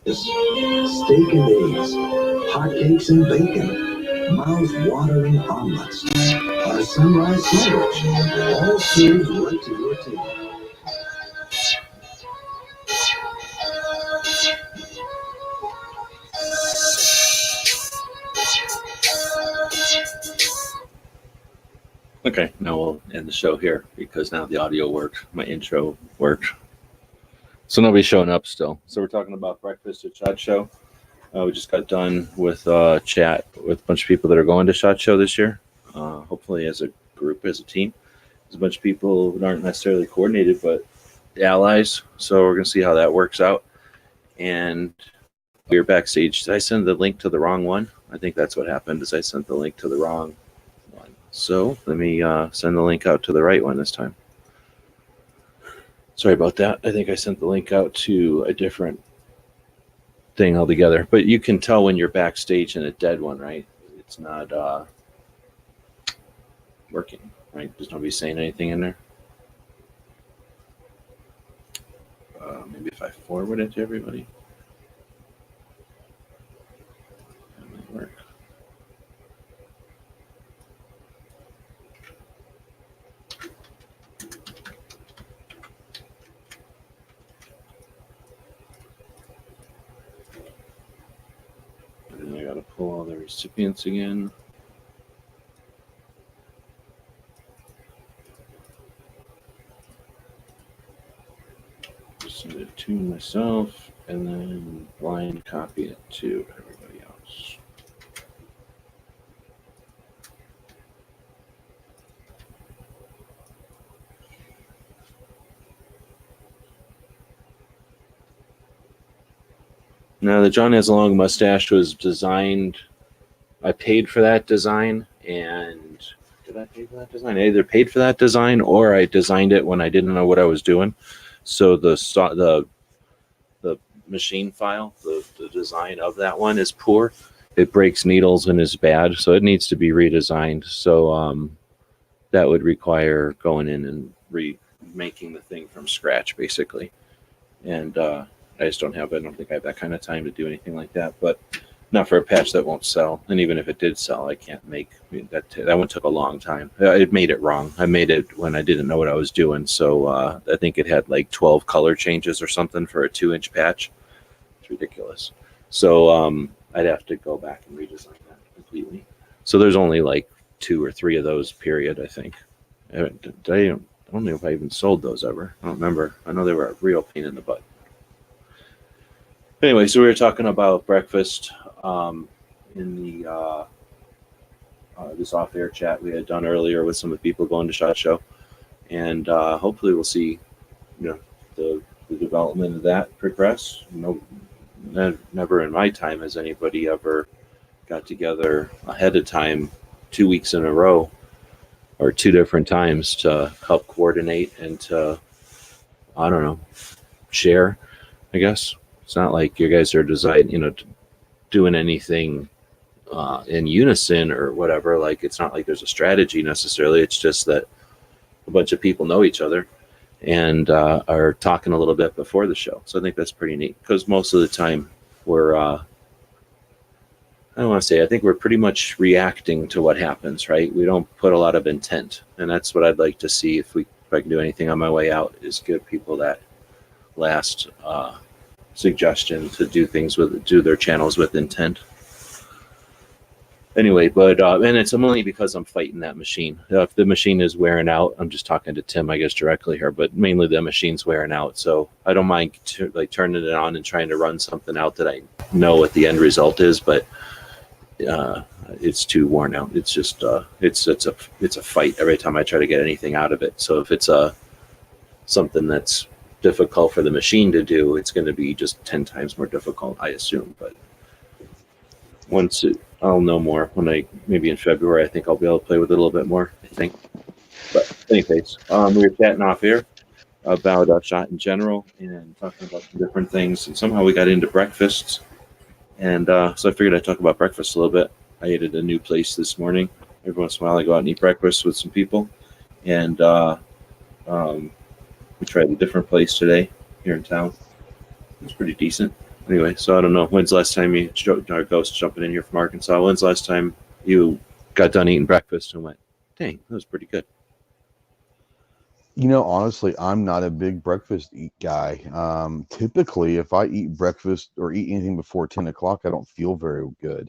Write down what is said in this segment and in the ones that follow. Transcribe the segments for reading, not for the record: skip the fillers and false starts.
Steak and eggs, hotcakes and bacon, mouth-watering omelets, a sunrise sandwich, all served right to your table. Okay, now we'll end the show here because now the audio worked. My intro worked. So nobody's showing up still. So we're talking about Breakfast at SHOT Show. We just got done with chat with a bunch of people that are going to SHOT Show this year. Hopefully as a group, as a team. There's a bunch of people that aren't necessarily coordinated, but allies. So we're going to see how that works out. And we're backstage. Did I send the link to the wrong one? I think that's what happened is I sent the link to the wrong one. So let me send the link out to the right one this time. Sorry about that. I think I sent the link out to a different thing altogether. But you can tell when you're backstage in a dead one, right? It's not working, right? There's nobody saying anything in there. Maybe if I forward it to everybody. That might work. And I got to pull all the recipients again. Send it to myself and then blind copy it to everybody else. Now, the John Has a Long Mustache was designed, I paid for that design, and did I pay for that design? I either paid for that design or I designed it when I didn't know what I was doing. So the machine file, the design of that one is poor. It breaks needles and is bad, so it needs to be redesigned. So that would require going in and remaking the thing from scratch, basically. And I just don't think I have that kind of time to do anything like that. But not for a patch that won't sell. And even if it did sell, I can't make that. That one took a long time. I made it wrong. I made it when I didn't know what I was doing. So I think it had like 12 color changes or something for a 2-inch patch. It's ridiculous. So I'd have to go back and redesign that completely. So there's only like 2 or 3 of those, period, I think. I don't know if I even sold those ever. I don't remember. I know they were a real pain in the butt. Anyway, so we were talking about breakfast in the this off-air chat we had done earlier with some of the people going to SHOT Show, and hopefully we'll see, the development of that progress. Never in my time has anybody ever got together ahead of time 2 weeks in a row or 2 different times to help coordinate and to, I don't know, share, I guess. It's not like you guys are doing anything in unison or whatever. Like, it's not like there's a strategy necessarily. It's just that a bunch of people know each other and are talking a little bit before the show. So I think that's pretty neat, because most of the time we're, I don't want to say, I think we're pretty much reacting to what happens, right? We don't put a lot of intent. And that's what I'd like to see if I can do anything on my way out, is give people that last suggestion to do their channels with intent. Anyway, but and it's only because I'm fighting that machine. If the machine is wearing out, I'm just talking to Tim, I guess, directly here, but mainly the machine's wearing out. So I don't mind turning it on and trying to run something out that I know what the end result is, but it's too worn out. It's just it's a fight every time I try to get anything out of it. So if it's something that's difficult for the machine to do, it's going to be just 10 times more difficult, I assume. But I'll know more when maybe in February, I think I'll be able to play with it a little bit more, I think. But anyways, we were chatting off here about SHOT in general and talking about some different things. And somehow we got into breakfasts. And so I figured I'd talk about breakfast a little bit. I ate at a new place this morning. Every once in a while I go out and eat breakfast with some people. And we tried a different place today here in town. It was pretty decent. Anyway, so I don't know. When's the last time our ghost jumping in here from Arkansas? When's the last time you got done eating breakfast and went, dang, that was pretty good? Honestly, I'm not a big breakfast guy. Typically, if I eat breakfast or eat anything before 10 o'clock, I don't feel very good.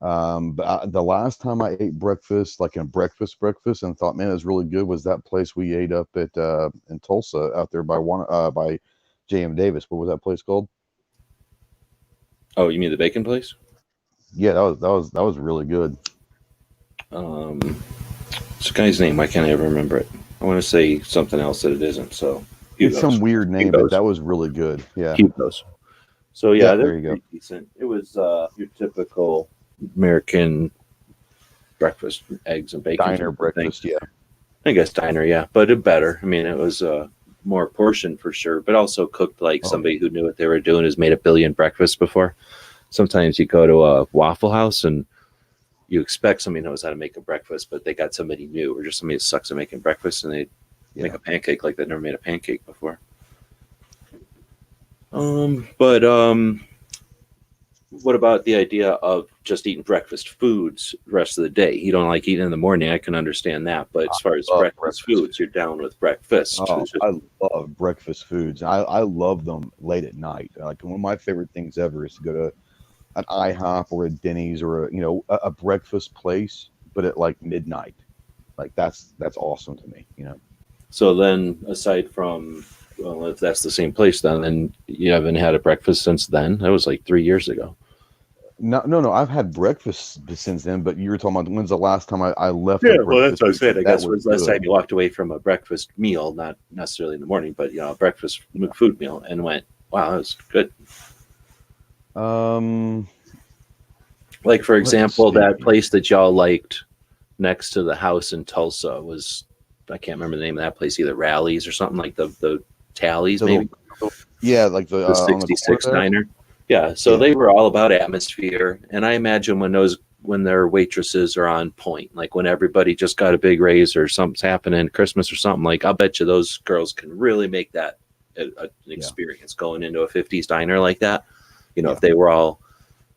But the last time I ate breakfast, like a breakfast, and thought, man, it was really good, was that place we ate up at in Tulsa out there by J.M. Davis. What was that place called? Oh, you mean the bacon place? Yeah, that was really good. This guy's name, why can't I ever remember it? I want to say something else that it isn't. So it's some weird name, but that was really good. Yeah, Hugo's. So yeah, there you go. Decent. It was your typical American breakfast, eggs and bacon. Diner breakfast, yeah. I guess diner, yeah, but it better. I mean, it was more portioned for sure, but also cooked like somebody who knew what they were doing, has made a billion breakfasts before. Sometimes you go to a Waffle House and you expect somebody knows how to make a breakfast, but they got somebody new or just somebody who sucks at making breakfast, and they make a pancake like they've never made a pancake before. What about the idea of just eating breakfast foods the rest of the day? You don't like eating in the morning. I can understand that. But as far as breakfast foods, you're down with breakfast. Oh, I love breakfast foods. I love them late at night. Like, one of my favorite things ever is to go to an IHOP or a Denny's or a breakfast place, but at like midnight. Like that's awesome to me, So then, aside from, well, if that's the same place, then you haven't had a breakfast since then. That was like 3 years ago. No. I've had breakfast since then, but you were talking about when's the last time I left? Yeah, well, that's what I said. I guess was the last time you walked away from a breakfast meal, not necessarily in the morning, but a breakfast food meal, and went, "Wow, that was good." Like for example, that place that y'all liked next to the house in Tulsa was, I can't remember the name of that place either. Rallies or something, like the Tallies, maybe. Yeah, like the 66 diner. Yeah, so they were all about atmosphere, and I imagine when their waitresses are on point, like when everybody just got a big raise or something's happening, Christmas or something, like I'll bet you those girls can really make that an experience going into a 50s diner like that. If they were all,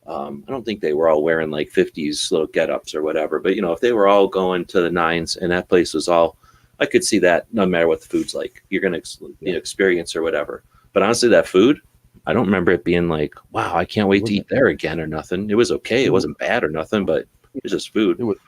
I don't think they were all wearing like 50s little get-ups or whatever, but if they were all going to the nines and that place was all, I could see that no matter what the food's like, you're going to experience or whatever. But honestly, that food, I don't remember it being like, wow, I can't wait to eat there again or nothing. It was okay. It wasn't bad or nothing, but it was just food. It was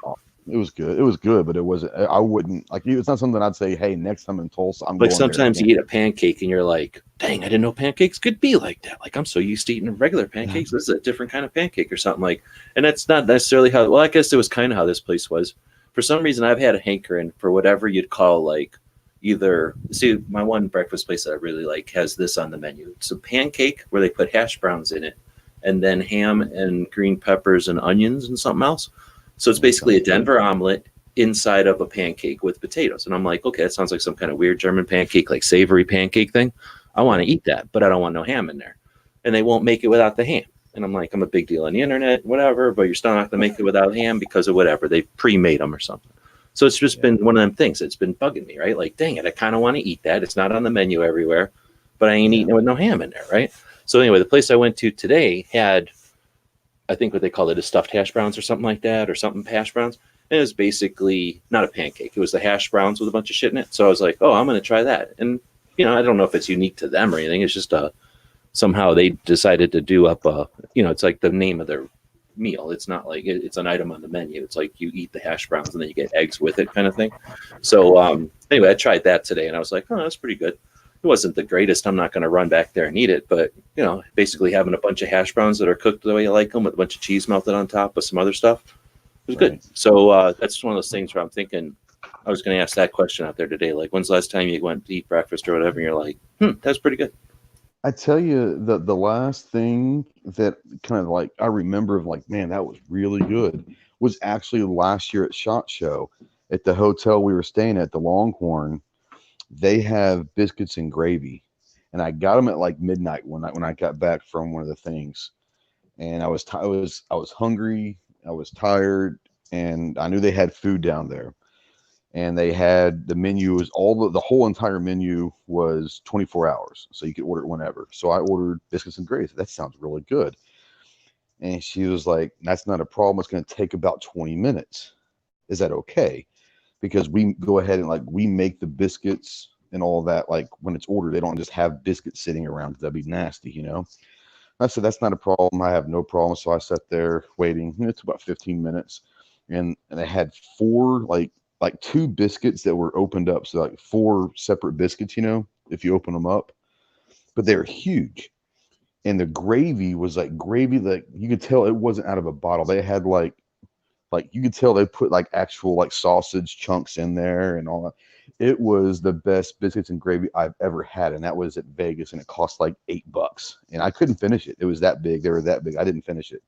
good. It was good, but it wasn't, I wouldn't, like, it's not something I'd say, hey, next time in Tulsa, I'm like, going sometimes you eat a pancake and you're like, dang, I didn't know pancakes could be like that. Like, I'm so used to eating regular pancakes. This is a different kind of pancake or something like, and that's not necessarily how, well, I guess it was kind of how this place was. For some reason, I've had a hankering for whatever you'd call like, my one breakfast place that I really like has this on the menu. It's a pancake where they put hash browns in it and then ham and green peppers and onions and something else. So it's basically a Denver omelet inside of a pancake with potatoes. And I'm like, okay, that sounds like some kind of weird German pancake, like savory pancake thing. I want to eat that, but I don't want no ham in there. And they won't make it without the ham. And I'm like, I'm a big deal on the internet, whatever, but you're still not going to make it without ham because of whatever. They pre-made them or something. So it's just been one of them things that's been bugging me, right? Like, dang it, I kind of want to eat that. It's not on the menu everywhere, but I ain't eating it with no ham in there, right? So anyway, the place I went to today had, I think what they call it is stuffed hash browns or something like that, or something hash browns. And it was basically not a pancake. It was the hash browns with a bunch of shit in it. So I was like, oh, I'm going to try that. And, I don't know if it's unique to them or anything. It's just somehow they decided to do up it's like the name of their meal. It's not like it's an item on the menu. It's like you eat the hash browns and then you get eggs with it kind of thing. So anyway, I tried that today and I was like, oh, that's pretty good. It wasn't the greatest. I'm not going to run back there and eat it, but basically having a bunch of hash browns that are cooked the way you like them with a bunch of cheese melted on top with some other stuff, it was good. So that's one of those things where I'm thinking, I was going to ask that question out there today. Like, when's the last time you went to eat breakfast or whatever? And you're like, that's pretty good. I tell you, the last thing that kind of like I remember of like, man, that was really good was actually last year at SHOT Show at the hotel we were staying at, the Longhorn. They have biscuits and gravy, and I got them at like midnight when I got back from one of the things, and I was hungry, I was tired, and I knew they had food down there, and they had the menu was the whole entire menu was 24 hours, so you could order it whenever. So I ordered biscuits and gravy. That sounds really good, and she was like, "That's not a problem. It's going to take about 20 minutes. Is that okay?" Because we go ahead and like we make the biscuits and all that. Like when it's ordered, they don't just have biscuits sitting around because that'd be nasty. I said that's not a problem. I have no problem. So I sat there waiting. It's about 15 minutes, and they had four like two biscuits that were opened up. So like four separate biscuits. If you open them up, but they're huge. And the gravy was like gravy that you could tell it wasn't out of a bottle. They had like you could tell they put like actual like sausage chunks in there and all that. It was the best biscuits and gravy I've ever had, and that was at Vegas, and it cost like $8. And I couldn't finish it. It was that big. They were that big. I didn't finish it.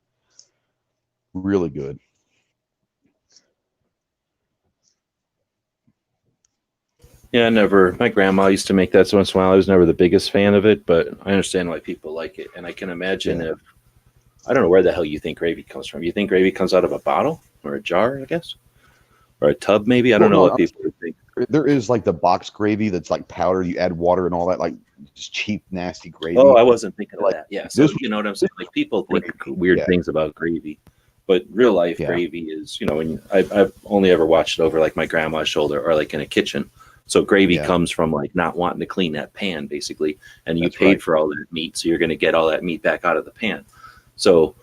Really good. Yeah, my grandma used to make that so once in a while. I was never the biggest fan of it, but I understand why people like it. And I can imagine if, I don't know where the hell you think gravy comes from. You think gravy comes out of a bottle or a jar, I guess? Or a tub, maybe? I don't know what people would think. There is like the box gravy that's like powdered. You add water and all that, like just cheap, nasty gravy. Oh, I wasn't thinking of that. Yeah. So you know what I'm saying? Like people think weird things about gravy, but real life gravy is, when I've only ever watched it over like my grandma's shoulder or like in a kitchen. So gravy comes from like not wanting to clean that pan basically. And you paid for all that meat. So you're going to get all that meat back out of the pan. So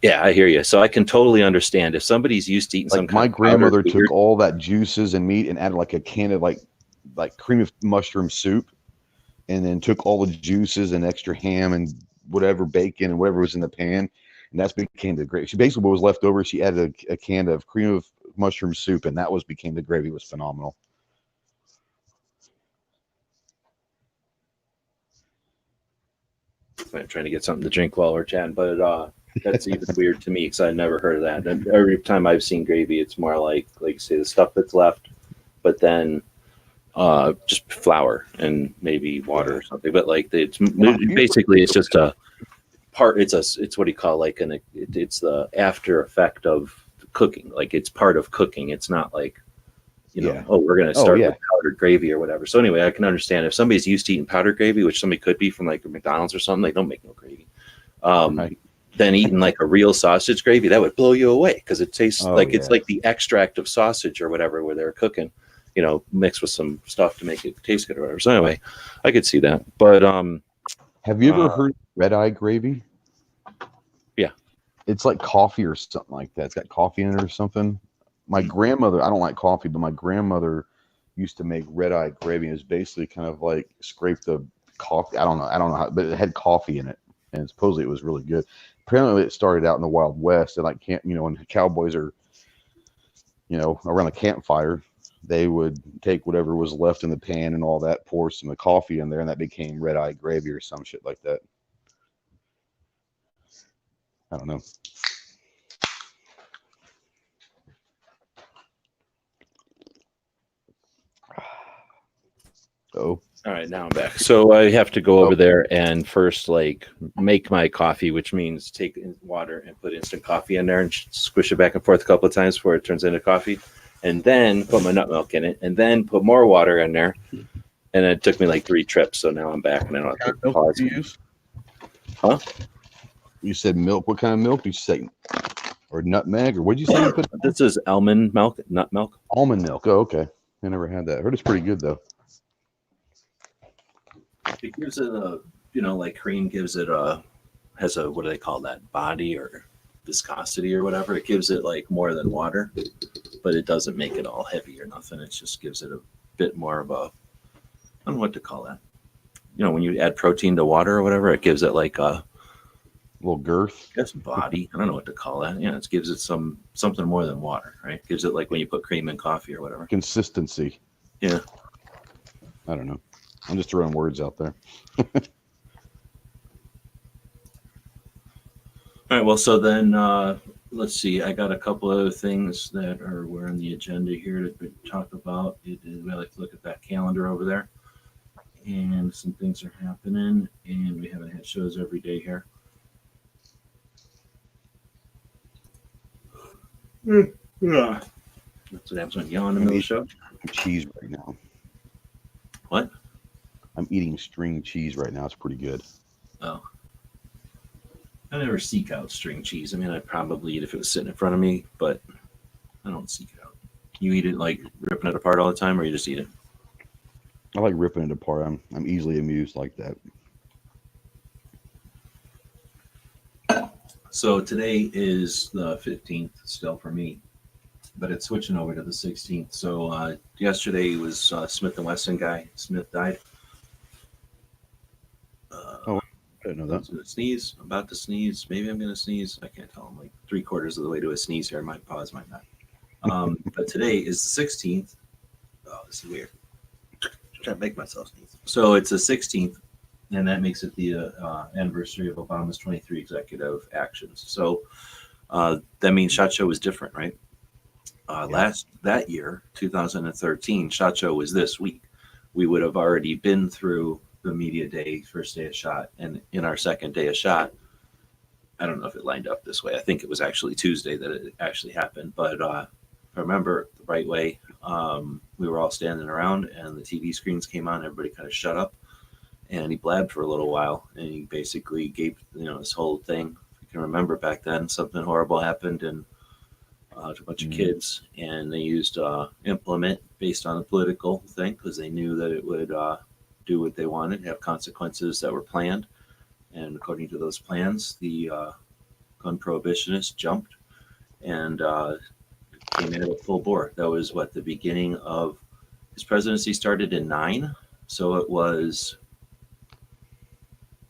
yeah, I hear you. So I can totally understand if somebody's used to eating some kind my of grandmother took all that juices and meat and added like a can of like cream of mushroom soup, and then took all the juices and extra ham and whatever bacon and whatever was in the pan, and that's became the gravy. She basically what was left over, she added a can of cream of mushroom soup, and that became the gravy. It was phenomenal. I'm trying to get something to drink while we're chatting, but that's even weird to me because I've never heard of that. And every time I've seen gravy, it's more like say the stuff that's left, but then just flour and maybe water or something. But like it's basically it's just a part. It's what do you call like it's the after effect of cooking. Like it's part of cooking. It's not like oh, we're going to start with powdered gravy or whatever. So anyway, I can understand if somebody's used to eating powdered gravy, which somebody could be from like McDonald's or something, they don't make no gravy. Then eating like a real sausage gravy, that would blow you away because it tastes it's like the extract of sausage or whatever where they're cooking, mixed with some stuff to make it taste good or whatever. So anyway, I could see that. But have you ever heard red eye gravy? Yeah. It's like coffee or something like that. It's got coffee in it or something. My grandmother, I don't like coffee, but my grandmother used to make red eye gravy. It was basically kind of like scrape the coffee. I don't know how, but it had coffee in it, and supposedly it was really good. Apparently, it started out in the Wild West, and like when cowboys are, around a campfire, they would take whatever was left in the pan and all that, pour some of the coffee in there, and that became red eye gravy or some shit like that. I don't know. Oh, All right, now I'm back. So I have to go over there and first like make my coffee, which means take water and put instant coffee in there and squish it back and forth a couple of times before it turns into coffee, and then put my nut milk in it, and then put more water in there. And it took me like 3 trips, so now I'm back and I don't have to pause. You use? Huh? You said milk. What kind of milk did you say? Or nutmeg? Or what did you say you put? This is almond milk, nut milk. Almond milk. Oh, okay. I never had that. I heard it's pretty good though. It gives it a, like cream gives it has a, what do they call that, body or viscosity or whatever. It gives it like more than water, but it doesn't make it all heavy or nothing. It just gives it a bit more of a, I don't know what to call that. When you add protein to water or whatever, it gives it like a little girth. I guess body. I don't know what to call that. It gives it something more than water, right? It gives it like when you put cream in coffee or whatever. Consistency. Yeah. I don't know. I'm just throwing words out there. All right. Well, so then let's see. I got a couple other things that were on the agenda here to talk about. We like to look at that calendar over there, and some things are happening, and we haven't had shows every day here. That's what happens when you yawn in the middle of the show. Cheese right now. What? I'm eating string cheese right now. It's pretty good. Oh. I never seek out string cheese. I mean, I'd probably eat if it was sitting in front of me, but I don't seek it out. You eat it like ripping it apart all the time, or you just eat it? I like ripping it apart. I'm easily amused like that. So today is the 15th still for me, but it's switching over to the 16th. So yesterday was Smith & Wesson guy. Smith died. I didn't know that. Sneeze. I'm about to sneeze. Maybe I'm going to sneeze. I can't tell. I'm like 3/4 of the way to a sneeze here. I might pause, might not. But today is the 16th. Oh, this is weird. I'm trying to make myself sneeze. So it's the 16th, and that makes it the anniversary of Obama's 23 executive actions. So that means SHOT Show was different, right? That year, 2013, SHOT Show was this week. We would have already been through the media day, first day of SHOT, and in our second day of SHOT, I don't know if it lined up this way. I think it was actually Tuesday that it actually happened, but if I remember the right way, we were all standing around and the TV screens came on. Everybody kind of shut up, and he blabbed for a little while, and he basically gave this whole thing. If you can remember back then, something horrible happened, and to a bunch of kids, and they used implement based on the political thing because they knew that it would do what they wanted, have consequences that were planned. And according to those plans, the gun prohibitionists jumped and came in at full bore. That was the beginning of his presidency started in 9. So it was,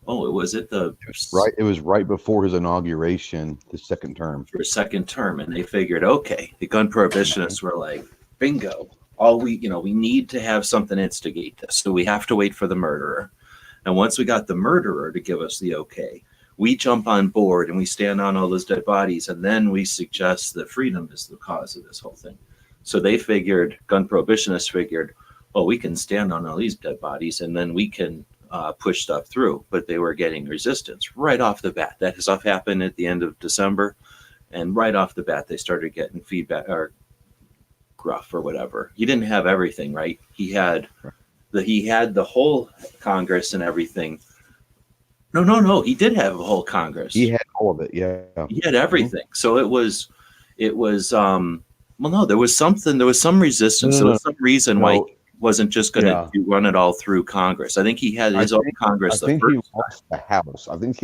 it was right before his inauguration, the second term. For his second term. And they figured, okay, the gun prohibitionists were like, bingo. We need to have something instigate this. So we have to wait for the murderer. And once we got the murderer to give us the okay, we jump on board and we stand on all those dead bodies. And then we suggest that freedom is the cause of this whole thing. So they figured, gun prohibitionists figured, we can stand on all these dead bodies and then we can push stuff through. But they were getting resistance right off the bat. That stuff happened at the end of December. And right off the bat, they started getting feedback or gruff or whatever. He didn't have everything, right? He had the whole Congress and everything. No. He did have a whole Congress. He had all of it. Yeah. He had everything. So it was, there was some resistance. There was some reason why he wasn't just going to run it all through Congress. I think he had his own Congress. I think he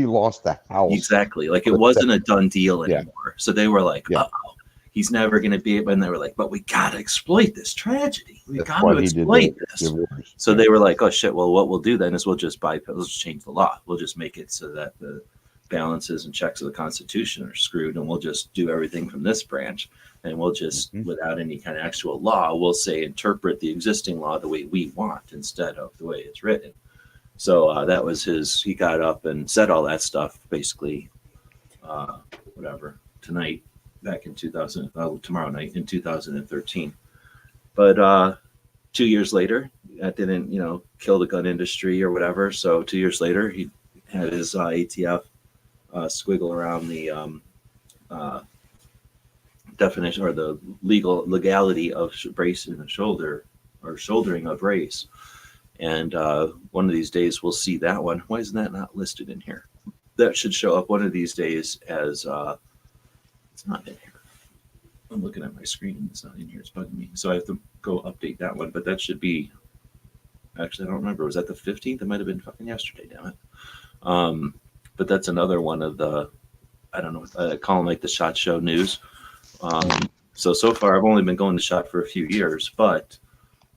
lost the House. Exactly. Like it wasn't a done deal anymore. Yeah. So they were like, he's never going to be able, and they were like, but we got to exploit this tragedy. We got to exploit this. So they were like, oh shit, well, what we'll do then is we'll just change the law. We'll just make it so that the balances and checks of the Constitution are screwed, and we'll just do everything from this branch. And we'll just, without any kind of actual law, we'll say interpret the existing law the way we want instead of the way it's written. So that was he got up and said all that stuff basically, tonight. Back in tomorrow night in 2013. But 2 years later, that didn't, kill the gun industry or whatever. So 2 years later, he had his ATF squiggle around the definition or the legality of brace in the shoulder or shouldering of brace. And one of these days we'll see that one. Why isn't that not listed in here? That should show up one of these days as it's not in here. I'm looking at my screen and it's not in here. It's bugging me. So I have to go update that one. But that should be, actually, I don't remember. Was that the 15th? It might have been fucking yesterday, damn it. But that's another one of the, I don't know, I call them like the SHOT Show news. So far I've only been going to SHOT for a few years, but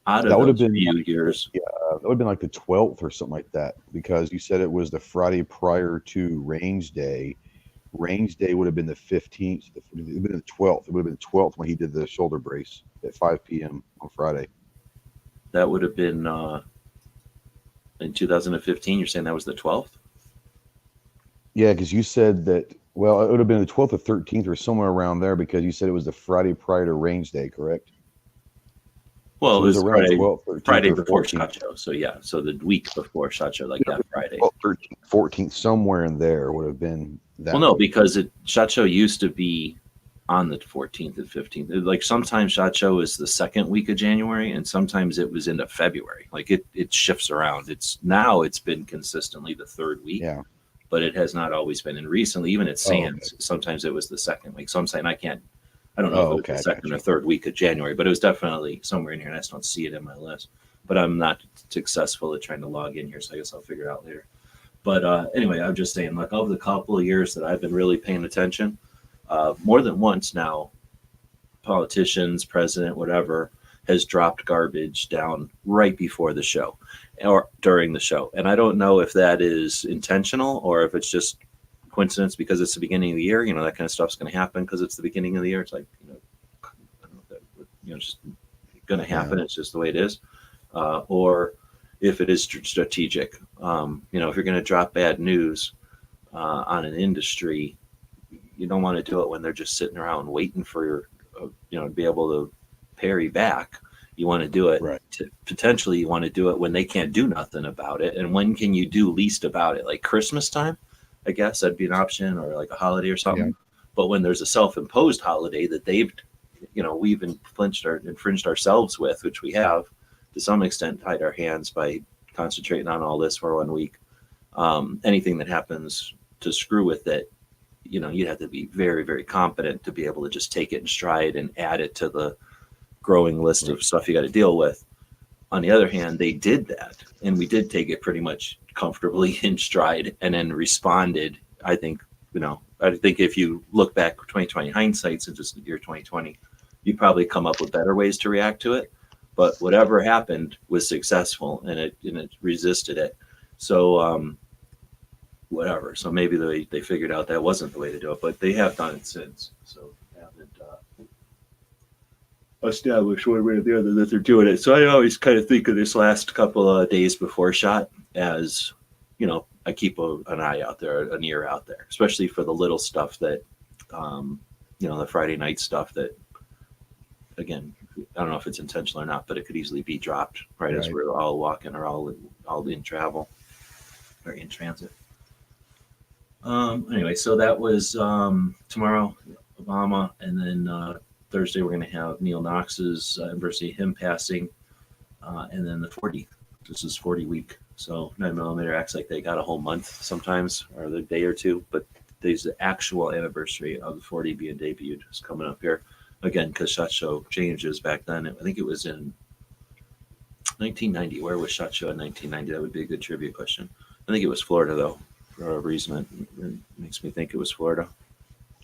out of those few years. Yeah, that would have been like the 12th or something like that, because you said it was the Friday prior to Range Day. Range Day would have been the 15th. It would have been the 12th. It would have been the 12th when he did the shoulder brace at 5 p.m. on Friday. That would have been in 2015. You're saying that was the 12th? Yeah, because you said that, well, it would have been the 12th or 13th or somewhere around there, because you said it was the Friday prior to Range Day, correct? Well, so it was around Friday, 12th, Friday before 14th. SHOT Show. So yeah, so the week before SHOT Show, like that Friday. 12th, 13th, 14th, somewhere in there would have been that. Well, no, because SHOT Show used to be on the 14th and 15th. Like sometimes SHOT Show is the second week of January, and sometimes it was into February. Like it shifts around. It's been consistently the third week. Yeah. But it has not always been. And recently, even at Sands, sometimes it was the second week. So I'm saying I don't know if it was the second or third week of January, but it was definitely somewhere in here, and I just don't see it in my list. But I'm not successful at trying to log in here, so I guess I'll figure it out later. But anyway, I'm just saying, like, over the couple of years that I've been really paying attention, more than once now, politicians, president, whatever, has dropped garbage down right before the show or during the show. And I don't know if that is intentional or if it's just coincidence because it's the beginning of the year. That kind of stuff's going to happen because it's the beginning of the year. It's like, I don't know if that, it's just going to happen. Yeah. It's just the way it is. Or if it is strategic, if you're going to drop bad news on an industry, you don't want to do it when they're just sitting around waiting for to be able to parry back. You want to do it potentially. You want to do it when they can't do nothing about it. And when can you do least about it? Like Christmas time, I guess that'd be an option, or like a holiday or something. Yeah. But when there's a self-imposed holiday that they've, we've infringed ourselves with, which we have to some extent tied our hands by concentrating on all this for 1 week. Anything that happens to screw with it, you'd have to be very, very competent to be able to just take it in stride and add it to the growing list of stuff you got to deal with. On the other hand, they did that, and we did take it pretty much comfortably in stride and then responded. I think if you look back 2020 hindsight, since it's the year 2020, you probably come up with better ways to react to it. But whatever happened was successful, and it resisted it. So whatever. So maybe they figured out that wasn't the way to do it, but they have done it since. So they haven't established one way or the other that they're doing it. So I always kind of think of this last couple of days before SHOT as, I keep an eye out there, an ear out there, especially for the little stuff that, the Friday night stuff that, again, I don't know if it's intentional or not, but it could easily be dropped right as we're all walking or all in travel or in transit. Anyway, so that was tomorrow, Obama, and then Thursday we're going to have Neil Knox's anniversary, him passing, and then the 40. This is 40 week. So 9mm acts like they got a whole month sometimes, or a day or two, but there's the actual anniversary of the 40 being debuted is coming up here. Again, because SHOT Show changes back then. I think it was in 1990. Where was SHOT Show in 1990? That would be a good trivia question. I think it was Florida, though, for a reason. It makes me think it was Florida.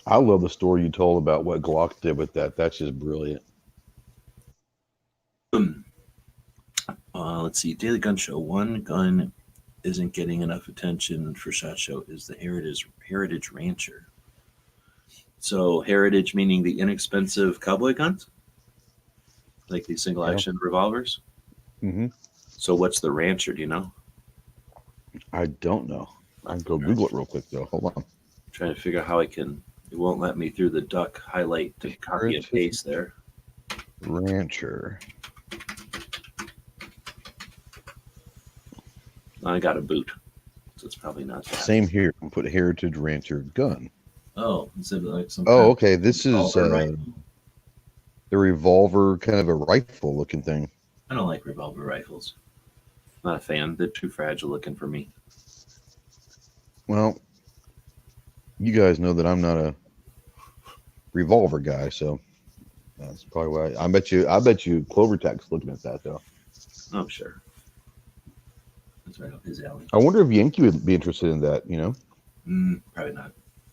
I love the story you told about what Glock did with that. That's just brilliant. Let's see. Daily Gun Show. One gun isn't getting enough attention for SHOT Show is the Heritage Rancher. So Heritage meaning the inexpensive cowboy guns? Like these single action revolvers? Mm-hmm. So what's the Rancher, do you know? I don't know. I can go Google it real quick though. Hold on. I'm trying to figure out how it won't let me through the duck highlight to copy and paste there. Rancher. I got a boot, so it's probably not that. Same here. I'm put Heritage Rancher gun. Oh, is it like some Oh, kind okay. This of is revolver rifle? the revolver, kind of a rifle looking thing. I don't like revolver rifles. Not a fan. They're too fragile looking for me. Well, you guys know that I'm not a revolver guy, so that's probably why. I bet you Clovertech's looking at that though. Oh, sure. That's right up his alley. I wonder if Yankee would be interested in that. You know, Probably not.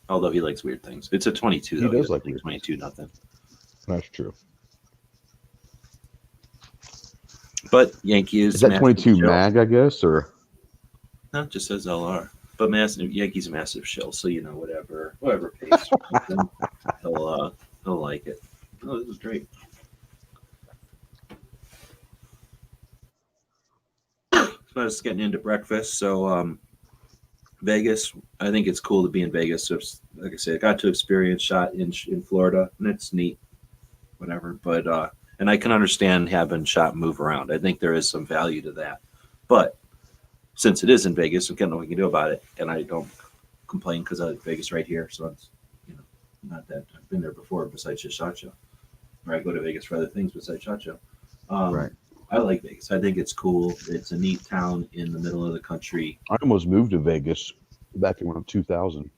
Although he likes weird things. It's a 22. He Though. does Doesn't like think weird 22 nothing. that's true. But Yankee is Is that massive 22 shill. mag? I guess, or No, it just says LR. But Yankee's a massive shill, so you know whatever pays for him, he'll like it. Oh, this is great. So I was getting into breakfast. So Vegas, I think it's cool to be in Vegas. So like I said, I got to experience shot in Florida, and it's neat, whatever. But and I can understand having shot move around. I think there is some value to that. But since it is in Vegas, we can't know what we can do about it, and I don't complain because I like Vegas right here. So it's not that I've been there before besides just SHOT Show, or I go to Vegas for other things besides SHOT Show. right? I like Vegas. I think it's cool. It's a neat town in the middle of the country. I almost moved to Vegas back in around 2000.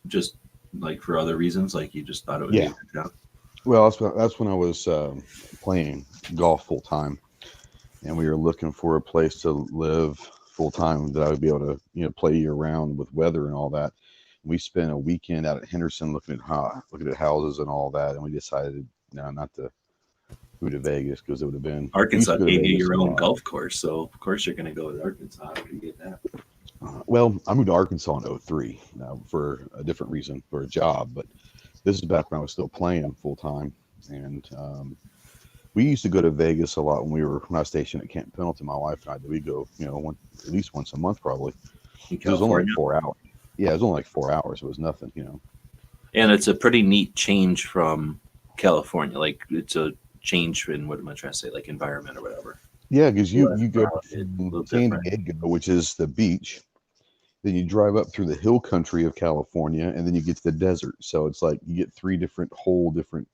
Just like for other reasons, like you just thought it would be a good job. Well, that's when I was playing golf full time, and we were looking for a place to live full time that I would be able to play year round with weather and all that. We spent a weekend out at Henderson looking at houses and all that, and we decided not to move to Vegas because it would have been Arkansas gave you your own golf course, so of course you're going to go with Arkansas. How do you get that? Well, I moved to Arkansas in 03 for a different reason, for a job, but this is back when I was still playing full time, and we used to go to Vegas a lot when I was stationed at Camp Pendleton. My wife and I, we go, at least once a month probably. In It was only California? like 4 hours. Yeah, it was only like 4 hours. It was nothing, And it's a pretty neat change from California. Like it's a change in what am I trying to say, like environment or whatever. Yeah, because you go crowded, a little from San different. Diego, which is the beach, then you drive up through the hill country of California, and then you get to the desert. So it's like you get three whole different,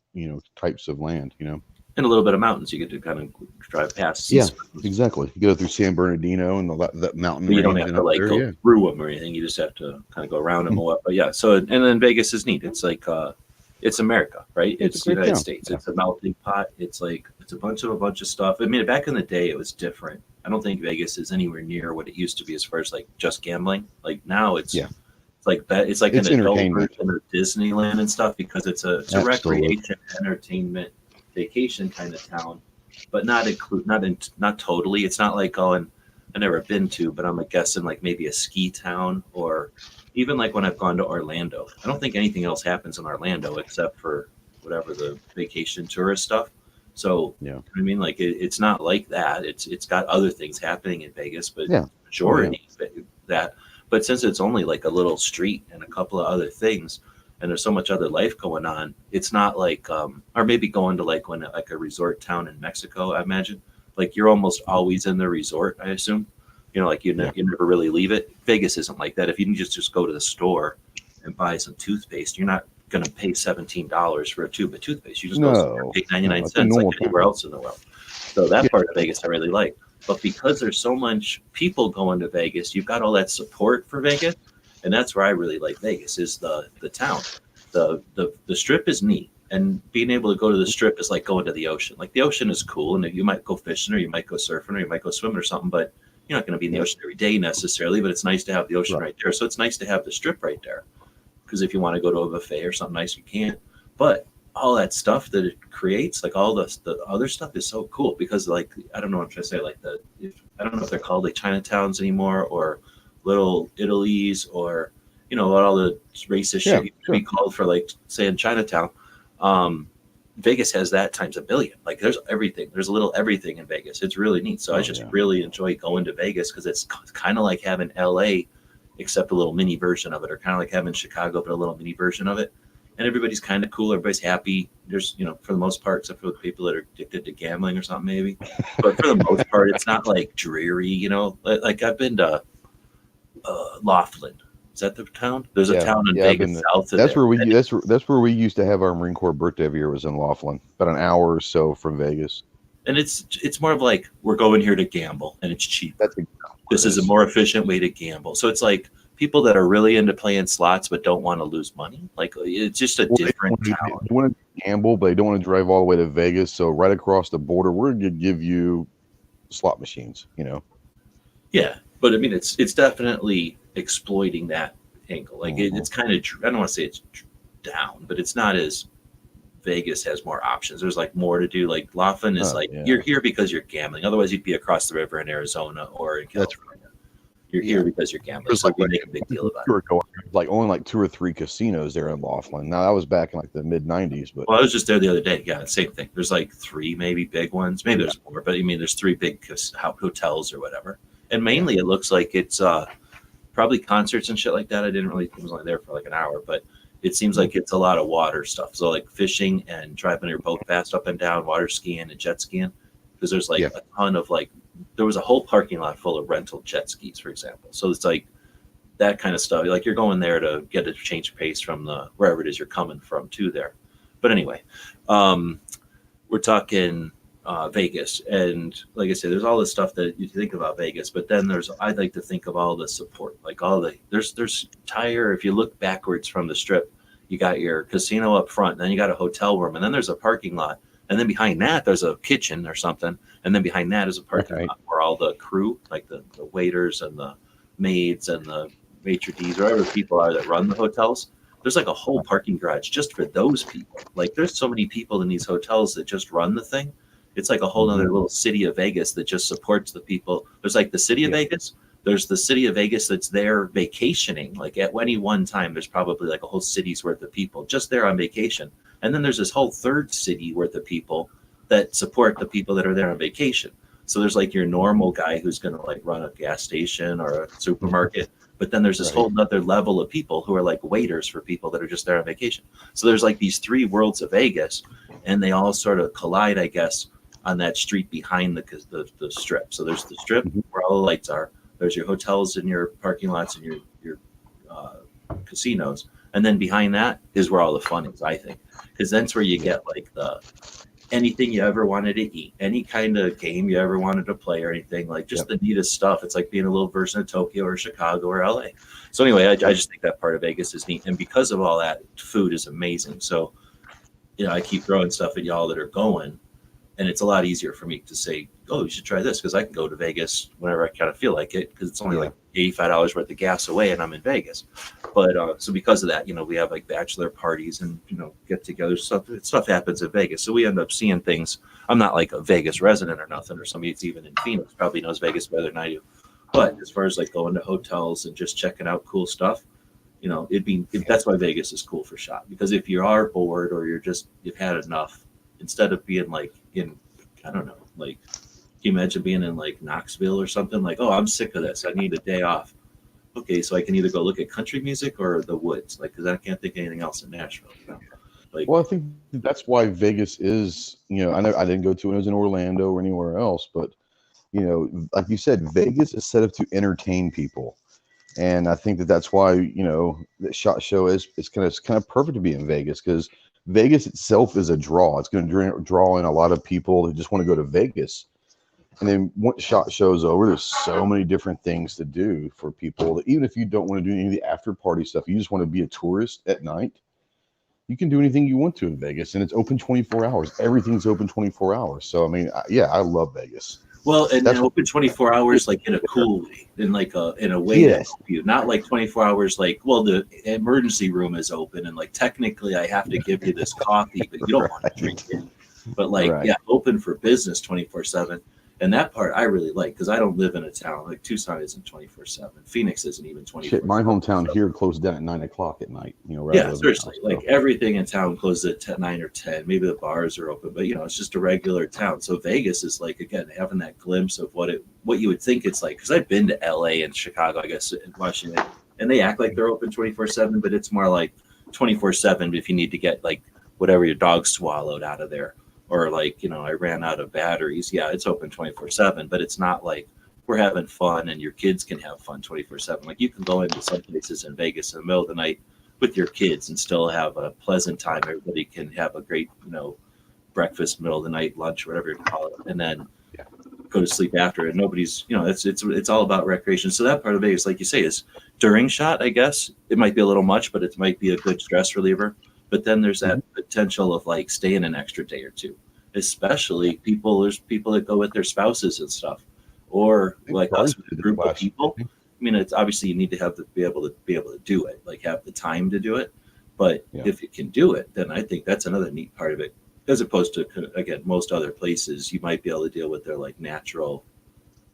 types of land, And a little bit of mountains. You get to kind of drive past. Yeah, exactly. You go through San Bernardino and that mountain But you don't range have and to up like there, go yeah. through them or anything. You just have to kind of go around them. But yeah, so and then Vegas is neat. It's like it's America, right? It's It's a the great United town. States. Yeah. It's a melting pot. It's like it's a bunch of stuff. I mean, back in the day, it was different. I don't think Vegas is anywhere near what it used to be as far as like just gambling. Like now, it's like that. It's like It's an adult entertainment. version of Disneyland and stuff because it's a Absolutely. recreation, entertainment, vacation kind of town, but not totally. It's not like I've never been to, but I'm guessing like maybe a ski town or even like when I've gone to Orlando. I don't think anything else happens in Orlando except for whatever the vacation tourist stuff. So Yeah. I mean, like it's not like that. It's got other things happening in Vegas, but Yeah. majority that. But since it's only like a little street and a couple of other things, and there's so much other life going on, it's not like or maybe going to like a resort town in Mexico. I imagine like you're almost always in the resort. I assume like you never really leave it. Vegas isn't like that. If you can just go to the store and buy some toothpaste, you're not going to pay $17 for a tube of toothpaste. You just go somewhere and pay 99 it's a cents like normal anywhere town. else in the world. So that part of Vegas I really like. But because there's so much people going to Vegas, you've got all that support for Vegas, and that's where I really like Vegas is the town. The strip is neat, and being able to go to the strip is like going to the ocean. Like the ocean is cool, and you might go fishing or you might go surfing or you might go swimming or something, but you're not going to be in the ocean every day necessarily. But it's nice to have the ocean right there. So it's nice to have the strip right there, because if you want to go to a buffet or something nice, you can. But all that stuff that it creates, like all the other stuff, is so cool because, like, I don't know what I'm trying to say, like I don't know if they're called like Chinatowns anymore or Little Italies or what all the racist shit used to be called for, like say in Chinatown. Vegas has that times a billion. Like there's everything. There's a little everything in Vegas. It's really neat. So I just really enjoy going to Vegas because it's kind of like having LA, except a little mini version of it, or kind of like having Chicago, but a little mini version of it. and everybody's kind of cool. Everybody's happy. There's, for the most part, except for the people that are addicted to gambling or something, maybe. But for the most part, it's not like dreary. Like I've been to Laughlin. Is that the town? There's a town in Vegas south of that's there. That's where we used to have our Marine Corps birthday every year, was in Laughlin, about an hour or so from Vegas. And it's more of like, we're going here to gamble, and it's cheap. This is a more efficient way to gamble. So it's like people that are really into playing slots but don't want to lose money. Like, it's just a different town. They want to gamble, but they don't want to drive all the way to Vegas. So right across the border, we're going to give you slot machines. Yeah, but I mean, it's definitely exploiting that angle. Like it's kind of, I don't want to say it's down, but it's not as, Vegas has more options. There's like more to do. Like Laughlin is you're here because you're gambling. Otherwise, you'd be across the river in Arizona or in California. You're here because you're gambling. So we make a big deal about it. Only like 2 or 3 casinos there in Laughlin. Now that was back in like the mid '90s, but I was just there the other day. Yeah, same thing. There's like 3 maybe big ones. Maybe there's more, but I mean, there's 3 big hotels or whatever. And mainly, it looks like it's probably concerts and shit like that. I was only there for like an hour, but it seems like it's a lot of water stuff. So like fishing and driving your boat fast up and down, water skiing and jet skiing. Because there's like a ton of there was a whole parking lot full of rental jet skis, for example. So it's like that kind of stuff. Like you're going there to get a change of pace from wherever it is you're coming from to there. But anyway, we're talking Vegas. And like I said, there's all this stuff that you think about Vegas, but then I'd like to think of all the support, like there's if you look backwards from the strip, you got your casino up front, then you got a hotel room, and then there's a parking lot. And then behind that, there's a kitchen or something. And then behind that is a parking lot where all the crew, like the waiters and the maids and the maitre d's, whatever people are that run the hotels, there's like a whole parking garage just for those people. Like there's so many people in these hotels that just run the thing. It's like a whole other little city of Vegas that just supports the people. There's like the city of Vegas. There's the city of Vegas that's there vacationing. Like at any one time, there's probably like a whole city's worth of people just there on vacation. And then there's this whole third city worth of people that support the people that are there on vacation. So there's like your normal guy who's going to like run a gas station or a supermarket. But then there's this whole other level of people who are like waiters for people that are just there on vacation. So there's like these 3 worlds of Vegas, and they all sort of collide, I guess, on that street behind the strip. So there's the strip where all the lights are. There's your hotels and your parking lots and your casinos. And then behind that is where all the fun is, I think. Because that's where you get like anything you ever wanted to eat, any kind of game you ever wanted to play or anything, like just the neatest stuff. It's like being a little version of Tokyo or Chicago or LA. So anyway, I just think that part of Vegas is neat. And because of all that, food is amazing. So, I keep throwing stuff at y'all that are going. And it's a lot easier for me to say, oh, you should try this, because I can go to Vegas whenever I kind of feel like it, because it's only like $85 worth of gas away and I'm in Vegas. But so because of that, we have like bachelor parties and, get together stuff happens in Vegas. So we end up seeing things. I'm not like a Vegas resident or nothing, or somebody that's even in Phoenix probably knows Vegas better than I do. But as far as like going to hotels and just checking out cool stuff, that's why Vegas is cool for shop. Because if you are bored or you've had enough, instead of being like in, I don't know, like, can you imagine being in like Knoxville or something? Like, oh, I'm sick of this. I need a day off. Okay, so I can either go look at country music or the woods, like, because I can't think of anything else in Nashville. Like, well, I think that's why Vegas is, I know I didn't go to when I was in Orlando or anywhere else, but, like you said, Vegas is set up to entertain people. And I think that's why, the SHOT Show is kind of perfect to be in Vegas, because Vegas itself is a draw. It's going to draw in a lot of people that just want to go to Vegas. And then once SHOT Show's over, there's so many different things to do for people that even if you don't want to do any of the after party stuff, you just want to be a tourist at night, you can do anything you want to in Vegas, and it's open 24 hours. Everything's open 24 hours. So, I mean, I love Vegas. Well, and open 24 hours, like in a cool way, in a way that help you, not like 24 hours, like, well, the emergency room is open, and like technically I have to give you this coffee, but you don't want to drink it. But like, open for business 24/7. And that part I really like, because I don't live in a town like Tucson isn't 24/7. Phoenix isn't even 24/7. My hometown here closed down at 9 o'clock at night. Seriously, like everything in town closes at 9 or 10. Maybe the bars are open, but it's just a regular town. So Vegas is like, again, having that glimpse of what you would think it's like. Because I've been to LA and Chicago, I guess, in Washington, and they act like they're open 24/7, but it's more like 24/7 if you need to get like whatever your dog swallowed out of there, or like, you know, I ran out of batteries. Yeah, it's open 24/7, but it's not like we're having fun and your kids can have fun 24/7. Like you can go into some places in Vegas in the middle of the night with your kids and still have a pleasant time. Everybody can have a great, you know, breakfast, middle of the night, lunch, whatever you call it, and then go to sleep after. And nobody's, you know, it's all about recreation. So that part of Vegas, like you say, is during shot. I guess it might be a little much, but it might be a good stress reliever. But then there's that potential of like staying an extra day or two, especially there's people that go with their spouses and stuff, or like us with a group of people. I mean, it's obviously you need to have to be able to do it, like have the time to do it. But if you can do it, then I think that's another neat part of it. As opposed to, again, most other places, you might be able to deal with their like natural,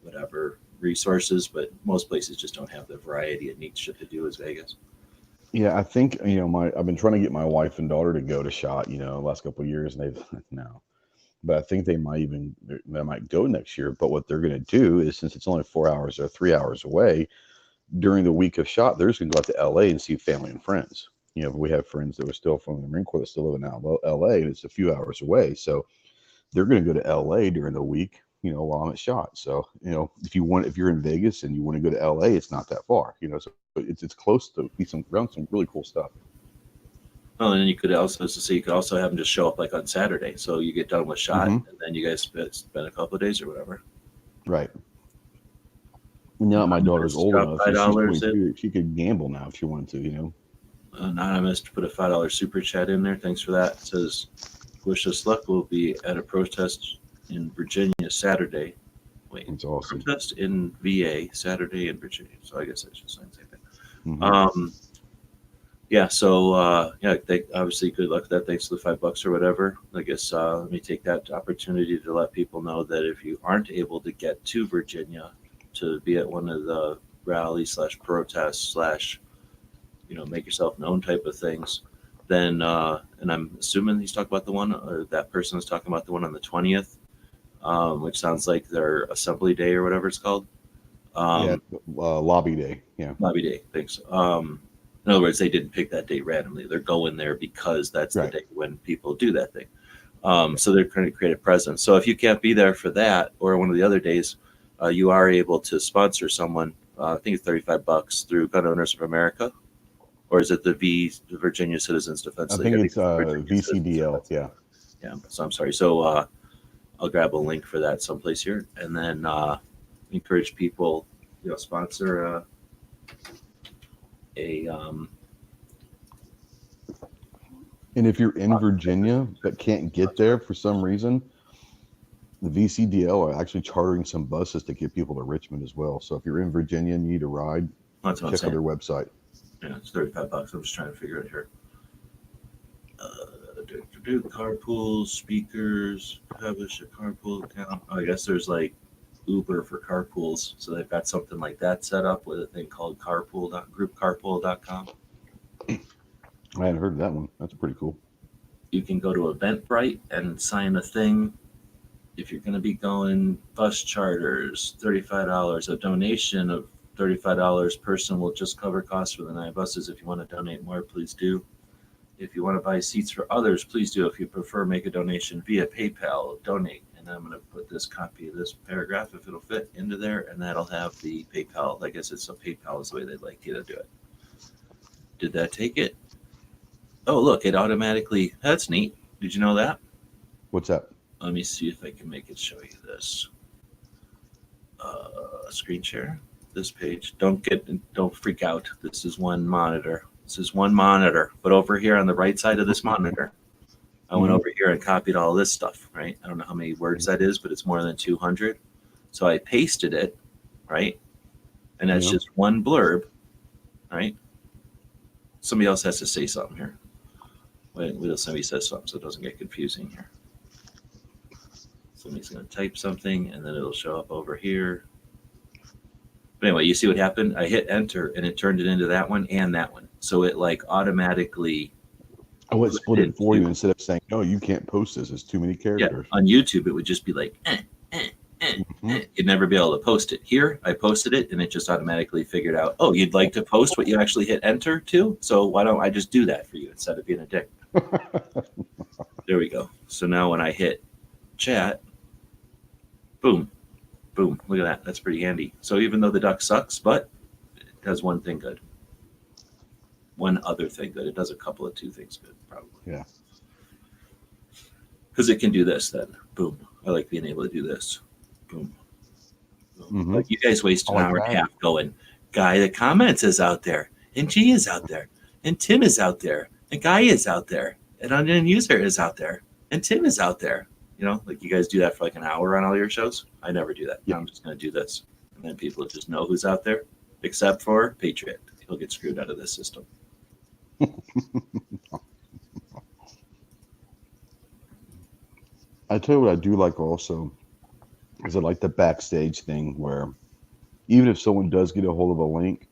whatever resources, but most places just don't have the variety of neat shit to do as Vegas. Yeah, I think, you know, I've been trying to get my wife and daughter to go to SHOT, you know, the last couple of years, and they've no. But I think they might go next year. But what they're going to do is, since it's only 4 hours or 3 hours away, during the week of SHOT, they're just going to go out to LA and see family and friends. You know, we have friends that were still from the Marine Corps that still live in LA, and it's a few hours away. So they're going to go to LA during the week, you know, while I'm at SHOT. So, you know, if you're in Vegas and you want to go to LA, it's not that far, you know, so it's close to be around some really cool stuff. Well, and then you could also have them just show up like on Saturday. So you get done with SHOT, and then you guys spend a couple of days or whatever. Right. Now my daughter's old enough, she could gamble now if she wanted to, you know. Anonymous to put a $5 super chat in there. Thanks for that. It says, wish us luck. We'll be at a protest in Virginia Saturday. Wait, it's awesome. Protest in VA Saturday in Virginia. So I guess I should say the same thing. Obviously good luck with that. Thanks for the $5 or whatever. I guess let me take that opportunity to let people know that if you aren't able to get to Virginia to be at one of the rallies / protests / you know, make yourself known type of things, then and I'm assuming he's talking about the one, or that person is talking about the one on the 20th, which sounds like their assembly day or whatever it's called. Lobby day. Yeah, lobby day. Thanks. In other words, they didn't pick that date randomly. They're going there because that's the day when people do that thing. So they're trying to create a presence. So if you can't be there for that or one of the other days, you are able to sponsor someone. I think it's $35 through Gun Owners of America. Or is it the Virginia Citizens Defense League? I think it's VCDL. Yeah. So I'm sorry. So I'll grab a link for that someplace here, and then encourage people, you know, sponsor And if you're in Virginia but can't get there for some reason, the VCDL are actually chartering some buses to get people to Richmond as well. So if you're in Virginia and you need a ride, check out their website. Yeah, it's $35. I'm just trying to figure it here. Carpool, speakers, establish a carpool account. Oh, I guess there's like Uber for carpools. So they've got something like that set up with a thing called groupcarpool.com. I hadn't heard of that one. That's pretty cool. You can go to Eventbrite and sign a thing. If you're going to be going bus charters, $35. A donation of $35 person will just cover costs for the 9 buses. If you want to donate more, please do. If you want to buy seats for others, please do. If you prefer, make a donation via PayPal, donate. And I'm going to put this copy of this paragraph, if it'll fit, into there, and that'll have the PayPal. I guess it's a PayPal is the way they'd like you to do it. Did that take it? Oh, look, it automatically, that's neat. Did you know that? What's that? Let me see if I can make it show you this. Screen share. This page. Don't freak out. This is one monitor. But over here on the right side of this monitor, I went over here and copied all this stuff, right? I don't know how many words that is, but it's more than 200. So I pasted it, right? And that's just one blurb, right? Somebody else has to say something here. Wait until somebody says something so it doesn't get confusing here. Somebody's going to type something, and then it'll show up over here. But anyway, you see what happened? I hit enter, and it turned it into that one and that one. So it like automatically. Oh, it split it for you instead of saying, "No, you can't post this. It's too many characters." Yeah, on YouTube, it would just be like, You'd never be able to post it. Here, I posted it, and it just automatically figured out, oh, you'd like to post what you actually hit enter to? So why don't I just do that for you instead of being a dick? There we go. So now when I hit chat, boom, boom. Look at that. That's pretty handy. So even though the duck sucks, but it does one thing good. One other thing good. It does a couple of two things good, probably. Yeah. Because it can do this then. Boom. I like being able to do this. Boom. Mhm. Like you guys waste an I like hour and a that. half going, Guy that comments is out there, and G is out there, and Tim is out there, and Guy is out there, and unknown user is out there, and Tim is out there. You know, like you guys do that for like an hour on all your shows. I never do that. Yeah. I'm just going to do this. And then people just know who's out there, except for Patriot. He'll get screwed out of this system. I tell you what I do like also is I like the backstage thing where even if someone does get a hold of a link,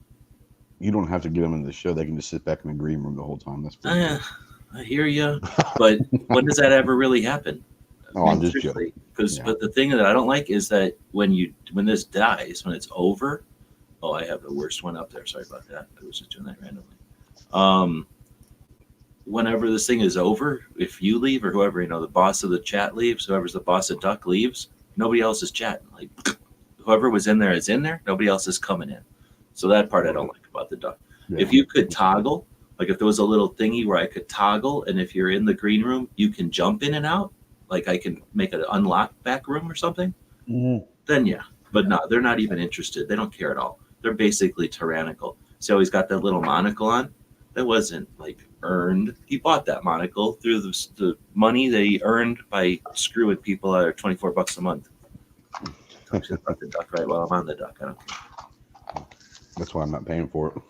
you don't have to get them in the show. They can just sit back in the green room the whole time. That's pretty cool. I hear you, but when does that ever really happen? Oh, I'm just joking. Because Yeah. but the thing that I don't like is that when this dies, when it's over. Oh, I have the worst one up there. Sorry about that. I was just doing that randomly. Whenever this thing is over, if you leave or whoever, you know, the boss of the chat leaves, whoever's the boss of Duck leaves, nobody else is chatting. Like whoever was in there is in there. Nobody else is coming in. So that part I don't like about the Duck. Yeah. If you could toggle, like if there was a little thingy where I could toggle, and if you're in the green room, you can jump in and out, like I can make an unlock back room or something, then yeah. But no, they're not even interested. They don't care at all. They're basically tyrannical. So he's got that little monocle on. That wasn't like earned. He bought that monocle through the money that he earned by screwing people out of $24 a month. Talk shit about the Duck right while I'm on the Duck. I don't care. That's why I'm not paying for it.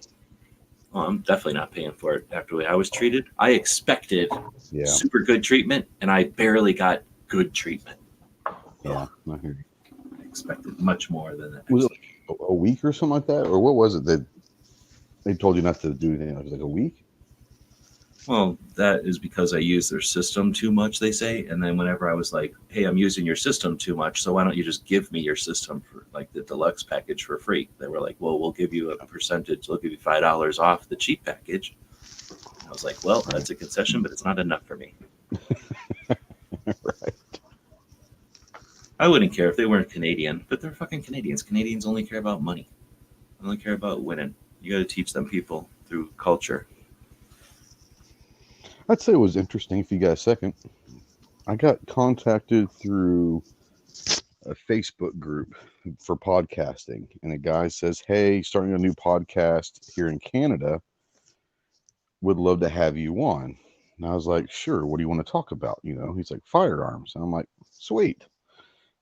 Well, I'm definitely not paying for it after the way I was treated. I expected Yeah. super good treatment, and I barely got good treatment. Yeah. I hear you. I expected much more than that. Was it like a week or something like that? Or what was it that they told you not to do anything? It was like a week? Well, that is because I use their system too much, they say. And then whenever I was like, hey, I'm using your system too much, so why don't you just give me your system for like the deluxe package for free? They were like, well, we'll give you a percentage. We'll give you $5 off the cheap package. And I was like, well, that's a concession, but it's not enough for me. Right. I wouldn't care if they weren't Canadian, but they're fucking Canadians. Canadians only care about money. They only care about winning. You got to teach them people through culture. I'd say it was interesting if you got a second. I got contacted through a Facebook group for podcasting, and a guy says, hey, starting a new podcast here in Canada, would love to have you on. And I was like, sure, what do you want to talk about? You know, he's like, firearms. And I'm like, sweet.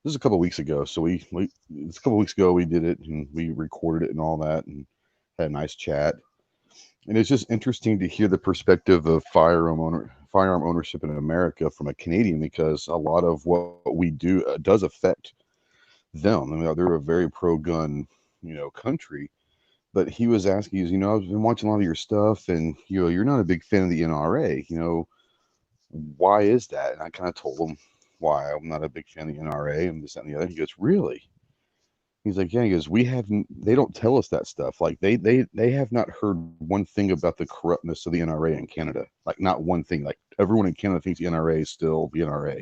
This is a couple of weeks ago. So it's a couple of weeks ago we did it, and we recorded it and all that, and had a nice chat. And it's just interesting to hear the perspective of firearm ownership in America from a Canadian, because a lot of what we do does affect them. I mean, they're a very pro-gun, country. But he was asking, I've been watching a lot of your stuff, and you're not a big fan of the NRA. Why is that? And I kind of told him why I'm not a big fan of the NRA and this, that, and the other. He goes, really? He's like, yeah. He goes, they don't tell us that stuff. Like they have not heard one thing about the corruptness of the NRA in Canada. Like not one thing. Like everyone in Canada thinks the NRA is still the NRA.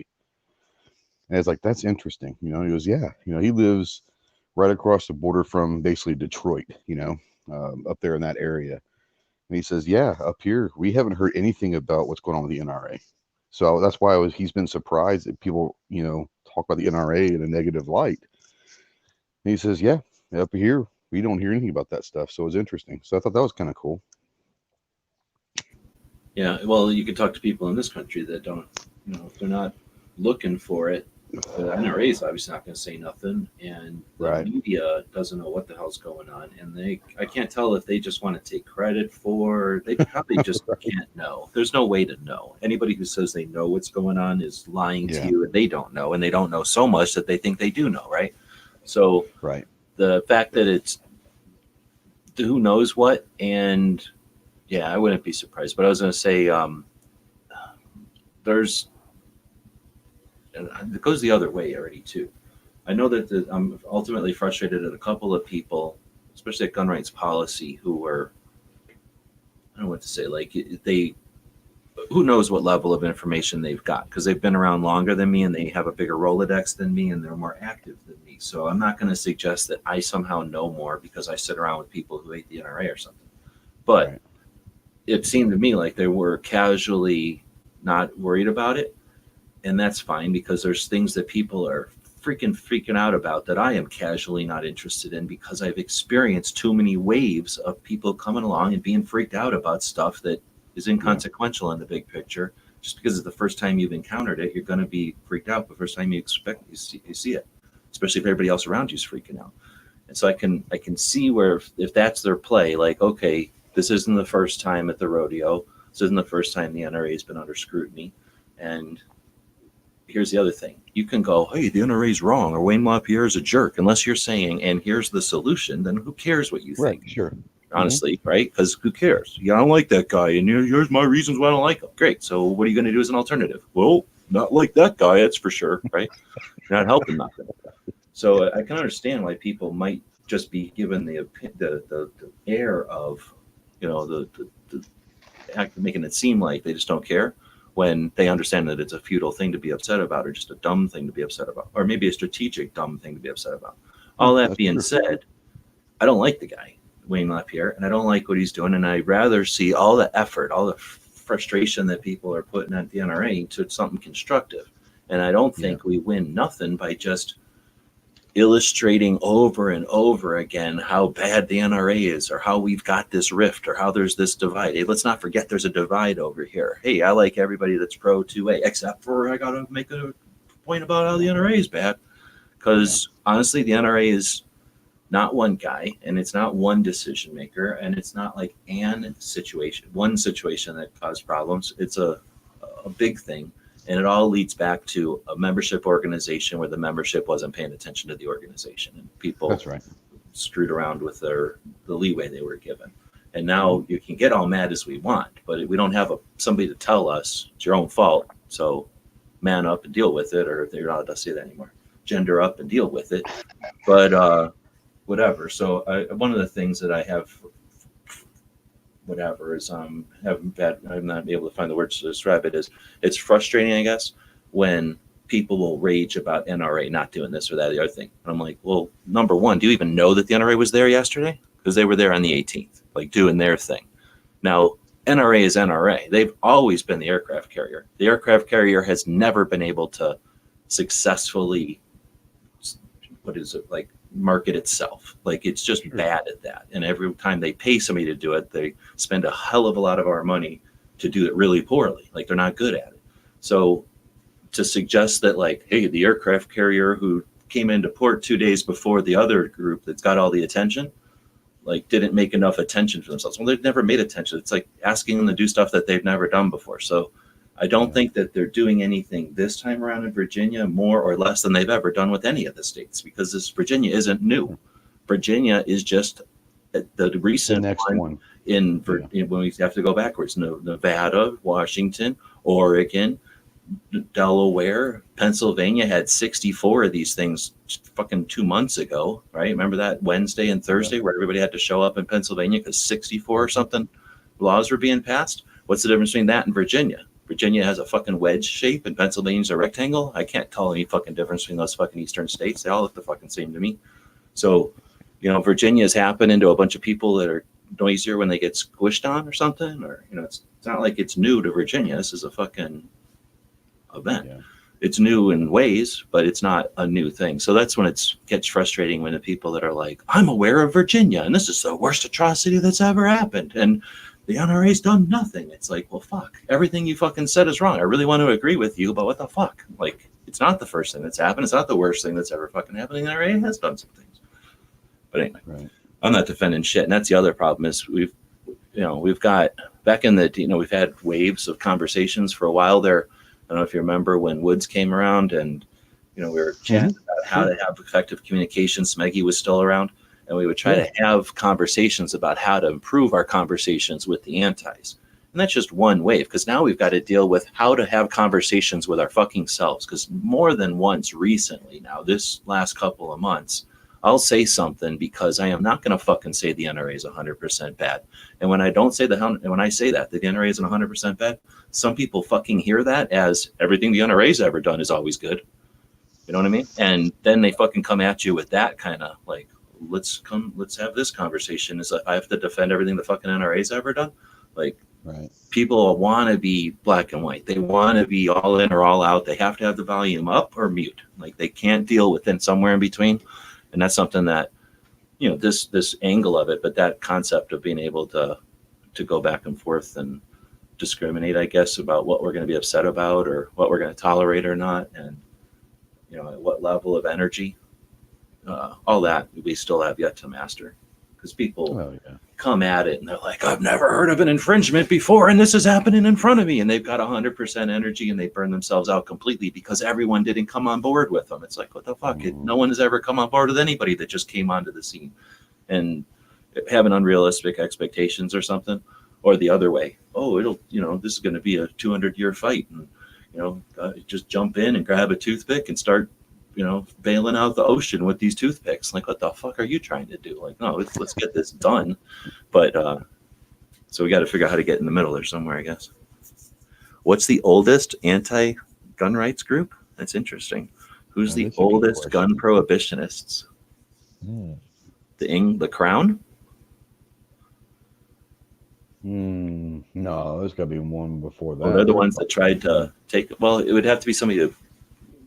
And it's like, that's interesting. He goes, yeah. He lives right across the border from basically Detroit, up there in that area. And he says, yeah, up here, we haven't heard anything about what's going on with the NRA. So that's why he's been surprised that people, talk about the NRA in a negative light. And he says, yeah, up here, we don't hear anything about that stuff. So it's interesting. So I thought that was kind of cool. Yeah, well, you could talk to people in this country that don't, if they're not looking for it, the NRA is obviously not going to say nothing, and the Right. media doesn't know what the hell's going on, and I can't tell if they just want to take credit for, they probably just can't know. There's no way to know. Anybody who says they know what's going on is lying to you, and they don't know so much that they think they do know, right? So Right. the fact that it's who knows what, and yeah, I wouldn't be surprised. But I was going to say, it goes the other way already too. I know that I'm ultimately frustrated at a couple of people, especially at Gun Rights Policy, who were, I don't know what to say, like they, who knows what level of information they've got because they've been around longer than me and they have a bigger Rolodex than me and they're more active than me. So I'm not going to suggest that I somehow know more because I sit around with people who hate the NRA or something. But Right. it seemed to me like they were casually not worried about it. And that's fine because there's things that people are freaking out about that I am casually not interested in because I've experienced too many waves of people coming along and being freaked out about stuff that is inconsequential in the big picture. Just because it's the first time you've encountered it, you're going to be freaked out the first time you see it, especially if everybody else around you is freaking out. And so I can see where if that's their play, like, okay, this isn't the first time at the rodeo. This isn't the first time the NRA has been under scrutiny. And here's the other thing. You can go, hey, the NRA is wrong or Wayne LaPierre is a jerk. Unless you're saying, and here's the solution, then who cares what you Right. think? Sure. Honestly, right? Because who cares? Yeah, I don't like that guy. And here's my reasons why I don't like him. Great. So what are you going to do as an alternative? Well, not like that guy, that's for sure, right? You're not helping nothing. So I can understand why people might just be given the air of, the act, making it seem like they just don't care when they understand that it's a futile thing to be upset about or just a dumb thing to be upset about or maybe a strategic dumb thing to be upset about. All that That's being true. said, I don't like the guy, Wayne LaPierre, and I don't like what he's doing. And I'd rather see all the effort, all the frustration that people are putting at the NRA to something constructive. And I don't think we win nothing by just illustrating over and over again how bad the NRA is or how we've got this rift or how there's this divide. Hey, let's not forget there's a divide over here. Hey, I like everybody that's pro 2A, except for I got to make a point about how the NRA is bad. Because honestly, the NRA is not one guy and it's not one decision maker and it's not like one situation that caused problems. It's a big thing. And it all leads back to a membership organization where the membership wasn't paying attention to the organization and people That's right. screwed around with the leeway they were given. And now you can get all mad as we want, but we don't have somebody to tell us it's your own fault. So man up and deal with it, or if they're not allowed to say that anymore, gender up and deal with it. But whatever. So one of the things that I have, whatever, is I'm not able to find the words to describe it. Is it's frustrating, I guess, when people will rage about NRA not doing this or that or the other thing. And I'm like, well, number one, do you even know that the NRA was there yesterday? Because they were there on the 18th, like doing their thing. Now, NRA is NRA. They've always been the aircraft carrier. The aircraft carrier has never been able to successfully, market itself. Like it's just bad at that. And every time they pay somebody to do it, they spend a hell of a lot of our money to do it really poorly. Like they're not good at it. So to suggest that like, hey, the aircraft carrier who came into port 2 days before the other group that's got all the attention, like didn't make enough attention for themselves. Well, they've never made attention. It's like asking them to do stuff that they've never done before. So I don't think that they're doing anything this time around in Virginia more or less than they've ever done with any of the states, because this Virginia isn't new. Virginia is just the recent next one. when we have to go backwards. Nevada, Washington, Oregon, Delaware, Pennsylvania had 64 of these things fucking 2 months ago, right? Remember that Wednesday and Thursday where everybody had to show up in Pennsylvania because 64 or something laws were being passed? What's the difference between that and Virginia? Virginia has a fucking wedge shape and Pennsylvania's a rectangle. I can't tell any fucking difference between those fucking eastern states. They all look the fucking same to me. So, Virginia's happening to a bunch of people that are noisier when they get squished on or something, or, it's not like it's new to Virginia. This is a fucking event. Yeah. It's new in ways, but it's not a new thing. So that's when it gets frustrating when the people that are like, I'm aware of Virginia and this is the worst atrocity that's ever happened. And the NRA's done nothing. It's like, well, fuck. Everything you fucking said is wrong. I really want to agree with you, but what the fuck? Like, it's not the first thing that's happened. It's not the worst thing that's ever fucking happened. The NRA has done some things. But anyway, right. I'm not defending shit. And that's the other problem is we've got back in the, we've had waves of conversations for a while there. I don't know if you remember when Woods came around and, we were chatting about how to have effective communication. Smeggy was still around. And we would try to have conversations about how to improve our conversations with the antis. And that's just one wave, because now we've got to deal with how to have conversations with our fucking selves. Because more than once recently now, this last couple of months, I'll say something because I am not going to fucking say the NRA is 100% bad. And when I don't say when I say that the NRA isn't 100% bad, some people fucking hear that as everything the NRA's ever done is always good. You know what I mean? And then they fucking come at you with that kind of like, let's have this conversation. Is like I have to defend everything the fucking NRA's ever done. Like, Right. people want to be black and white. They want to be all in or all out. They have to have the volume up or mute. Like, they can't deal within somewhere in between. And that's something that, you know, this angle of it, but that concept of being able to go back and forth and discriminate, I guess, about what we're going to be upset about or what we're going to tolerate or not, and, you know, at what level of energy, all that we still have yet to master. Because people come at it and they're like, I've never heard of an infringement before, and this is happening in front of me. And they've got 100% energy and they burn themselves out completely because everyone didn't come on board with them. It's like, what the fuck? No one has ever come on board with anybody that just came onto the scene and having unrealistic expectations or something, or the other way. Oh, it'll, you know, this is going to be a 200-year fight. And, you know, just jump in and grab a toothpick and start, you know, bailing out the ocean with these toothpicks. Like, what the fuck are you trying to do? Like, no, let's get this done. But so we got to figure out how to get in the middle there somewhere, I guess. What's the oldest anti-gun rights group? That's interesting. Who's the oldest gun prohibitionists? The Crown? No, there's got to be one before that. Well, they're the ones that tried to take. Well, it would have to be somebody who,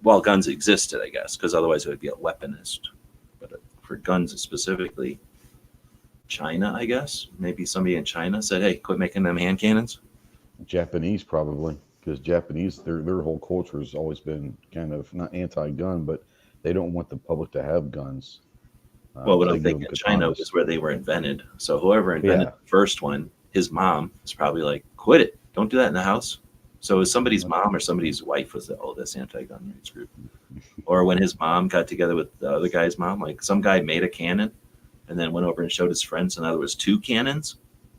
well, guns existed, I guess, because otherwise it would be a weaponist. But for guns specifically, China, I guess, maybe somebody in China said, "Hey, quit making them hand cannons." Japanese probably, because Japanese, their whole culture has always been kind of not anti-gun, but they don't want the public to have guns. Well, what I'm thinking, China was where they were invented. So whoever invented the first one, his mom was probably like, "Quit it! Don't do that in the house." So it was somebody's mom or somebody's wife was the oldest anti-gun rights group. Or when his mom got together with the other guy's mom, like some guy made a cannon and then went over and showed his friends, and there was 2 cannons.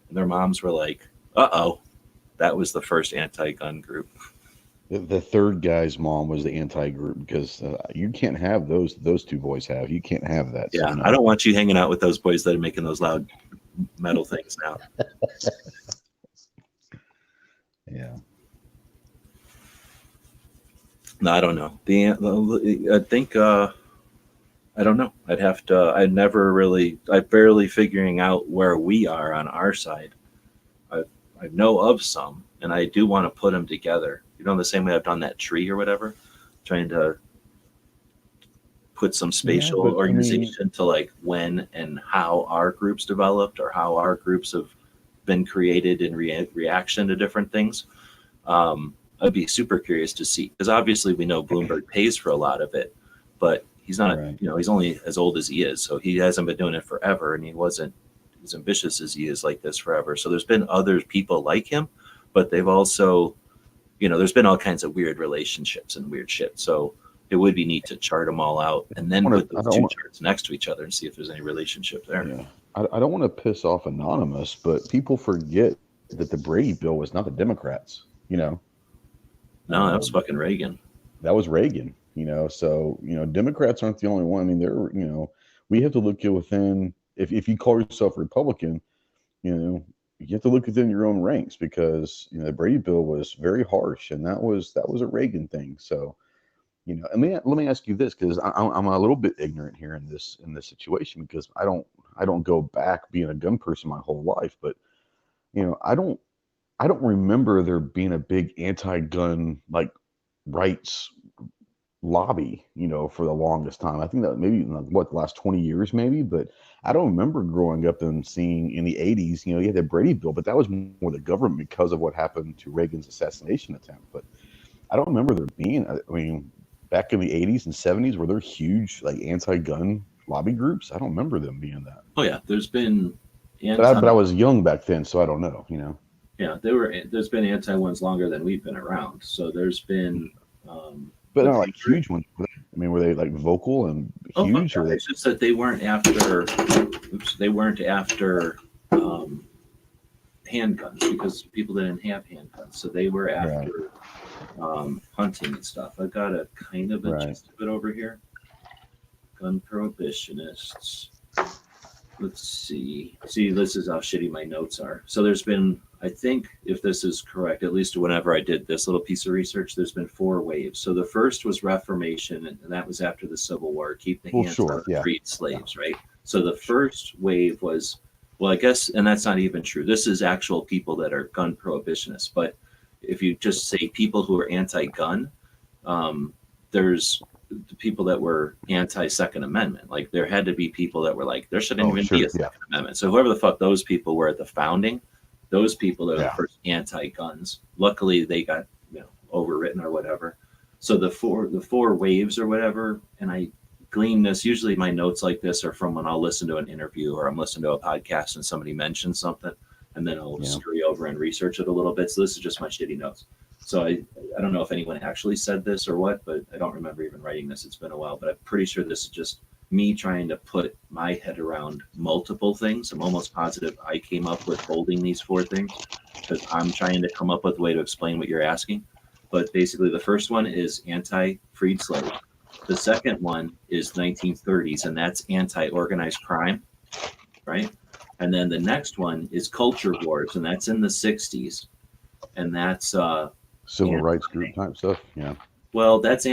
And their moms were like, uh-oh, that was the first anti-gun group. The third guy's mom was the anti-group because you can't have those 2 boys have. You can't have that. Yeah, so no. I don't want you hanging out with those boys that are making those loud metal things now. Yeah. No, I don't know. I think I don't know. I'm barely figuring out where we are on our side. I know of some, and I do want to put them together. You know, the same way I've done that tree or whatever, trying to put some spatial organization to like when and how our groups developed or how our groups have been created in reaction to different things. I'd be super curious to see, because obviously we know Bloomberg pays for a lot of it, but he's not, you know, he's only as old as he is. So he hasn't been doing it forever, and he wasn't as ambitious as he is like this forever. So there's been other people like him, but they've also, you know, there's been all kinds of weird relationships and weird shit. So it would be neat to chart them all out and then put those 2 charts next to each other and see if there's any relationship there. Yeah. I don't want to piss off Anonymous, but people forget that the Brady bill was not the Democrats, you know. No, that was fucking Reagan. That was Reagan, you know. So, you know, Democrats aren't the only one. I mean, they're, you know, we have to look within, if you call yourself Republican, you know, you have to look within your own ranks, because, you know, the Brady bill was very harsh, and that was a Reagan thing. So, you know, I mean, let me ask you this, because I'm a little bit ignorant here in this situation, because I don't go back being a gun person my whole life, but, you know, I don't remember there being a big anti-gun like rights lobby, you know, for the longest time. I think that maybe the last 20 years maybe, but I don't remember growing up and seeing in the 80s, you know, you had the Brady bill, but that was more the government because of what happened to Reagan's assassination attempt. But I don't remember there being, I mean, back in the 80s and 70s, were there huge like anti-gun lobby groups? I don't remember them being that. Oh yeah, there's been but I was young back then, so I don't know, you know. Yeah, there's been anti ones longer than we've been around. So there's been but not like huge ones. I mean, were they like vocal and huge? Or it's just that they weren't after handguns because people didn't have handguns, so they were after hunting and stuff. I've got a kind of a Right. gist of it over here. Gun prohibitionists. Let's see. See, this is how shitty my notes are. So there's been, I think, if this is correct, at least whenever I did this little piece of research, there's been 4 waves. So the first was Reformation, and that was after the Civil War. Keep the hands out of freed slaves, right? So the first wave was, well, I guess, and that's not even true. This is actual people that are gun prohibitionists. But if you just say people who are anti-gun, there's the people that were anti-Second Amendment. Like there had to be people that were like, there shouldn't even be a Second Amendment. So whoever the fuck those people were at the founding, those people are the first anti-guns. Luckily, they got overwritten or whatever. So the four waves or whatever, and I glean this. Usually, my notes like this are from when I'll listen to an interview or I'm listening to a podcast and somebody mentions something, and then I'll scurry over and research it a little bit. So this is just my shitty notes. So I don't know if anyone actually said this or what, but I don't remember even writing this. It's been a while, but I'm pretty sure this is just me trying to put my head around multiple things. I'm almost positive I came up with holding these 4 things because I'm trying to come up with a way to explain what you're asking. But basically, the first one is anti-freed slave. The second one is 1930s, and that's anti-organized crime, right? And then the next one is culture wars, and that's in the 60s. And that's civil rights group type stuff. Yeah. Well, that's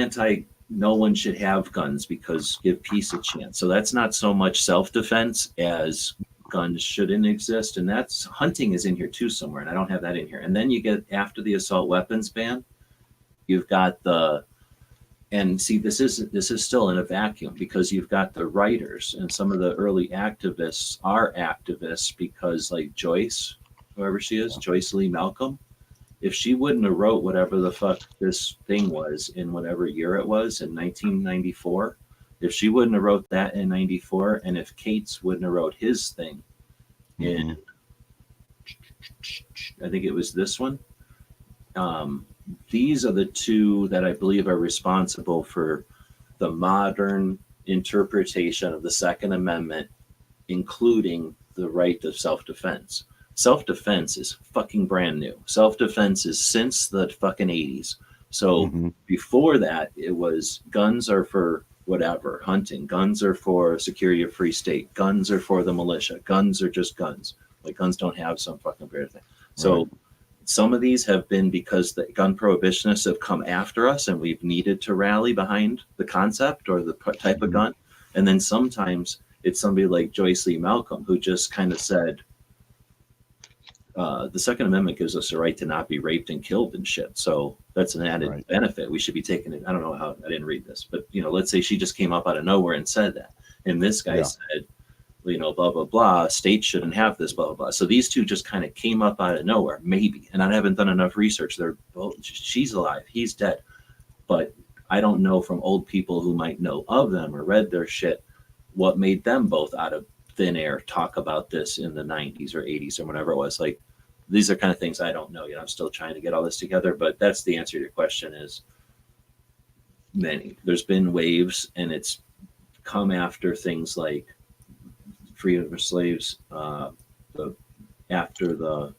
no one should have guns because give peace a chance. So that's not so much self-defense as guns shouldn't exist. And that's hunting is in here too somewhere. And I don't have that in here. And then you get after the assault weapons ban, you've got and see, this is still in a vacuum because you've got the writers and some of the early activists are activists because like Joyce, whoever she is, Joyce Lee Malcolm, if she wouldn't have wrote whatever the fuck this thing was in whatever year it was in 1994, if she wouldn't have wrote that in 94, and if Cates wouldn't have wrote his thing in, I think it was this one, these are the 2 that I believe are responsible for the modern interpretation of the Second Amendment, including the right of self-defense. Self-defense is fucking brand new. Self-defense is since the fucking 80s. So before that, it was guns are for whatever, hunting. Guns are for security of free state. Guns are for the militia. Guns are just guns. Like guns don't have some fucking weird thing. So some of these have been because the gun prohibitionists have come after us and we've needed to rally behind the concept or the type of gun. And then sometimes it's somebody like Joyce Lee Malcolm who just kind of said, the Second Amendment gives us a right to not be raped and killed and shit. So that's an added benefit. We should be taking it. I don't know how I didn't read this, but let's say she just came up out of nowhere and said that. And this guy said, blah, blah, blah, states shouldn't have this, blah, blah, blah. So these 2 just kind of came up out of nowhere, maybe. And I haven't done enough research. They're both, she's alive, he's dead. But I don't know from old people who might know of them or read their shit, what made them both out of thin air talk about this in the 90s or 80s or whatever it was. Like, these are kind of things I don't know. I'm still trying to get all this together, but that's the answer to your question is many. There's been waves, and it's come after things like freedom of slaves, after the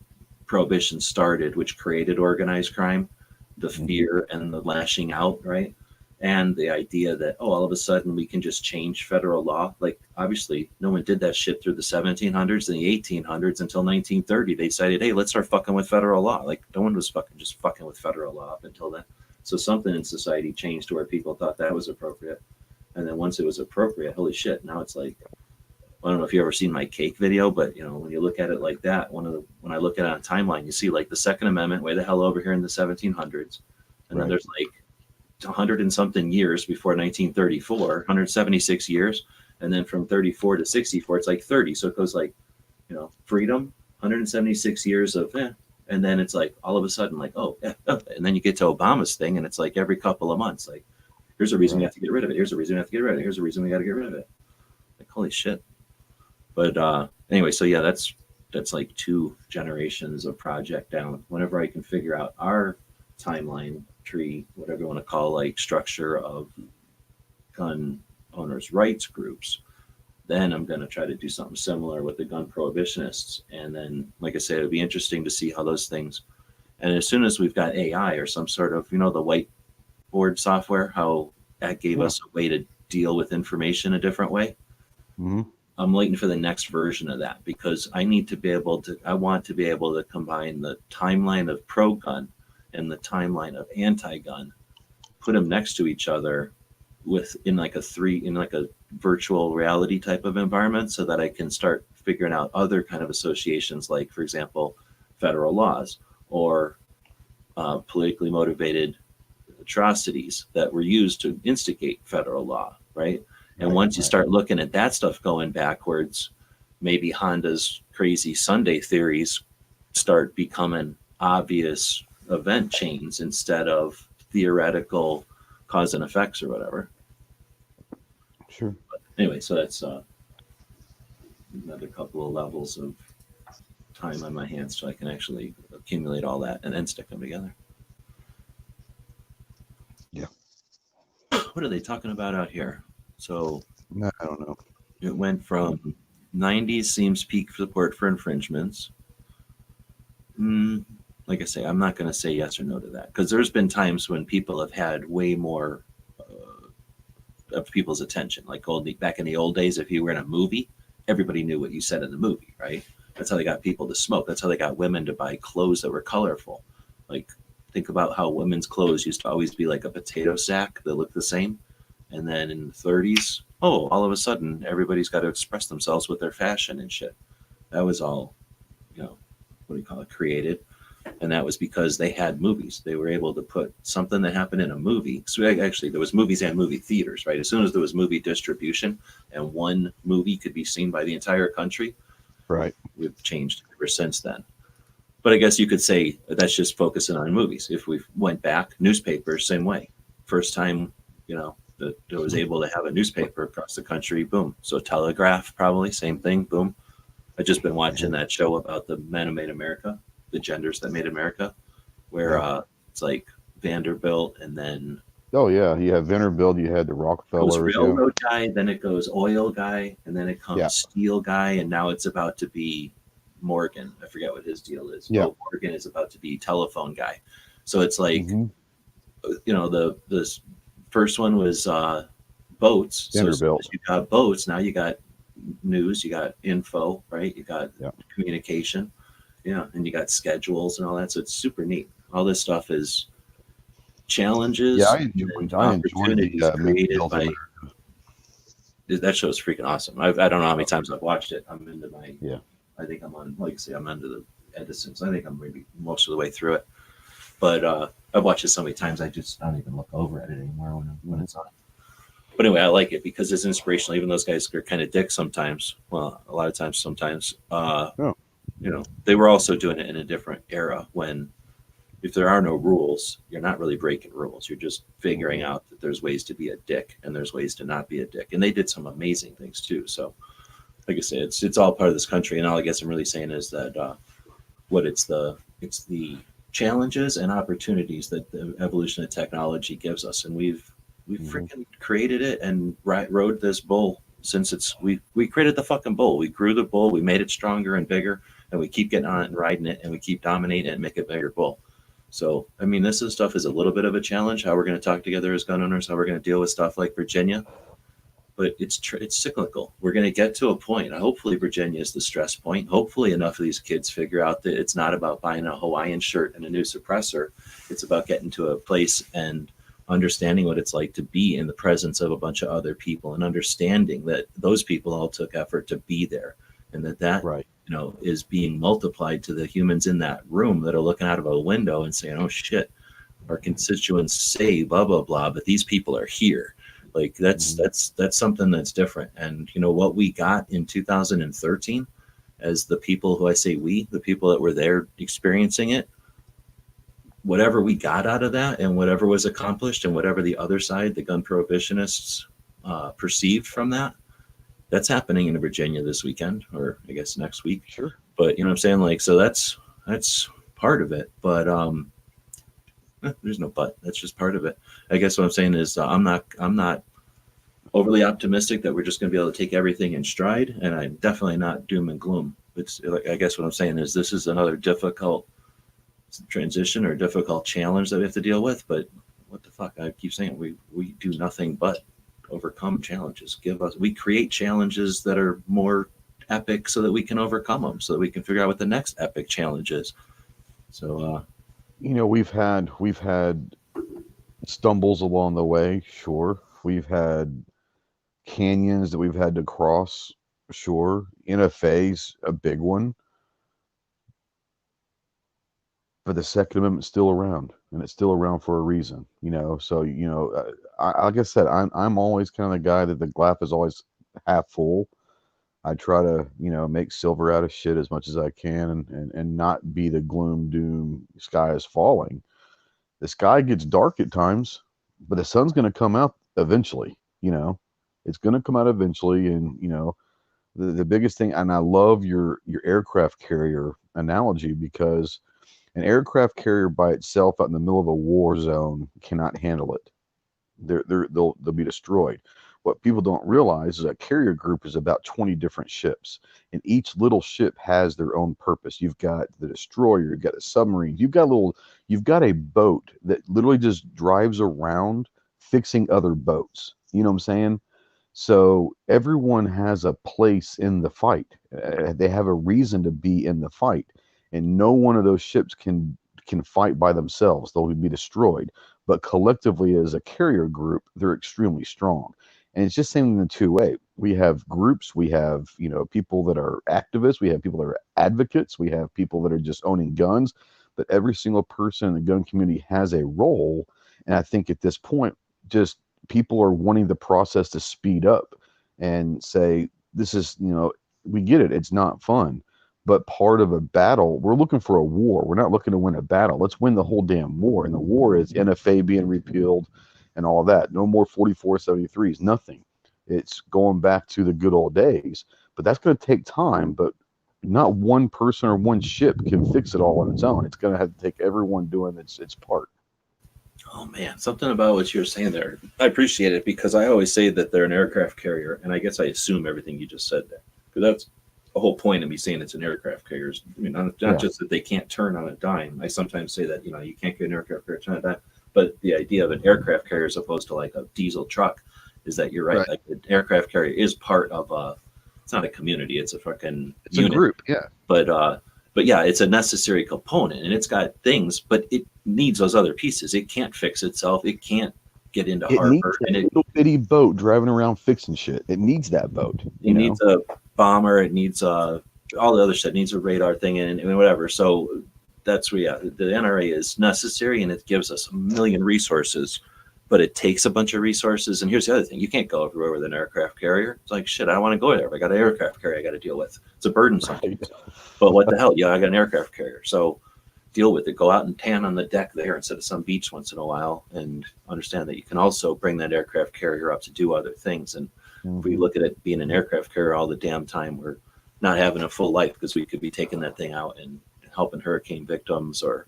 prohibition started, which created organized crime, the fear and the lashing out, right? And the idea that, all of a sudden we can just change federal law. Like, obviously, no one did that shit through the 1700s and the 1800s until 1930. They decided, hey, let's start fucking with federal law. Like, no one was just fucking with federal law up until then. So something in society changed to where people thought that was appropriate. And then once it was appropriate, holy shit, now it's like, I don't know if you've ever seen my cake video, but when you look at it like that, when I look at it on timeline, you see like the Second Amendment way the hell over here in the 1700s. And then there's like 100 and something years before 1934, 176 years. And then from 34 to 64, it's like 30. So it goes like, freedom, 176 years of, and then it's like all of a sudden like, and then you get to Obama's thing and it's like every couple of months, like, here's a reason we have to get rid of it. Here's a reason we have to get rid of it. Here's a reason we got to get rid of it. Like, holy shit. But anyway, so yeah, that's like 2 generations of project down. Whenever I can figure out our timeline tree, whatever you want to call, like, structure of gun owners' rights groups, then I'm going to try to do something similar with the gun prohibitionists. And then, like I said, it'll be interesting to see how those things. And as soon as we've got AI or some sort of, the whiteboard software, how that gave us a way to deal with information a different way. Mm-hmm. I'm waiting for the next version of that because I want to be able to combine the timeline of pro-gun and the timeline of anti-gun, put them next to each other in like a virtual reality type of environment so that I can start figuring out other kind of associations, like, for example, federal laws or politically motivated atrocities that were used to instigate federal law, right? And once you start looking at that stuff going backwards, maybe Honda's crazy Sunday theories start becoming obvious event chains instead of theoretical cause and effects or whatever. Sure. But anyway, so that's another couple of levels of time on my hands so I can actually accumulate all that and then stick them together. Yeah. What are they talking about out here? So No, I don't know. it went from 90s seems peak support for infringements. Like I say, I'm not going to say yes or no to that because there's been times when people have had way more of people's attention. Like back in the old days, if you were in a movie, everybody knew what you said in the movie, right? That's how they got people to smoke. That's how they got women to buy clothes that were colorful. Like, think about how women's clothes used to always be like a potato sack that looked the same. And then in the 30s, all of a sudden, everybody's got to express themselves with their fashion and shit. That was all, created. And that was because they had movies. They were able to put something that happened in a movie. So actually, there was movies and movie theaters, right? As soon as there was movie distribution and one movie could be seen by the entire country, right? We've changed ever since then. But I guess you could say that's just focusing on movies. If we went back, newspapers, same way. First time, that was able to have a newspaper across the country, boom. So Telegraph, probably, same thing, boom. I've just been watching that show about the men who made America, the genders that made America, where it's like Vanderbilt and then... Oh, yeah. You have Vanderbilt, you had the Rockefellers. It goes railroad guy, then it goes oil guy, and then it comes steel guy, and now it's about to be Morgan. I forget what his deal is. Yeah. Morgan is about to be telephone guy. So it's like, the first one was boats. Vanderbilt. So you got boats, now you got news, you got info, right? You got communication, and you got schedules and all that. So it's super neat. All this stuff is challenges. Yeah, I enjoyed opportunities created by. That show's freaking awesome. I don't know how many times I've watched it. I'm into my. Yeah. I think I'm on. Like I say, I'm into the Edisons. I think I'm maybe most of the way through it. But I've watched it so many times. I don't even look over at it anymore when it's on. But anyway, I like it because it's inspirational. Even those guys are kind of dicks sometimes. Well, a lot of times, sometimes. They were also doing it in a different era when, if there are no rules, you're not really breaking rules. You're just figuring out that there's ways to be a dick and there's ways to not be a dick. And they did some amazing things too. So, like I say, it's all part of this country. And all I guess I'm really saying is that it's the challenges and opportunities that the evolution of technology gives us, and we've freaking created it and rode this bull since we created the fucking bull. We grew the bull, we made it stronger and bigger, and we keep getting on it and riding it, and we keep dominating it and make it bigger bull. So, I mean, this stuff is a little bit of a challenge, how we're going to talk together as gun owners, how we're going to deal with stuff like Virginia. But it's cyclical. We're going to get to a point. Hopefully, Virginia is the stress point. Hopefully, enough of these kids figure out that it's not about buying a Hawaiian shirt and a new suppressor. It's about getting to a place and understanding what it's like to be in the presence of a bunch of other people and understanding that those people all took effort to be there, and that right. Is being multiplied to the humans in that room that are looking out of a window and saying, "Oh shit, our constituents say blah blah blah, but these people are here." Like that's something that's different. And what we got in 2013 as the people who I say the people that were there experiencing it, whatever we got out of that and whatever was accomplished and whatever the other side, the gun prohibitionists, perceived from that, that's happening in Virginia this weekend, or I guess next week. Sure. But you know what I'm saying? Like, so that's part of it. But there's no but. That's just part of it. I guess what I'm saying is I'm not overly optimistic that we're just going to be able to take everything in stride, and I'm definitely not doom and gloom. It's like, I guess what I'm saying is this is another difficult transition or difficult challenge that we have to deal with. But what the fuck? I keep saying we do nothing but overcome challenges. We create challenges that are more epic so that we can overcome them, so that we can figure out what the next epic challenge is. So we've had stumbles along the way, sure. We've had canyons that we've had to cross, sure. NFA's a big one. But the Second Amendment's still around, and it's still around for a reason, So, like I said, I'm always kind of the guy that the glass is always half full. I try to, make silver out of shit as much as I can, and not be the gloom doom. Sky is falling. The sky gets dark at times, but the sun's going to come out eventually. It's going to come out eventually, and the biggest thing. And I love your aircraft carrier analogy, because an aircraft carrier by itself out in the middle of a war zone cannot handle it. They'll be destroyed. What people don't realize is a carrier group is about 20 different ships, and each little ship has their own purpose. You've got the destroyer, you've got a submarine, you've got a boat that literally just drives around fixing other boats. You know what I'm saying? So everyone has a place in the fight. They have a reason to be in the fight. And no one of those ships can fight by themselves. They'll be destroyed. But collectively, as a carrier group, they're extremely strong. And it's just same in the two-way. We have groups. We have people that are activists. We have people that are advocates. We have people that are just owning guns. But every single person in the gun community has a role. And I think at this point, just people are wanting the process to speed up and say, this is, we get it. It's not fun. But part of a battle, we're looking for a war. We're not looking to win a battle. Let's win the whole damn war. And the war is NFA being repealed and all that. No more 4473s, nothing. It's going back to the good old days. But that's going to take time. But not one person or one ship can fix it all on its own. It's going to have to take everyone doing its part. Oh man, something about what you're saying there. I appreciate it, because I always say that they're an aircraft carrier, and I guess I assume everything you just said there, because that's the whole point of me saying it's an aircraft carrier. I mean, not just that they can't turn on a dime. I sometimes say that you can't get an aircraft carrier to turn on a dime, but the idea of an aircraft carrier as opposed to like a diesel truck is that you're right. Like an aircraft carrier is part of a. It's not a community. It's a fucking. It's unit. A group, yeah. But yeah, it's a necessary component, and it's got things, but it needs those other pieces. It can't fix itself. It can't get into harbor. It needs a little bitty boat driving around fixing shit. It needs that boat. It needs a bomber. It needs all the other shit. It needs a radar thing and whatever. So that's where the NRA is necessary, and it gives us a million resources, but it takes a bunch of resources. And here's the other thing: you can't go everywhere with an aircraft carrier. It's like shit. I don't want to go there. I got an aircraft carrier I got to deal with. It's a burdensome. Right. But what the hell? Yeah, I got an aircraft carrier. So deal with it. Go out and tan on the deck there instead of some beach once in a while, and understand that you can also bring that aircraft carrier up to do other things. And if we look at it being an aircraft carrier all the damn time, we're not having a full life, because we could be taking that thing out and helping hurricane victims, or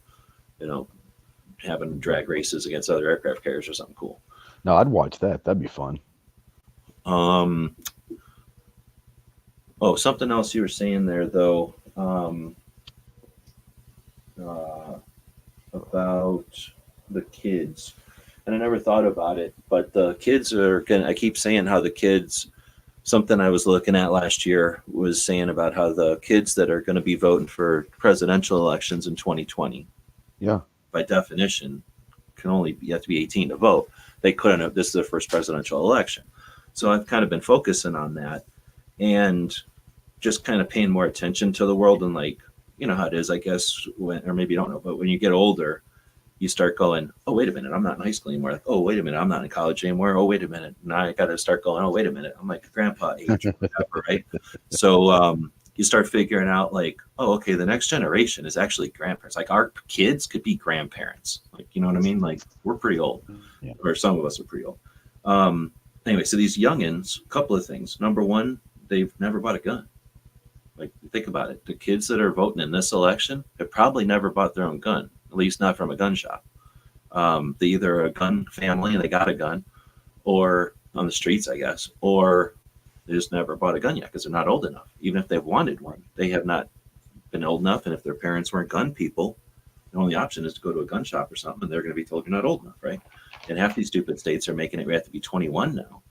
having drag races against other aircraft carriers or something cool. No, I'd watch that. That'd be fun. Something else you were saying there though. About the kids, and I never thought about it, but the kids I keep saying how the kids, something I was looking at last year was saying about how the kids that are going to be voting for presidential elections in 2020, by definition, you have to be 18 to vote. They couldn't have, this is their first presidential election. So I've kind of been focusing on that and just kind of paying more attention to the world, and like, how it is, I guess, or maybe you don't know, but when you get older, you start going, oh, wait a minute, I'm not in high school anymore. Like, oh, wait a minute, I'm not in college anymore. Oh, wait a minute. Now I got to start going, oh, wait a minute, I'm like grandpa age or whatever, right? So you start figuring out like, oh, okay, the next generation is actually grandparents. Like our kids could be grandparents. Like, you know what I mean? Like we're pretty old, or some of us are pretty old. Anyway, so these youngins, a couple of things. Number one, they've never bought a gun. Like, think about it. The kids that are voting in this election have probably never bought their own gun, at least not from a gun shop. They either are a gun family and they got a gun, or on the streets, I guess, or they just never bought a gun yet because they're not old enough. Even if they've wanted one, they have not been old enough. And if their parents weren't gun people, the only option is to go to a gun shop or something, and they're going to be told you're not old enough, right? And half these stupid states are making it we have to be 21 now.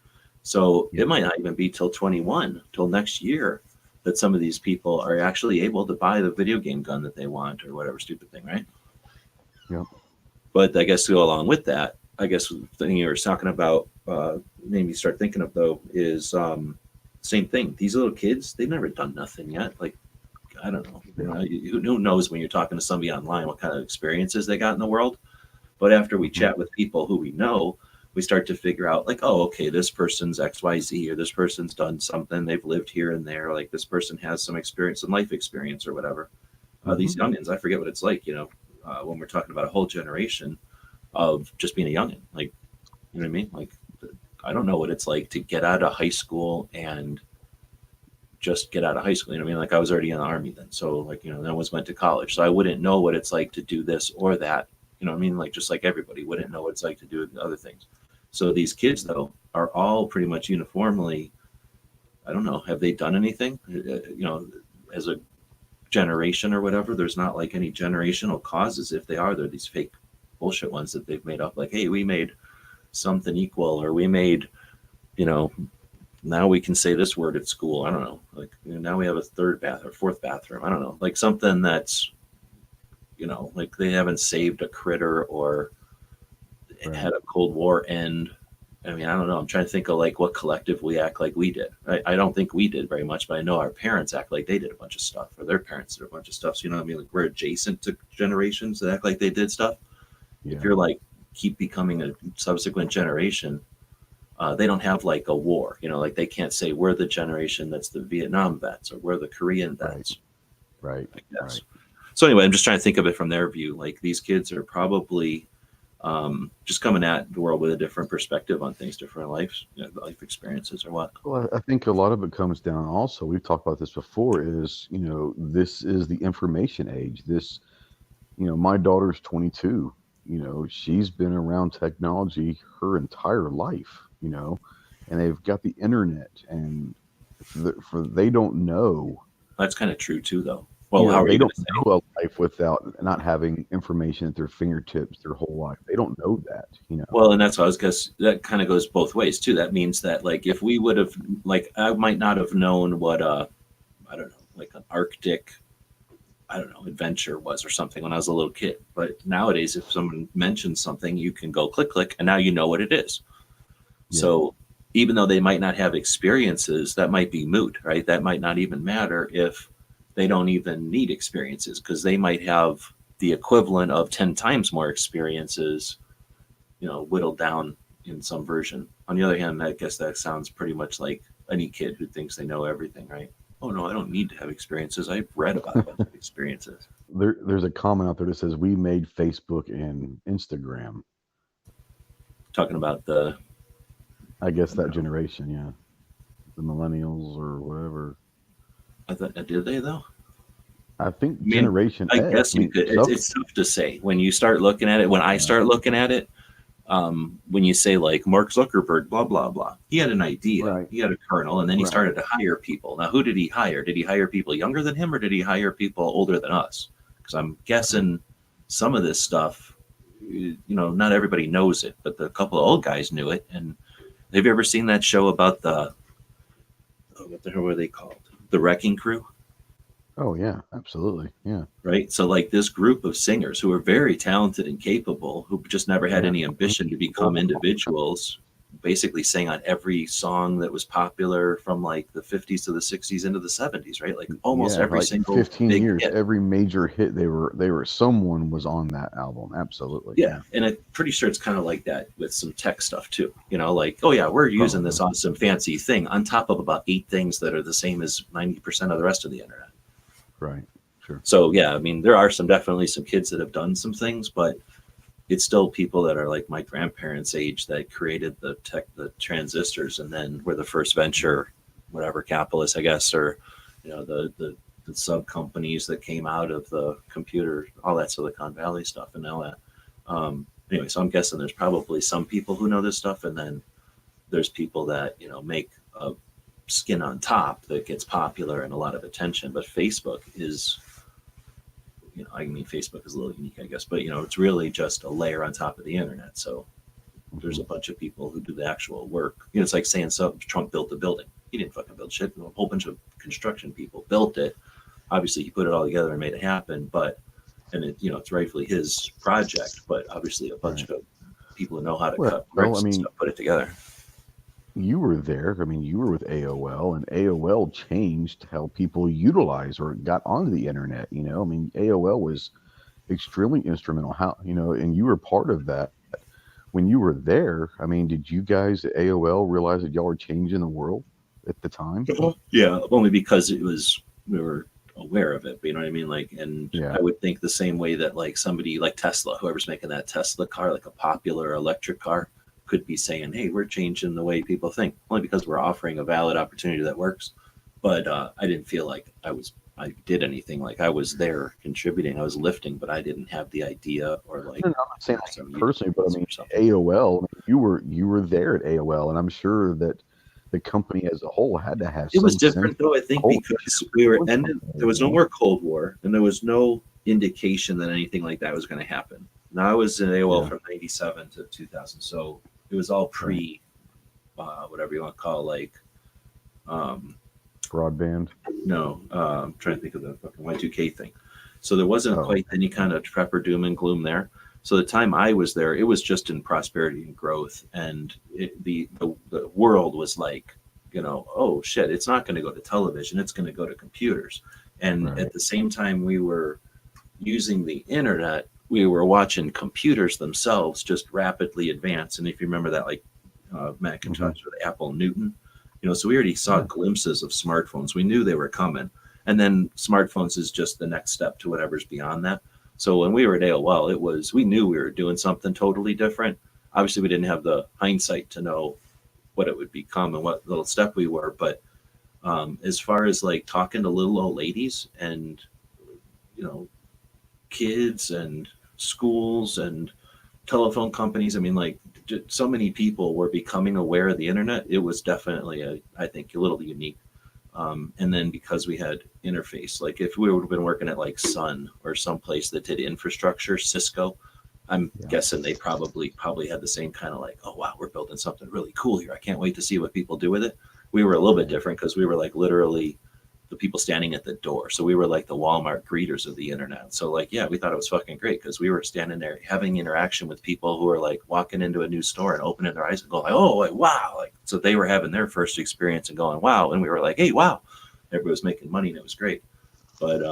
So it might not even be till 21, till next year, that some of these people are actually able to buy the video game gun that they want or whatever stupid thing, right? Yeah. But I guess to go along with that, I guess the thing you were talking about made me start thinking of, though, is same thing. These little kids, they've never done nothing yet. Like, I don't know. Who knows when you're talking to somebody online what kind of experiences they got in the world? But after we chat with people who we know, we start to figure out, like, oh, okay, this person's XYZ, or this person's done something. They've lived here and there. Like, this person has some experience, some life experience or whatever. These youngins, I forget what it's like, when we're talking about a whole generation of just being a youngin. Like, you know what I mean? Like, I don't know what it's like to get out of high school and just get out of high school. You know what I mean? Like, I was already in the Army then. So, like, then I went to college. So I wouldn't know what it's like to do this or that. You know what I mean? Like, just like everybody wouldn't know what it's like to do other things. So these kids, though, are all pretty much uniformly, I don't know, have they done anything? As a generation or whatever, there's not like any generational causes. If they are, they're these fake bullshit ones that they've made up. Like, hey, we made something equal, or we made, now we can say this word at school. I don't know. Like, now we have a third bath or fourth bathroom. I don't know. Like something that's, like they haven't saved a critter or had a Cold War end. I mean, I don't know. I'm trying to think of like what collective we act like we did. I don't think we did very much, but I know our parents act like they did a bunch of stuff, or their parents did a bunch of stuff. So, you know what I mean? Like, we're adjacent to generations that act like they did stuff. Yeah. If you're like, keep becoming a subsequent generation, they don't have like a war, like they can't say we're the generation that's the Vietnam vets or we're the Korean vets. Right. I guess. Right. So anyway, I'm just trying to think of it from their view. Like, these kids are probably just coming at the world with a different perspective on things, different life experiences or what. Well, I think a lot of it comes down also, we've talked about this before, is, this is the information age. This, my daughter's 22, she's been around technology her entire life, and they've got the internet, and they don't know. That's kind of true too, though. Well, how are they don't know a life without not having information at their fingertips their whole life. They don't know that, Well, and that's what I was guess that kind of goes both ways too. That means that, like, if we would have, like, I might not have known what I don't know, like an Arctic, adventure was or something when I was a little kid. But nowadays, if someone mentions something, you can go click, and now you know what it is. Yeah. So even though they might not have experiences, that might be moot, right? That might not even matter if they don't even need experiences, because they might have the equivalent of 10 times more experiences, whittled down in some version. On the other hand, I guess that sounds pretty much like any kid who thinks they know everything, right? Oh, no, I don't need to have experiences. I've read about a bunch of experiences. There's a comment out there that says, we made Facebook and Instagram. Talking about I guess that generation, yeah. The millennials or whatever. I thought, did they though? I think Generation X. I guess you could. It's tough to say when you start looking at it. When I start looking at it, when you say like Mark Zuckerberg, blah blah blah, he had an idea, right. He had a kernel, and then he started to hire people. Now, who did he hire? Did he hire people younger than him, or did he hire people older than us? Because I'm guessing some of this stuff, not everybody knows it, but a couple of old guys knew it. And have you ever seen that show about what the hell were they called? The Wrecking Crew? Oh, yeah, absolutely. Yeah. Right. So like this group of singers who are very talented and capable, who just never had any ambition to become individuals, basically sang on every song that was popular from like the 50s to the 60s into the 70s, right? Like almost every like single 15 big years, hit. Every major hit someone was on that album. Absolutely. Yeah. And I'm pretty sure it's kind of like that with some tech stuff too. Like, oh yeah, we're using this awesome fancy thing on top of about 8 things that are the same as 90% of the rest of the internet. Right. Sure. So yeah, I mean, there are definitely some kids that have done some things, but it's still people that are like my grandparents' age that created the transistors, and then were the first venture, whatever, capitalists, I guess, or the sub companies that came out of the computer, all that Silicon Valley stuff, and all that. Anyway, so I'm guessing there's probably some people who know this stuff, and then there's people that, you know, make a skin on top that gets popular and a lot of attention. But Facebook is, you know, I mean, Facebook is a little unique, I guess, but you know, it's really just a layer on top of the internet. So there's a bunch of people who do the actual work. You know, it's like saying so Trump built the building. He didn't fucking build shit. A whole bunch of construction people built it. Obviously, he put it all together and made it happen. But and it, you know, it's rightfully his project. But obviously, a bunch of people who know how to cut bricks and stuff put it together. You were there. I mean, you were with AOL, and AOL changed how people utilize or got onto the internet. You know, I mean, AOL was extremely instrumental. How, you know, and you were part of that. When you were there, I mean, did you guys at AOL realize that y'all were changing the world at the time? Yeah, only because it was, we were aware of it. But you know what I mean? Like, and I would think the same way that like somebody like Tesla, whoever's making that Tesla car, like a popular electric car, could be saying, hey, we're changing the way people think, only because we're offering a valid opportunity that works. But I didn't feel like I did anything. Like I was there contributing, I was lifting, but I didn't have the idea or like. No, I'm not saying like personally, but I mean AOL. You were there at AOL, and I'm sure that the company as a whole had to have. It was different though, I think, because we were ended. There was no more Cold War, and there was no indication that anything like that was going to happen. Now I was in AOL from '97 to 2000, so it was all pre, whatever you want to call it, like, broadband. No, I'm trying to think of the fucking Y2K thing. So there wasn't quite any kind of prep or doom and gloom there. So the time I was there, it was just in prosperity and growth, and the world was like, you know, oh shit, it's not going to go to television, it's going to go to computers. And at the same time we were using the internet, we were watching computers themselves just rapidly advance. And if you remember that, like Macintosh with Apple Newton, you know, so we already saw glimpses of smartphones. We knew they were coming. And then smartphones is just the next step to whatever's beyond that. So when we were at AOL, we knew we were doing something totally different. Obviously, we didn't have the hindsight to know what it would become and what little step we were. But as far as like talking to little old ladies and, you know, kids and schools and telephone companies, I mean, like so many people were becoming aware of the internet. It was definitely, I think, a little unique. And then because we had interface, like if we would have been working at like Sun or someplace that did infrastructure, Cisco, I'm guessing they probably had the same kind of like, oh wow, we're building something really cool here. I can't wait to see what people do with it. We were a little bit different because we were like literally the people standing at the door. So we were like the Walmart greeters of the internet. So like, yeah, we thought it was fucking great because we were standing there having interaction with people who were like walking into a new store and opening their eyes and going like, oh, like, wow. Like, so they were having their first experience and going, wow. And we were like, hey, wow. Everybody was making money and it was great. But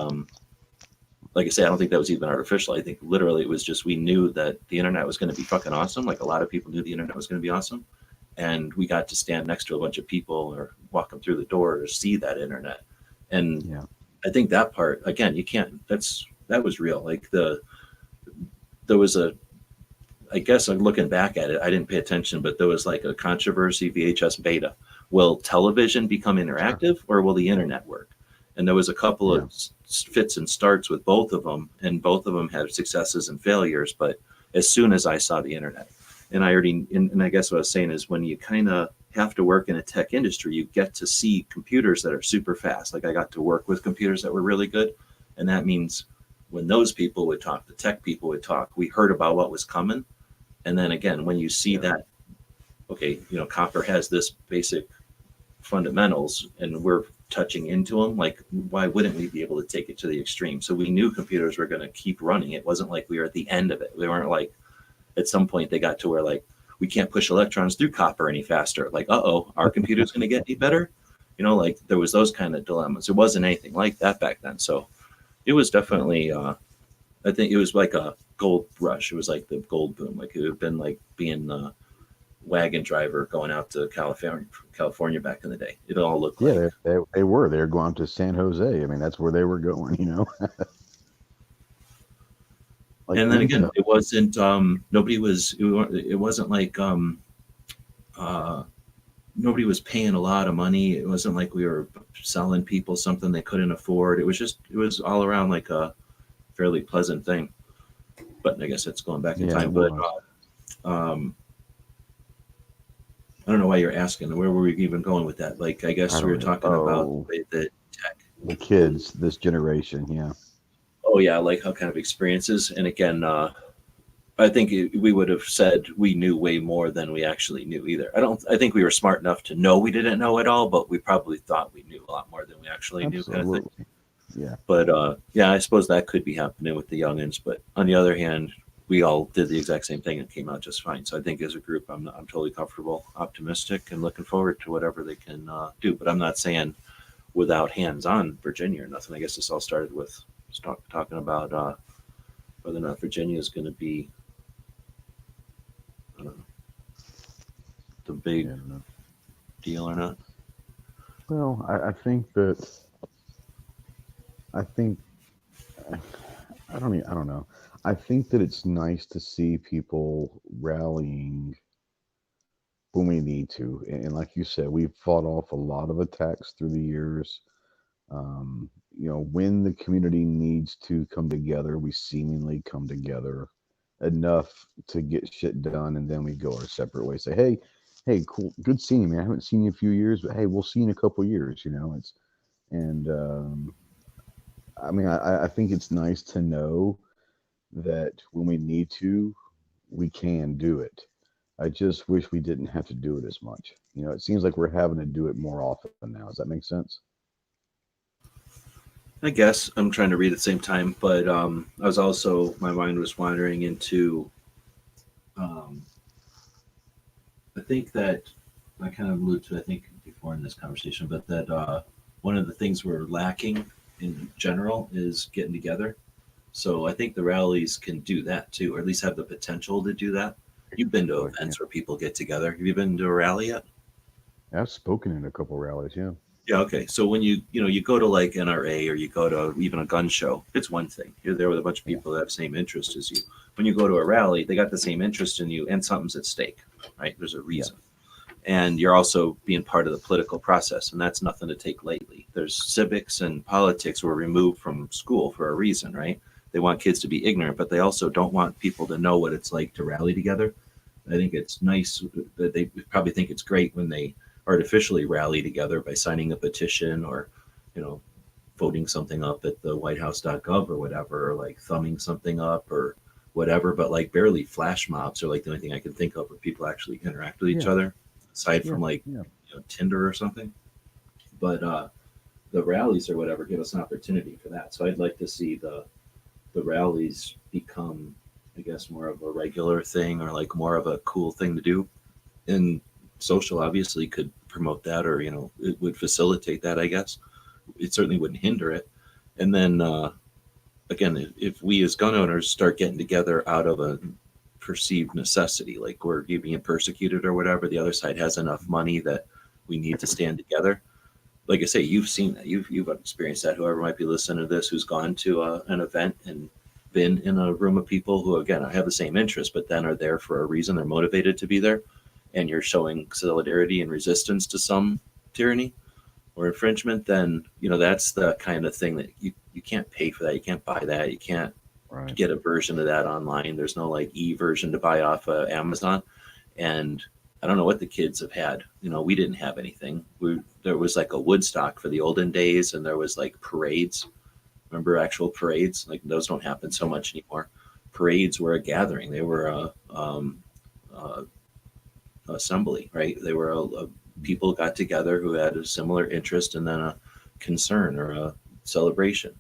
like I said, I don't think that was even artificial. I think literally it was just, we knew that the internet was going to be fucking awesome. Like a lot of people knew the internet was going to be awesome. And we got to stand next to a bunch of people or walk them through the door to see that internet. And I think that part, again, you can't, that was real. Like there was I guess I'm looking back at it, I didn't pay attention, but there was like a controversy, VHS beta. Will television become interactive or will the internet work? And there was a couple of fits and starts with both of them, and both of them had successes and failures. But as soon as I saw the internet, and I guess what I was saying is when you kind of have to work in a tech industry, you get to see computers that are super fast. Like I got to work with computers that were really good. And that means when those people would talk, the tech people would talk, we heard about what was coming. And then again, when you see that, okay, you know, copper has this basic fundamentals and we're touching into them, like why wouldn't we be able to take it to the extreme? So we knew computers were going to keep running. It wasn't like we were at the end of it. We weren't like, at some point they got to where like, we can't push electrons through copper any faster. Like, our computer's going to get any better. You know, like there was those kind of dilemmas. It wasn't anything like that back then. So it was definitely, I think it was like a gold rush. It was like the gold boom. Like it would have been like being a wagon driver going out to California back in the day. It all looked like. Yeah, they were going to San Jose. I mean, that's where they were going, you know. Like, and then again, it wasn't it wasn't like nobody was paying a lot of money. It wasn't like we were selling people something they couldn't afford. It was all around like a fairly pleasant thing. But I guess it's going back in time. But I don't know why you're asking. Where were we even going with that? Like, I I guess we were don't know. talking about Oh, the way that tech. the kids, this generation, yeah. Oh yeah, like how kind of experiences. And again, I think we would have said we knew way more than we actually knew either. I don't. I think we were smart enough to know we didn't know it all, but we probably thought we knew a lot more than we actually knew, kind of thing. Absolutely. Yeah. But yeah, I suppose that could be happening with the youngins. But on the other hand, we all did the exact same thing and came out just fine. So I think as a group, I'm totally comfortable, optimistic, and looking forward to whatever they can do. But I'm not saying without hands on Virginia or nothing. I guess this all started with talking about whether or not Virginia is going to be, I don't know, the big Yeah, I don't know. deal or not. Well, I think that I think I don't know. I think that it's nice to see people rallying when we need to. And like you said, we've fought off a lot of attacks through the years. When the community needs to come together, we seemingly come together enough to get shit done, and then we go our separate ways. Say, hey, cool, good seeing you, man. I haven't seen you in a few years, but hey, we'll see you in a couple years. It's and I mean, I think it's nice to know that when we need to, we can do it. I just wish we didn't have to do it as much. It seems like we're having to do it more often now. Does that make sense? I guess I'm trying to read at the same time, but I was also my mind was wandering into. Um, I think that I kind of alluded to I think before in this conversation, but that one of the things we're lacking in general is getting together. So I think the rallies can do that too, or at least have the potential to do that. You've been to But yeah, events where people get together. Have you been to a rally yet? I've spoken in a couple rallies. Yeah, Yeah, okay. So when you go to like NRA or you go to even a gun show, it's one thing. You're there with a bunch of yeah, people that have the same interest as you. When you go to a rally, they got the same interest in you and something's at stake, right? There's a yeah, reason. And you're also being part of the political process, and that's nothing to take lightly. There's civics and politics were removed from school for a reason, right? They want kids to be ignorant, but they also don't want people to know what it's like to rally together. I think it's nice that they probably think it's great when they artificially rally together by signing a petition or, you know, voting something up at the whitehouse.gov or whatever, or like thumbing something up or whatever. But like barely flash mobs are like the only thing I can think of where people actually interact with each yeah, other, aside yeah, from like, yeah. Tinder or something. But the rallies or whatever give us an opportunity for that. So I'd like to see the rallies become, I guess, more of a regular thing or like more of a cool thing to do. And social obviously could promote that, or it would facilitate that. I guess it certainly wouldn't hinder it. And then again, if we as gun owners start getting together out of a perceived necessity, like we're being persecuted or whatever, the other side has enough money that we need to stand together. Like I say, you've seen that, you've experienced that. Whoever might be listening to this, who's gone to an event and been in a room of people who, again, have the same interest, but then are there for a reason. They're motivated to be there, and you're showing solidarity and resistance to some tyranny or infringement. Then that's the kind of thing that you can't pay for that. You can't buy that. You can't Right. get a version of that online. There's no like version to buy off of Amazon. And I don't know what the kids have had. We didn't have anything. There was like a Woodstock for the olden days, and there was like parades. Remember actual parades? Like those don't happen so much anymore. Parades were a gathering. They were a assembly, right? They were people got together who had a similar interest and then a concern or a celebration.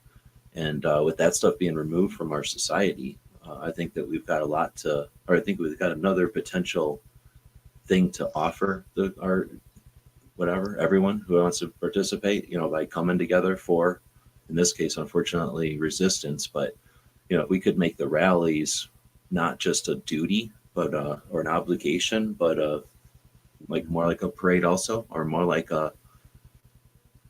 And with that stuff being removed from our society, I think that we've got a lot to, or I think we've got another potential thing to offer our whatever everyone who wants to participate. By coming together for, in this case, unfortunately, resistance. But if we could make the rallies not just a duty, but or an obligation, but like more like a parade also, or more like a,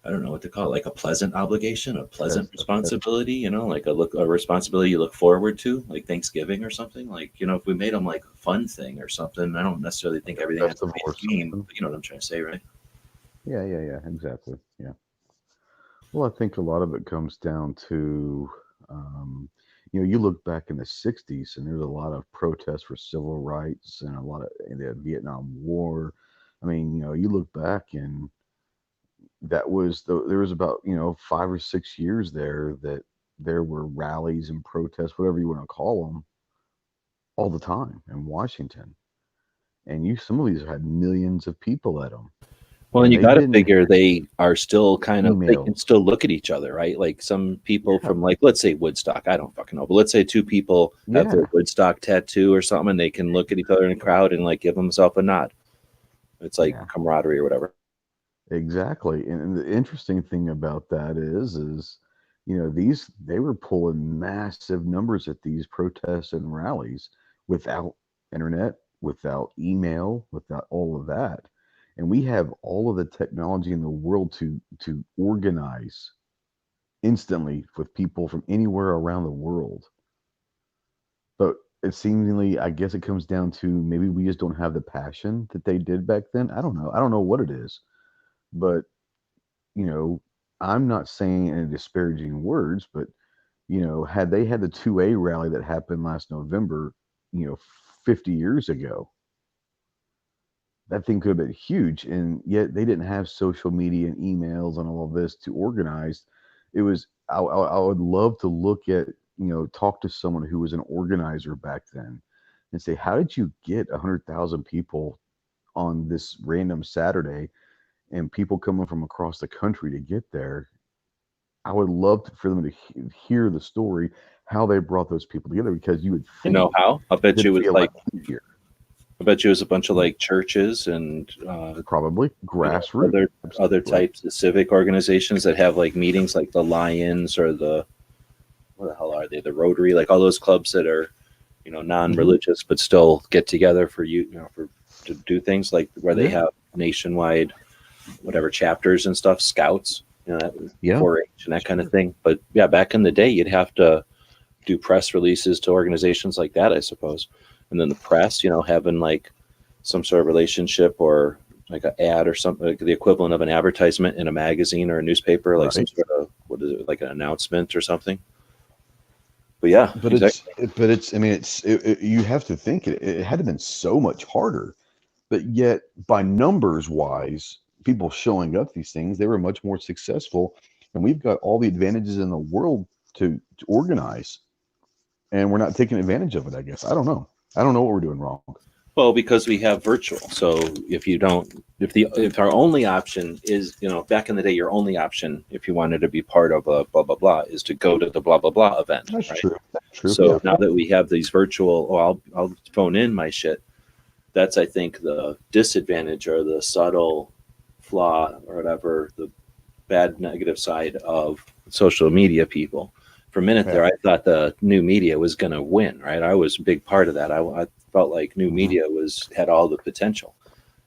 I don't know what to call it, like a pleasant obligation, a pleasant That's responsibility, like a responsibility you look forward to, like Thanksgiving or something. Like, if we made them like a fun thing or something, I don't necessarily like think a everything has to festival be or a game, something. but you know what I'm trying to say, right? Yeah, yeah, yeah. Exactly. Yeah. Well, I think a lot of it comes down to, um, you look back in the '60s, and there's a lot of protests for civil rights and a lot of the Vietnam War. I mean, you look back and there was about 5 or 6 years there that there were rallies and protests, whatever you want to call them, all the time in Washington, and some of these had millions of people at them, Well, and and you they got to didn't figure have they are still they can emails. still look at each other, right? Like some people Yeah, from, like, let's say Woodstock, I don't fucking know, but let's say two people have their yeah, Woodstock tattoo or something, and they can look at each other in a crowd and like give themselves a nod. It's like yeah, camaraderie or whatever. exactly. And the interesting thing about that is these they were pulling massive numbers at these protests and rallies without internet, without email, without all of that. And we have all of the technology in the world to organize instantly with people from anywhere around the world. But it seemingly, I guess it comes down to maybe we just don't have the passion that they did back then. I don't know. I don't know what it is. But, you know, I'm not saying in disparaging words, but, had they had the 2A rally that happened last November, 50 years ago, that thing could have been huge. And yet they didn't have social media and emails and all of this to organize. It was, I would love to look at, talk to someone who was an organizer back then and say, how did you get 100,000 people on this random Saturday and people coming from across the country to get there? I would love for them to hear the story, how they brought those people together, because you would You know think how? I bet that you it'd it was be a like, lot easier. I bet you it was a bunch of like churches and Probably grassroots. other Absolutely. types of civic organizations that have like meetings, like the Lions or the, what the hell are they? The Rotary, like all those clubs that are, non-religious but still get together for for to do things, like where they Yeah. have nationwide whatever chapters and stuff, scouts, that Yeah. 4-H and that kind of Sure. thing. But yeah, back in the day, you'd have to do press releases to organizations like that, I suppose. And then the press, having like some sort of relationship or like an ad or something, like the equivalent of an advertisement in a magazine or a newspaper, like some Right. sort of, what is it, like an announcement or something. But yeah, But exactly. I mean, you have to think it had to been so much harder, but yet by numbers wise, people showing up to these things, they were much more successful. And we've got all the advantages in the world to organize, and we're not taking advantage of it, I guess. I don't know what we're doing wrong. Well, because we have virtual. So if you don't, if our only option is, back in the day, your only option, if you wanted to be part of a blah blah blah, is to go to the blah blah blah event, That's right? true. That's true. So Yeah. now that we have these virtual, I'll phone in my shit. That's, I think, the disadvantage or the subtle flaw or whatever, the bad negative side of social media people. For a minute there, Yeah. I thought the new media was going to win, right? I was a big part of that. I felt like new media had all the potential.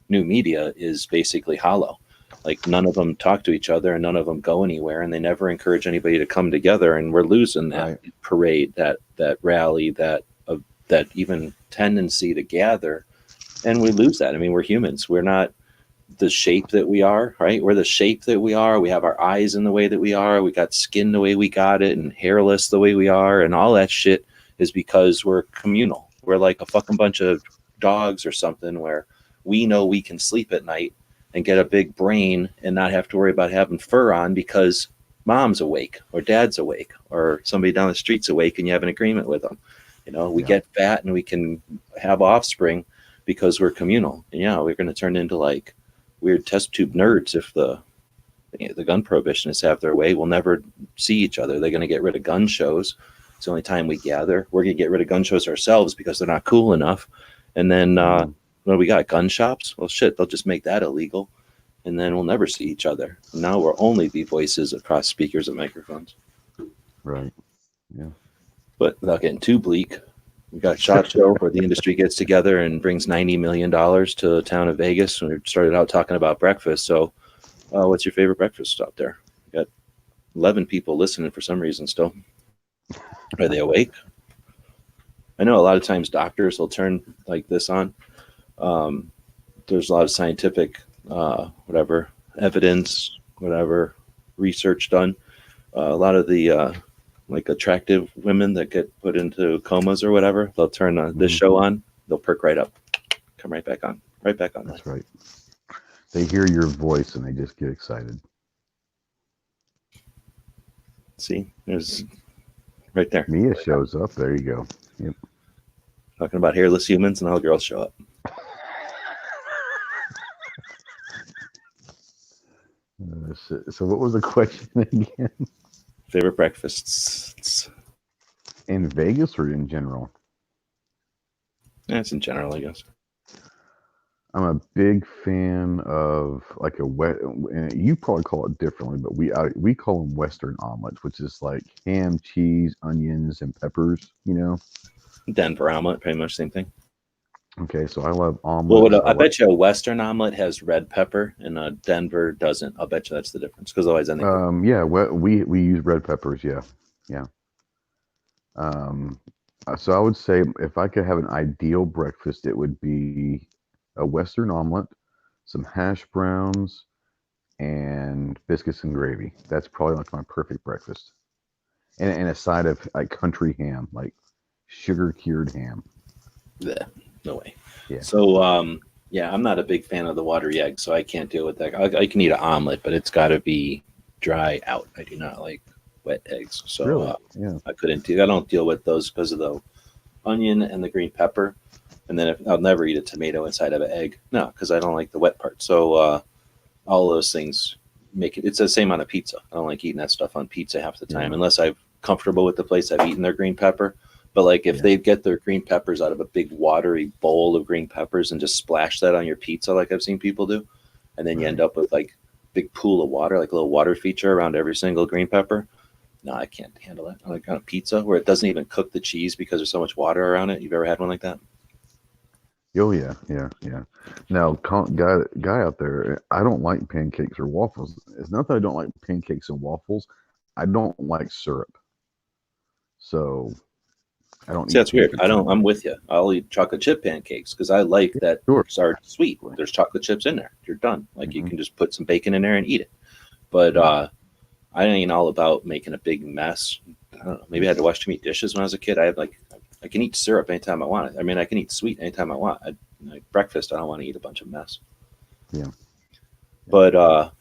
New media is basically hollow. Like none of them talk to each other and none of them go anywhere, and they never encourage anybody to come together. And we're losing that Right. parade, that rally, that even tendency to gather, and we lose that. I mean, we're humans. We're not the shape that we are, right? We're the shape that we are. We have our eyes in the way that we are. We got skin the way we got it, and hairless the way we are, and all that shit is because we're communal. We're like a fucking bunch of dogs or something, where we know we can sleep at night and get a big brain and not have to worry about having fur on because mom's awake or dad's awake or somebody down the street's awake and you have an agreement with them. We Yeah. get fat and we can have offspring because we're communal. And yeah, we're going to turn into like weird test tube nerds if the gun prohibitionists have their way. We'll never see each other. They're going to get rid of gun shows. It's the only time we gather. We're going to get rid of gun shows ourselves because they're not cool enough. And then what do we got? Gun shops? Well, shit, they'll just make that illegal. And then we'll never see each other. Now we'll only be voices across speakers and microphones. Right. Yeah. But without getting too bleak, we got SHOT Show where the industry gets together and brings $90 million to the town of Vegas. And we started out talking about breakfast. So what's your favorite breakfast out there? We got 11 people listening for some reason still. Are they awake? I know a lot of times doctors will turn like this on. There's a lot of scientific, whatever, evidence, whatever, research done. A lot of the like attractive women that get put into comas or whatever, they'll turn this show on, they'll perk right up, come right back on. That's right. They hear your voice and they just get excited. See, there's right there. Mia shows up. There you go. Yep. Talking about hairless humans and all girls show up. So what was the question again? Favorite breakfasts? In Vegas or in general? That's in general, I guess. I'm a big fan of like a wet. You probably call it differently, but we call them Western omelets, which is like ham, cheese, onions, and peppers. You know. Denver omelet, pretty much same thing. Okay, so I love omelets. Well, I bet you a Western omelet has red pepper and a Denver doesn't. I'll bet you that's the difference because otherwise, I think. Yeah, we use red peppers. Yeah. So I would say if I could have an ideal breakfast, it would be a Western omelet, some hash browns, and biscuits and gravy. That's probably like my perfect breakfast. And a side of like country ham, like sugar cured ham. Blech, no way. Yeah. So, yeah, I'm not a big fan of the watery egg, so I can't deal with that. I can eat an omelet, but it's got to be dry out. I do not like wet eggs, so Really? Yeah. I couldn't do. I don't deal with those because of the onion and the green pepper. And then I'll never eat a tomato inside of an egg. No, because I don't like the wet part. So all those things make it. It's the same on a pizza. I don't like eating that stuff on pizza half the time, unless I'm comfortable with the place. I've eaten their green pepper. But like if they get their green peppers out of a big watery bowl of green peppers and just splash that on your pizza, like I've seen people do, and then you end up with like big pool of water, like a little water feature around every single green pepper. No, I can't handle it. Like on a pizza where it doesn't even cook the cheese because there's so much water around it. You've ever had one like that? Oh yeah. Now, guy out there, I don't like pancakes or waffles. It's not that I don't like pancakes and waffles. I don't like syrup. So I don't. See, that's weird. I'm with you. I'll eat chocolate chip pancakes because I like that. Sure. Are sweet. There's chocolate chips in there. You're done. Like you can just put some bacon in there and eat it. But I ain't all about making a big mess. I don't know. Maybe I had to wash too many dishes when I was a kid. I can eat syrup anytime I want it. I mean, I can eat sweet anytime I want. Like breakfast, I don't want to eat a bunch of mess. Yeah. But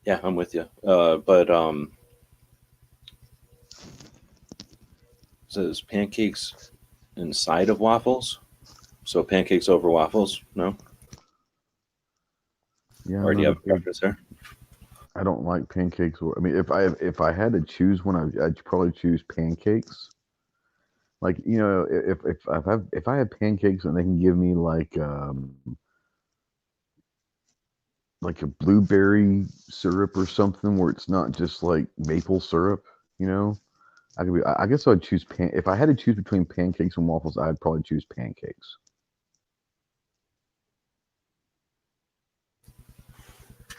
yeah, I'm with you. Says pancakes inside of waffles. So pancakes over waffles? No. Yeah. Or do you have a preference there? I don't like pancakes. I mean, if I had to choose one, I'd probably choose pancakes. Like, you know, if I have pancakes and they can give me like a blueberry syrup or something where it's not just like maple syrup, you know, I guess I'd choose if I had to choose between pancakes and waffles, I'd probably choose pancakes.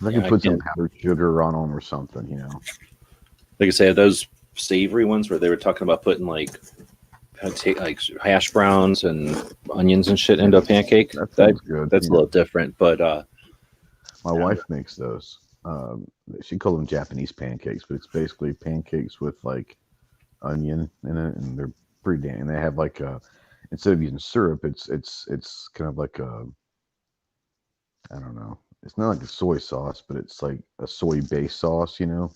I could put some powdered sugar on them or something, you know. Like I say, those savory ones where they were talking about putting like hash browns and onions and shit into a pancake. That's good. That's a little different, but my wife makes those. She calls them Japanese pancakes, but it's basically pancakes with like onion in it, and they're pretty damn. And they have like instead of using syrup, it's kind of like I don't know. It's not like a soy sauce, but it's like a soy-based sauce, you know.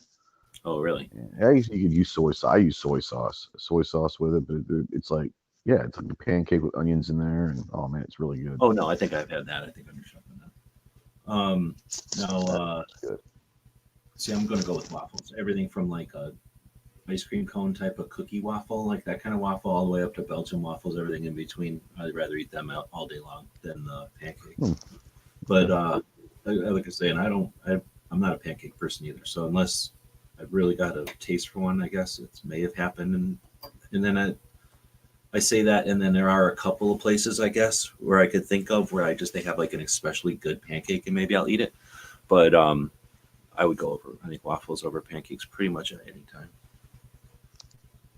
Oh, really? Yeah, I guess you could use soy sauce. I use soy sauce with it, but it's like, yeah, it's like a pancake with onions in there, and oh man, it's really good. Oh no, I think I've had that. I think I'm shopping that. Now, see, I'm going to go with waffles. Everything from like a ice cream cone type of cookie waffle, like that kind of waffle, all the way up to Belgian waffles. Everything in between. I'd rather eat them out all day long than the pancakes. But like I say, and I'm not a pancake person either. So unless I've really got a taste for one, I guess it may have happened. And then I say that, and then there are a couple of places, I guess, where I could think of where they have like an especially good pancake, and maybe I'll eat it. But I would go over, I think, waffles over pancakes pretty much at any time.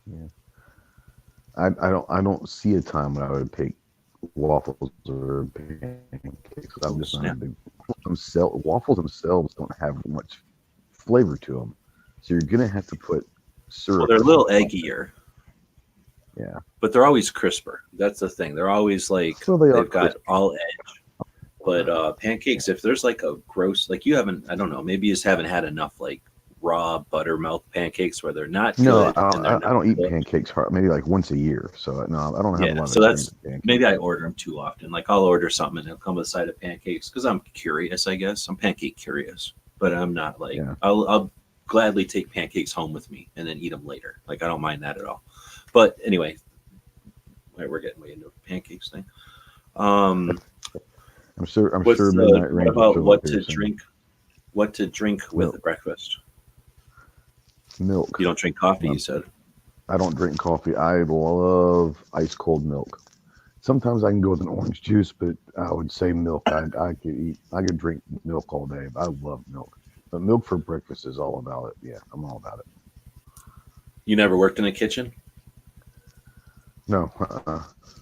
Yeah. I don't see a time when I would pick waffles or pancakes. I'm just not a big waffles themselves don't have much flavor to them, so you're gonna have to put syrup. Well, they're a little eggier. Yeah, but they're always crisper. That's the thing. They're always like they've got all edge. But pancakes, if there's like a gross, like you haven't, I don't know, maybe you just haven't had enough like raw buttermilk pancakes where they're not No, good and they're I not don't eat cooked. pancakes maybe like once a year. So no, I don't have a Yeah, lot so of that's pancakes. maybe I order them too often. Like I'll order something and it'll come with a side of pancakes because I'm curious, I guess. I'm pancake curious, but I'm not like Yeah. I'll gladly take pancakes home with me and then eat them later. Like I don't mind that at all. But anyway, we're getting way into a pancakes thing. Um, I'm sure what's Midnight what Ranger about still what up here to soon. drink? What to drink with Milk. breakfast? Milk. You don't drink coffee, you said. I don't drink coffee. I love ice cold milk. Sometimes I can go with an orange juice, but I would say milk. I could drink milk all day. I love milk. But milk for breakfast is all about it. Yeah, I'm all about it. You never worked in a kitchen? No,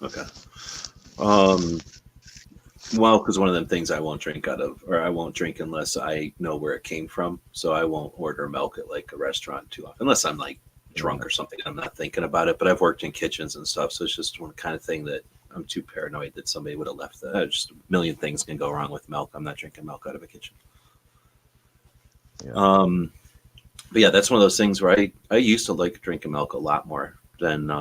Okay. Um, well, because one of them things I won't drink out of, or I won't drink unless I know where it came from. So I won't order milk at like a restaurant too often, unless I'm like drunk or something. I'm not thinking about it. But I've worked in kitchens and stuff, so it's just one kind of thing that I'm too paranoid that somebody would have left that. Just a million things can go wrong with milk. I'm not drinking milk out of a kitchen. Yeah. But yeah, that's one of those things where I used to like drinking milk a lot more than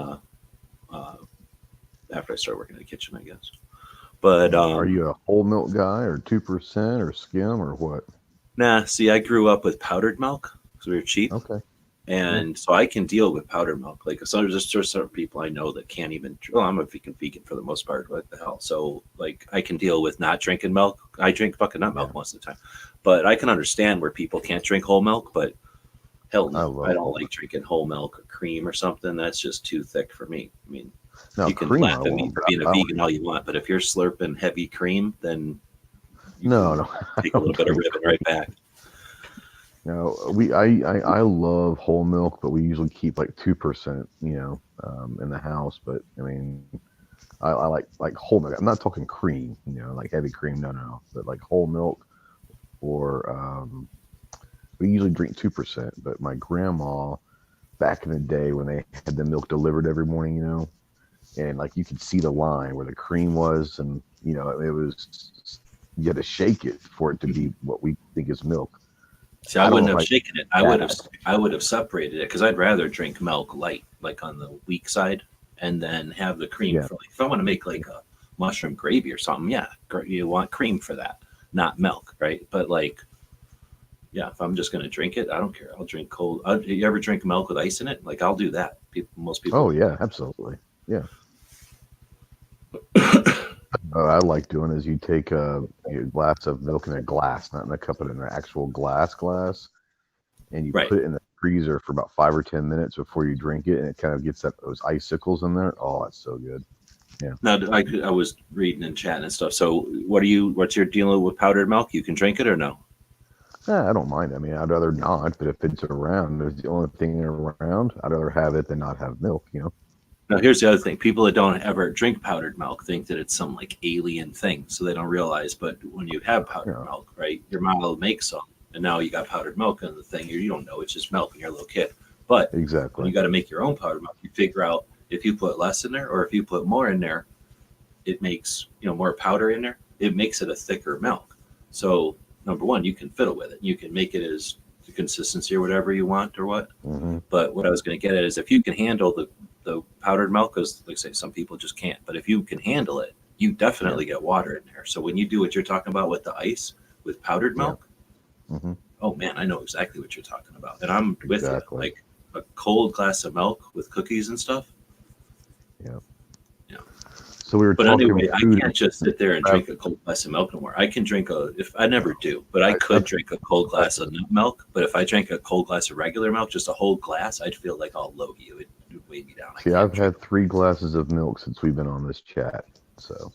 after I started working in the kitchen, I guess. But are you a whole milk guy or 2% or skim or what? nah, see, I grew up with powdered milk because we were cheap. Okay. And so I can deal with powdered milk. Like so there's certain people I know that can't even. Well, I'm a vegan for the most part. What the hell? So like I can deal with not drinking milk. I drink fucking nut milk most of the time, but I can understand where people can't drink whole milk. But hell, no, I don't like drinking whole milk or cream or something. That's just too thick for me. I mean, Now, you can cream, laugh at me for being a vegan all you want, but if you're slurping heavy cream, then you no, take a little bit of ribbon right back. No, I love whole milk, but we usually keep like 2%, in the house. But I mean, I like whole milk. I'm not talking cream, like heavy cream. No, but like whole milk, or we usually drink 2%. But my grandma, back in the day when they had the milk delivered every morning, and like you could see the line where the cream was, and it was, you had to shake it for it to be what we think is milk. See, I wouldn't have shaken it. I would have separated it because I'd rather drink milk light, like on the weak side, and then have the cream for like if I want to make like a mushroom gravy or something. Yeah, you want cream for that, not milk, right? But like, yeah, if I'm just gonna drink it, I don't care. I'll drink cold. You ever drink milk with ice in it? Like I'll do that. Most people. Oh yeah, absolutely. Yeah. I like doing is you take a glass of milk in a glass, not in a cup, but in an actual glass, and you put it in the freezer for about 5 or 10 minutes before you drink it, and it kind of gets those icicles in there. Oh, that's so good. Yeah. Now, I was reading and chatting and stuff. So, what's your deal with powdered milk? You can drink it or no? I don't mind. I mean, I'd rather not, but if it's around, if it's the only thing around, I'd rather have it than not have milk. Now, here's the other thing. People that don't ever drink powdered milk think that it's some like alien thing, so they don't realize. But when you have powdered milk, right, your mom will make some, and now you got powdered milk in the thing. You don't know it's just milk, and you're a little kid. But exactly, when you got to make your own powdered milk, you figure out if you put less in there or if you put more in there, it makes more powder in there. It makes it a thicker milk. So number one, you can fiddle with it. You can make it as the consistency or whatever you want or what. Mm-hmm. But what I was going to get at is if you can handle the powdered milk, because like I say, some people just can't. But if you can handle it, you definitely get water in there. So when you do what you're talking about with the ice, with powdered milk, oh man, I know exactly what you're talking about. And I'm with you. Like a cold glass of milk with cookies and stuff. Yeah. So we were but talking anyway, I can't just sit there and drink a cold glass of milk anymore. I can drink I never do, but I could drink a cold glass of milk. But if I drank a cold glass of regular milk, just a whole glass, I'd feel like all logy. It would weigh me down. See, I've had 3 glasses of milk since we've been on this chat. So.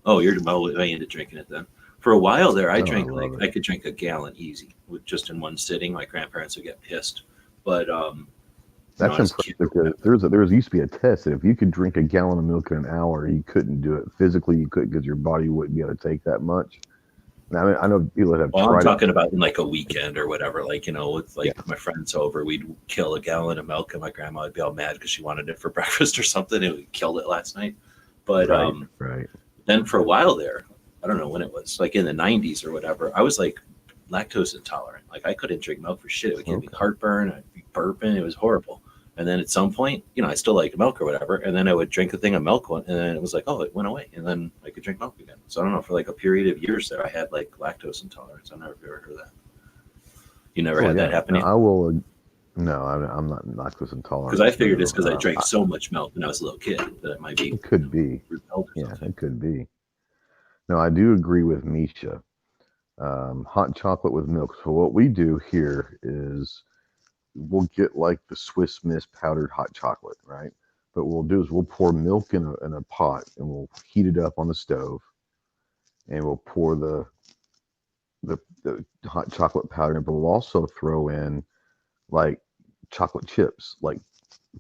Oh, you're way into drinking it then. For a while there, I drank I could drink a gallon easy with just in one sitting. My grandparents would get pissed, but that's impressive because there used to be a test that if you could drink a gallon of milk in an hour, you couldn't do it physically. You couldn't because your body wouldn't be able to take that much. Now, I mean, I know people that have tried. I'm talking about in like a weekend or whatever. Like with my friends over, we'd kill a gallon of milk, and my grandma would be all mad because she wanted it for breakfast or something, and we killed it last night. But then for a while there, I don't know when it was, like in the 90s or whatever, I was like lactose intolerant. Like I couldn't drink milk for shit. It would give me Okay. heartburn. I'd be burping. It was horrible. And then at some point, I still liked milk or whatever. And then I would drink a thing of milk, and then it was like, oh, it went away. And then I could drink milk again. So I don't know, for like a period of years there, I had like lactose intolerance. I don't know if you ever heard of that. You never Oh had yeah. that happen No, to you? I will. No, I'm not lactose intolerant. Because I figured it's No, because I drank so much milk when I was a little kid that it might be it could be. repelled or Yeah, something. it could be. No, I do agree with Misha. Hot chocolate with milk. So what we do here is we'll get like the Swiss Miss powdered hot chocolate, right? But what we'll do is we'll pour milk in a pot and we'll heat it up on the stove, and we'll pour the hot chocolate powder in, but we'll also throw in like chocolate chips, like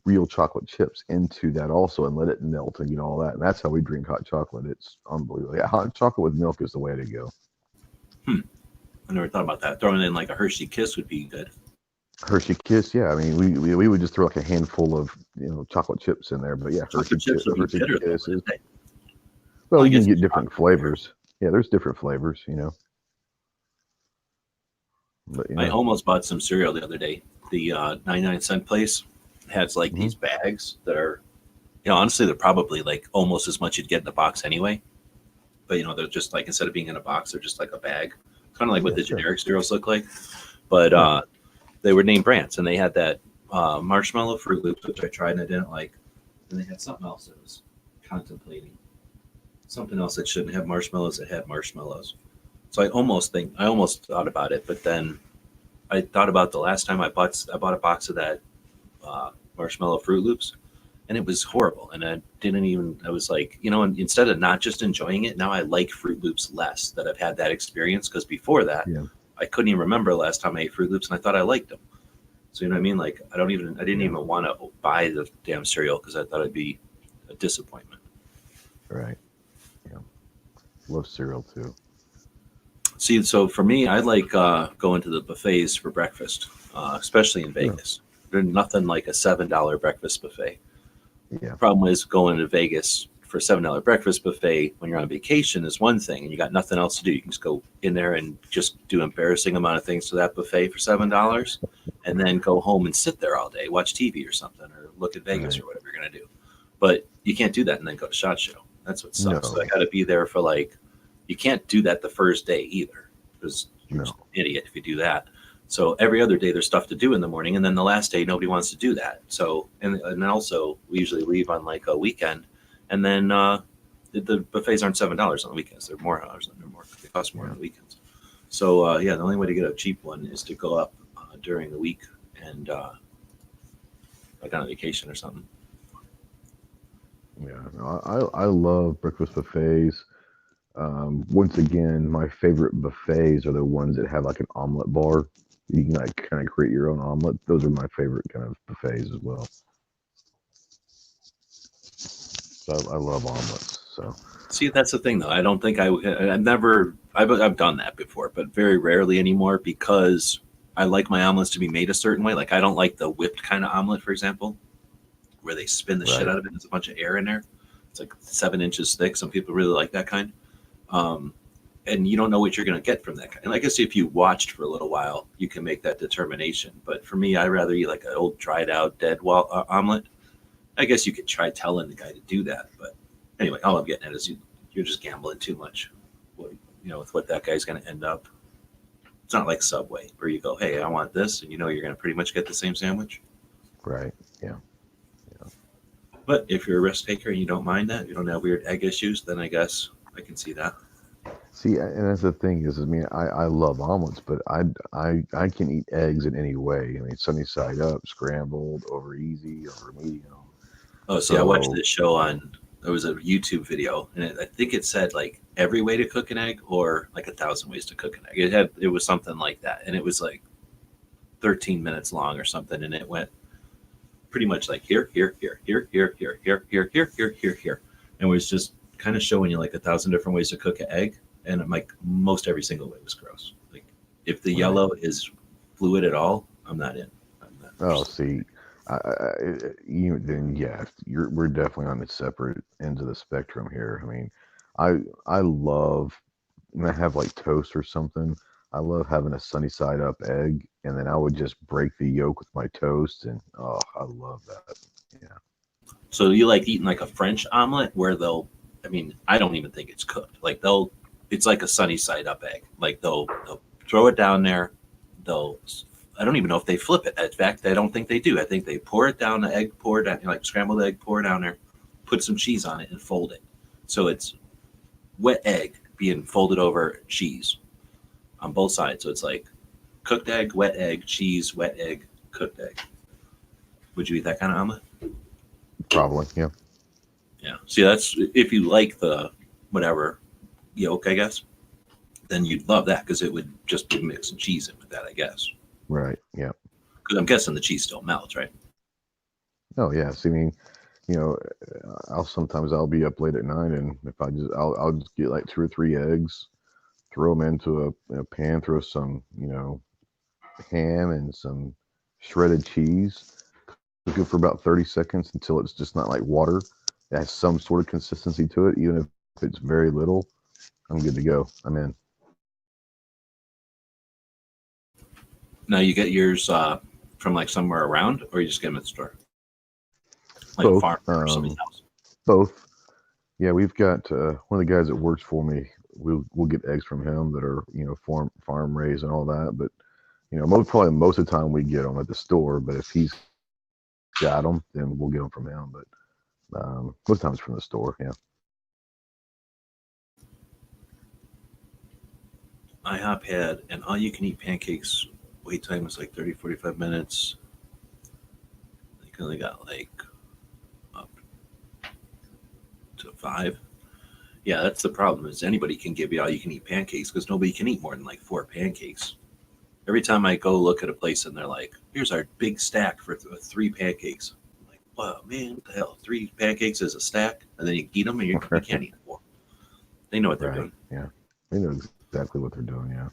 real chocolate chips into that also, and let it melt and all that. And that's how we drink hot chocolate. It's unbelievable. Yeah, hot chocolate with milk is the way to go. I never thought about that. Throwing in like a Hershey Kiss would be good. Hershey Kiss, yeah. I mean, we would just throw like a handful of chocolate chips in there, but yeah, Chocolate chips would be Hershey bitter though, Kisses. wouldn't they? Well, I you can guess get it's different chocolate flavors. Yeah, there's different flavors, But I almost bought some cereal the other day. The 99-cent place has like Mhm. these bags that are, honestly, they're probably like almost as much you'd get in the box anyway. But they're just like, instead of being in a box, they're just like a bag, kind of like what Yeah, the sure. generic cereals look like. But Yeah. they were named brands, and they had that marshmallow Fruit Loops, which I tried and I didn't like, and they had something else that I was contemplating. Something else that shouldn't have marshmallows that had marshmallows. So I almost thought about it, but then I thought about the last time I bought a box of that marshmallow Fruit Loops, and it was horrible. And I didn't even. I was like, and instead of not just enjoying it, now I like Fruit Loops less that I've had that experience. Because before that, Yeah. I couldn't even remember last time I ate Fruit Loops, and I thought I liked them. So you know what I mean? Like I didn't Yeah. even want to buy the damn cereal because I thought it'd be a disappointment. Right. Yeah. Love cereal too. See, so for me, I like going to the buffets for breakfast, especially in Vegas. There's nothing like a $7 breakfast buffet. Yeah. Problem is going to Vegas for a $7 breakfast buffet when you're on vacation is one thing, and you got nothing else to do. You can just go in there and just do embarrassing amount of things to that buffet for $7, and then go home and sit there all day, watch TV or something, or look at Vegas Right. or whatever you're gonna do. But you can't do that and then go to SHOT Show. That's what sucks. No. So I got to be there for like. You can't do that the first day either, because you're No. just an idiot if you do that. So every other day there's stuff to do in the morning, and then the last day nobody wants to do that. So and then also we usually leave on like a weekend, and then the buffets aren't $7 on the weekends. They're more dollars. They're more. They cost more on the weekends. So the only way to get a cheap one is to go up during the week and like on a vacation or something. Yeah. No, I love breakfast buffets. Once again, my favorite buffets are the ones that have like an omelet bar. You can like kind of create your own omelet. Those are my favorite kind of buffets as well. So I love omelets. So See, that's the thing, though. I don't think I've done that before, but very rarely anymore because I like my omelets to be made a certain way. Like I don't like the whipped kind of omelet, for example, where they spin the shit Right. out of it. There's a bunch of air in there. It's like 7 inches thick. Some people really like that kind. Um, and you don't know what you're going to get from that kind. And I guess if you watched for a little while, you can make that determination. But for me, I rather eat like an old dried out dead omelet. I guess you could try telling the guy to do that, but anyway, all I'm getting at is you're just gambling too much. With what that guy's going to end up. It's not like Subway where you go, hey, I want this, and you're going to pretty much get the same sandwich. right. Yeah. But if you're a risk taker and you don't mind that, you don't have weird egg issues, then I guess I can see that. See, and that's the thing is, I mean, I love omelets, but I can eat eggs in any way. I mean, sunny side up, scrambled, over easy, over medium. Oh, see, I watched So this show there was a YouTube video, and I think it said like every way to cook an egg or like 1,000 ways to cook an egg. It was something like that, and it was like 13 minutes long or something, and it went pretty much like here, here, here, here, here, here, here, here, here, here, here, here, and it was just kind of showing you like 1,000 different ways to cook an egg, and like most every single way was gross. Like if the Right. yellow is fluid at all, I'm not in. I'm not Oh, interested. see, then yeah, we're definitely on the separate ends of the spectrum here. I mean, I love when I have like toast or something, I love having a sunny side up egg, and then I would just break the yolk with my toast, and oh, I love that. Yeah. So you like eating like a French omelet where they'll, I mean, I don't even think it's cooked. Like it's like a sunny side up egg. Like they'll throw it down there. They'll, I don't even know if they flip it. In fact, I don't think they do. I think they pour it down, the egg, pour it down, like scrambled egg, pour it down there, put some cheese on it and fold it. So it's wet egg being folded over cheese on both sides. So it's like cooked egg, wet egg, cheese, wet egg, cooked egg. Would you eat that kind of omelet? Probably, yeah. Yeah. See, that's if you like the whatever yolk, I guess, then you'd love that because it would just be mixing cheese in with that, I guess. Right, yeah. Because I'm guessing the cheese still melts, right? Oh, yes. I mean, you know, I'll be up late at night, and if I'll just get like 2 or 3 eggs, throw them into a pan, throw some, ham and some shredded cheese, cook it for about 30 seconds until it's just not like water. It has some sort of consistency to it, even if it's very little. I'm good to go. I'm in. Now you get yours from like somewhere around, or you just get them at the store, like Both. a farm or somebody's house. Both. Yeah, we've got one of the guys that works for me. We'll get eggs from him that are farm raised and all that. But most of the time we get them at the store. But if he's got them, then we'll get them from him. But most times from the store. Yeah. IHOP had an all-you-can-eat pancakes. Wait time was like 30, 45 minutes. They only got like up to 5. Yeah, that's the problem. Is anybody can give you all-you-can-eat pancakes because nobody can eat more than like 4 pancakes. Every time I go look at a place and they're like, "Here's our big stack for 3 pancakes." I'm like, wow, man, what the hell? 3 pancakes is a stack, and then you eat them and you can't eat 4. They know what they're doing. Yeah, they know exactly what they're doing. Yeah.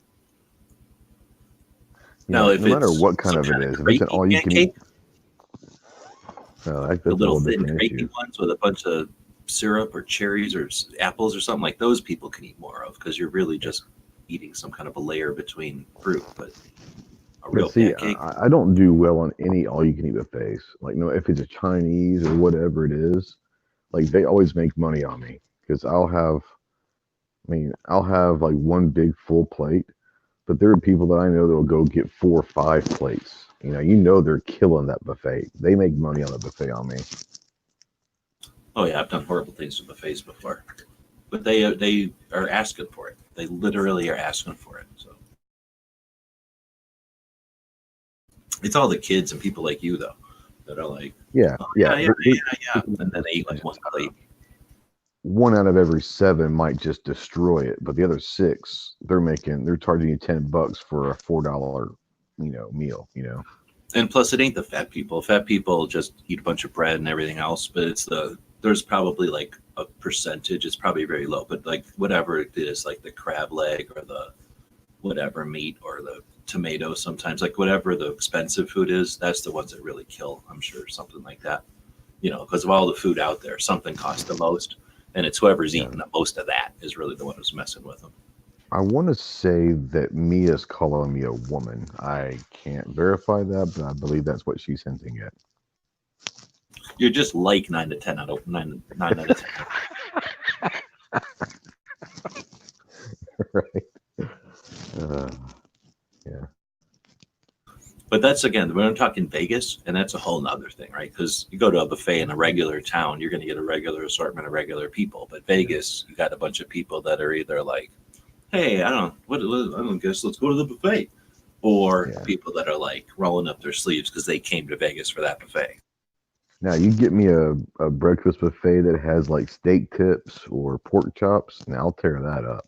Now, if no matter it's what kind some of kind it is, of if it's an all you can eat, the little thin crepey ones with a bunch of syrup or cherries or apples or something, like those people can eat more of because you're really just eating some kind of a layer between fruit. But a real pancake, I don't do well on any all you can eat buffets. Like, no, if it's a Chinese or whatever it is, like they always make money on me because I'll have like one big full plate, but there are people that I know that will go get 4 or 5 plates. They're killing that buffet. They make money on the buffet on me. oh yeah, I've done horrible things with buffets before, but they are asking for it. They literally are asking for it. So it's all the kids and people like you though that are like, yeah, and then they eat like 1 plate. 1 out of every 7 might just destroy it, but the other 6, they're charging you $10 for a $4, meal. And plus, it ain't the fat people. Fat people just eat a bunch of bread and everything else, but there's probably like a percentage. It's probably very low, but like whatever it is, like the crab leg or the whatever meat or the tomato, sometimes like whatever the expensive food is, that's the ones that really kill. I'm sure something like that, because of all the food out there, something costs the most, and it's whoever's eating the most of that is really the one who's messing with them. I want to say that Mia's calling me a woman. I can't verify that, but I believe that's what she's hinting at. You're just like 9 to 10 out of 9 out of 10. Right. Yeah. But that's, again, when I'm talking Vegas, and that's a whole nother thing, right? Because you go to a buffet in a regular town, you're going to get a regular assortment of regular people. But Vegas, you got a bunch of people that are either like, hey, I don't guess let's go to the buffet. Or people that are like rolling up their sleeves because they came to Vegas for that buffet. Now, you get me a breakfast buffet that has like steak tips or pork chops, and I'll tear that up.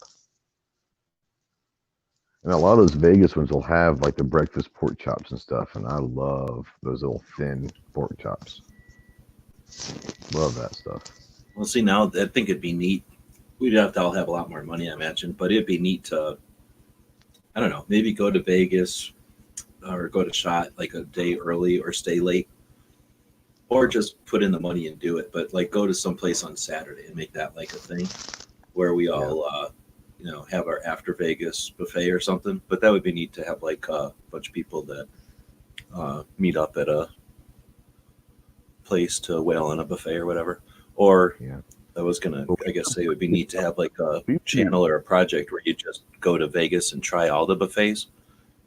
And a lot of those Vegas ones will have like the breakfast pork chops and stuff, and I love those little thin pork chops. Love that stuff. Well, see, now I think it'd be neat. We'd have to all have a lot more money, I imagine, but it'd be neat to, I don't know, maybe go to Vegas or go to SHOT like a day early or stay late, or just put in the money and do it. But like go to some place on Saturday and make that like a thing where we all have our after Vegas buffet or something. But that would be neat to have like a bunch of people that meet up at a place to whale on a buffet or whatever. Or Yeah. I was gonna, I guess, say it would be neat to have like a We- channel or a project where you just go to Vegas and try all the buffets,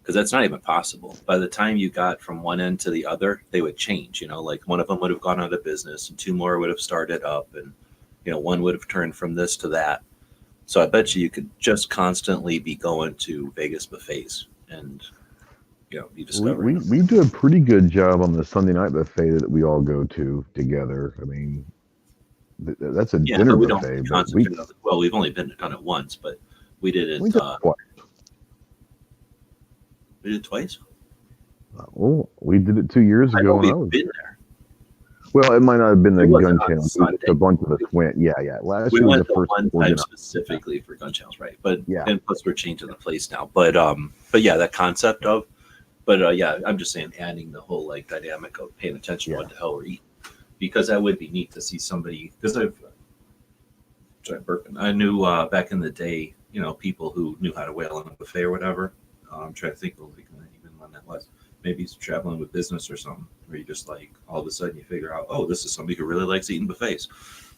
because that's not even possible. By the time you got from one end to the other, they would change. Like one of them would have gone out of business, and two more would have started up, and one would have turned from this to that. So I bet you could just constantly be going to Vegas buffets and be discovering them. we do a pretty good job on the Sunday night buffet that we all go to together. I mean, that's a Yeah, dinner but we don't buffet, but concentrate on it. Well, we've only done it once, but we did it. we did it twice. We did it twice. Well, we did it 2 years I ago know when I we've was. been there. Well, it might not have been the It wasn't gun on channel. Sunday. A bunch of us went. Yeah. Last We year was went the the first one time organized. specifically for gun channels, right? But Yeah. and plus we're changing the place now. But yeah, that concept of, yeah, I'm just saying adding the whole like dynamic of paying attention to what the hell we're eating, because that would be neat to see somebody. Because I knew back in the day, people who knew how to whale on a buffet or whatever. I'm trying to think of like even when that was. Maybe he's traveling with business or something, where you just like all of a sudden you figure out, oh, this is somebody who really likes eating buffets.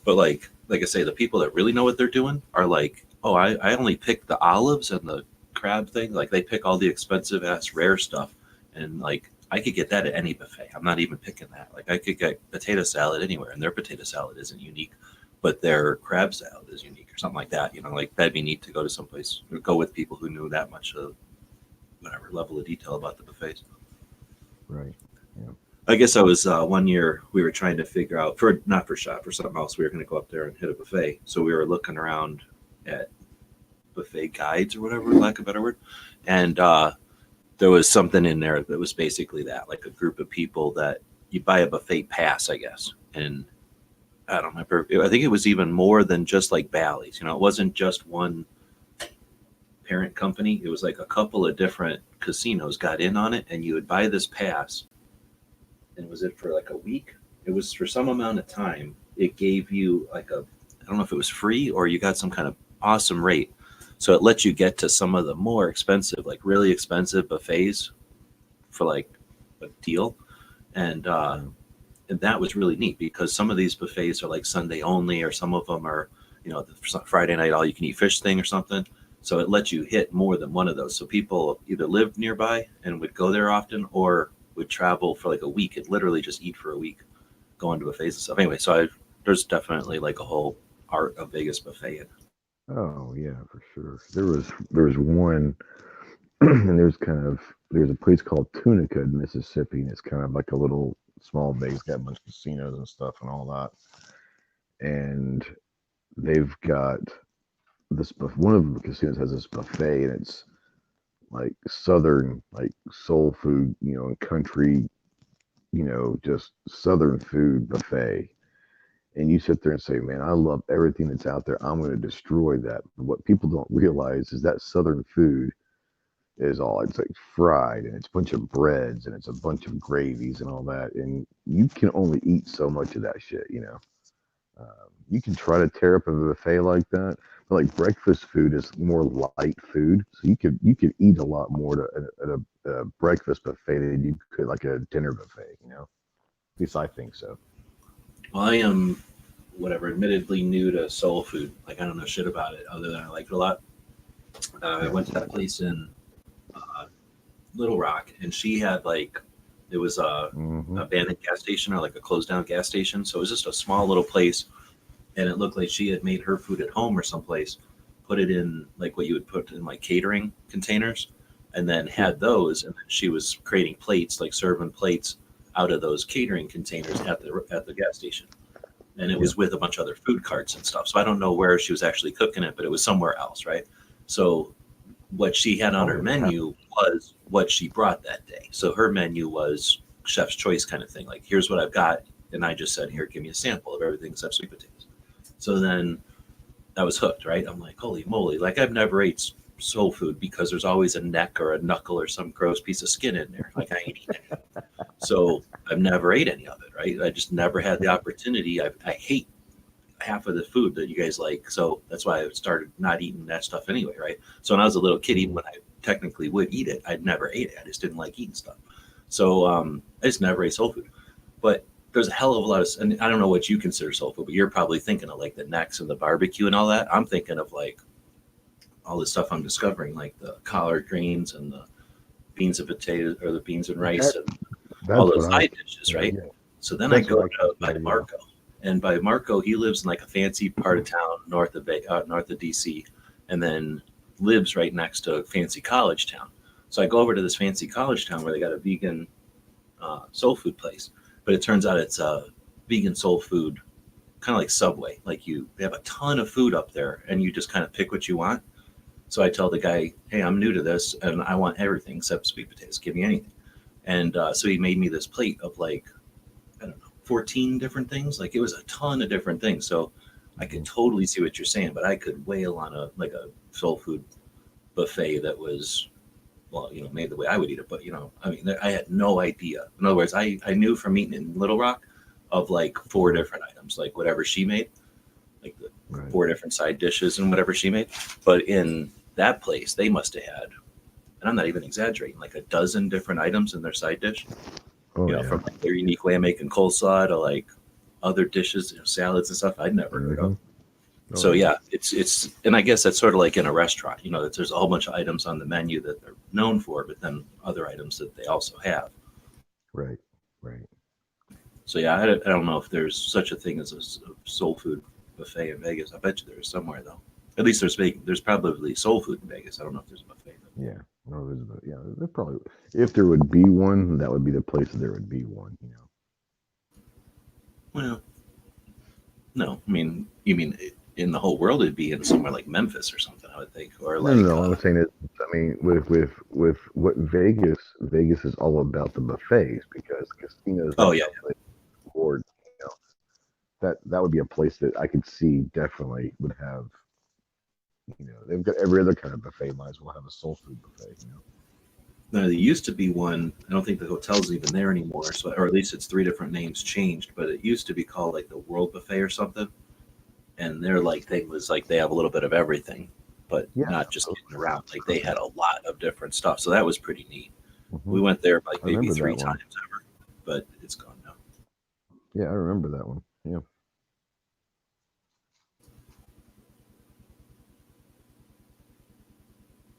But like I say, the people that really know what they're doing are like, oh, I only pick the olives and the crab thing. Like they pick all the expensive ass rare stuff, and like I could get that at any buffet. I'm not even picking that. Like I could get potato salad anywhere, and their potato salad isn't unique, but their crab salad is unique or something like that. Like that'd be neat to go to someplace or go with people who knew that much of whatever level of detail about the buffets. Right. I guess I was 1 year we were trying to figure out not for shop, for something else. We were going to go up there and hit a buffet. So we were looking around at buffet guides or whatever, lack of a better word. And there was something in there that was basically that, like a group of people that you buy a buffet pass, I guess. And I don't remember. I think it was even more than just like Bally's. It wasn't just one parent company. It was like a couple of different casinos got in on it, and you would buy this pass. And was it for like a week? It was for some amount of time. It gave you like I don't know if it was free or you got some kind of awesome rate. So it lets you get to some of the more expensive, like really expensive buffets for like a deal. And that was really neat because some of these buffets are like Sunday only, or some of them are, the Friday night all you can eat fish thing or something. So it lets you hit more than one of those. So people either lived nearby and would go there often, or would travel for like a week and literally just eat for a week, going to buffets and stuff. Anyway, so there's definitely like a whole art of Vegas buffet. Oh yeah, for sure. There was one, and there's a place called Tunica in Mississippi, and it's kind of like a little small Vegas, got a bunch of casinos and stuff and all that. And they've got one of the casinos has this buffet, and it's like southern, like soul food, and country, just southern food buffet. And you sit there and say, man, I love everything that's out there. I'm going to destroy that. But what people don't realize is that southern food it's like fried, and it's a bunch of breads, and it's a bunch of gravies and all that. And you can only eat so much of that shit, You can try to tear up a buffet like that, but like breakfast food is more light food, so you could eat a lot more at a breakfast buffet than you could like a dinner buffet, At least I think so. Well, I am, admittedly new to soul food. Like I don't know shit about it other than I like it a lot. I went to that place in Little Rock, and she had it was a abandoned gas station or like a closed down gas station. So it was just a small little place. And it looked like she had made her food at home or someplace, put it in like what you would put in like catering containers, and then had those. And then she was creating plates, like serving plates out of those catering containers at the gas station. And it was with a bunch of other food carts and stuff. So I don't know where she was actually cooking it, but it was somewhere else, right? So what she had on her menu was what she brought that day. So her menu was chef's choice kind of thing. Like, here's what I've got. And I just said, here, give me a sample of everything except sweet potatoes. So then I was hooked, right? I'm like, holy moly. Like, I've never ate soul food because there's always a neck or a knuckle or some gross piece of skin in there. Like, I ain't eating it. So I've never ate any of it, right? I just never had the opportunity. I hate half of the food that you guys like. So that's why I started not eating that stuff anyway, right? So when I was a little kid, even when I technically would eat it, I'd never ate it. I just didn't like eating stuff. So I just never ate soul food. But there's a hell of a lot of, and I don't know what you consider soul food, but you're probably thinking of like the necks and the barbecue and all that. I'm thinking of like all the stuff I'm discovering, like the collard greens and the beans and potatoes, or the beans and rice, and all That's those what I. side dishes, right? Yeah, So then I that's go what I to by consider. Yeah. Marco, and by Marco, he lives in like a fancy part of town north of north of DC, and then lives right next to a fancy college town. So I go over to this fancy college town where they got a vegan soul food place, but it turns out it's a vegan soul food, kind of like Subway. Like they have a ton of food up there, and you just kind of pick what you want. So I tell the guy, "Hey, I'm new to this, and I want everything except sweet potatoes. Give me anything." And so he made me this plate of like, I don't know, 14 different things. Like it was a ton of different things. So I could totally see what you're saying, but I could wail on a soul food buffet that was, well, made the way I would eat it. But I mean, I had no idea. In other words, I knew from eating in Little Rock of like 4 different items, like whatever she made, like the Right. 4 different side dishes and whatever she made. But in that place, they must have had, and I'm not even exaggerating, like a dozen different items in their side dish. Oh yeah. From like their unique way of making coleslaw to like other dishes, salads and stuff I'd never heard of. Oh, So yeah, it's, and I guess that's sort of like in a restaurant, that there's a whole bunch of items on the menu that they're known for, but then other items that they also have. Right. Right. So yeah, I don't know if there's such a thing as a soul food buffet in Vegas. I bet you there is somewhere though. At least there's probably soul food in Vegas. I don't know if there's a buffet though. Yeah. No, there probably, if there would be one, that would be the place that there would be one. Well, no, I mean, you mean in the whole world it'd be in somewhere like Memphis or something, I would think, or like. No. I'm saying is, I mean, with what Vegas is all about the buffets, because casinos. Oh yeah. Board, that would be a place that I could see definitely would have. They've got every other kind of buffet. Might as well have a soul food buffet. Now, there used to be one. I don't think the hotel's even there anymore. So, or at least it's 3 different names changed. But it used to be called like the World Buffet or something. And their like thing was like they have a little bit of everything, but not just getting around. Like they had a lot of different stuff. So that was pretty neat. Mm-hmm. We went there like maybe 3 times ever, but it's gone now. Yeah, I remember that one. Yeah.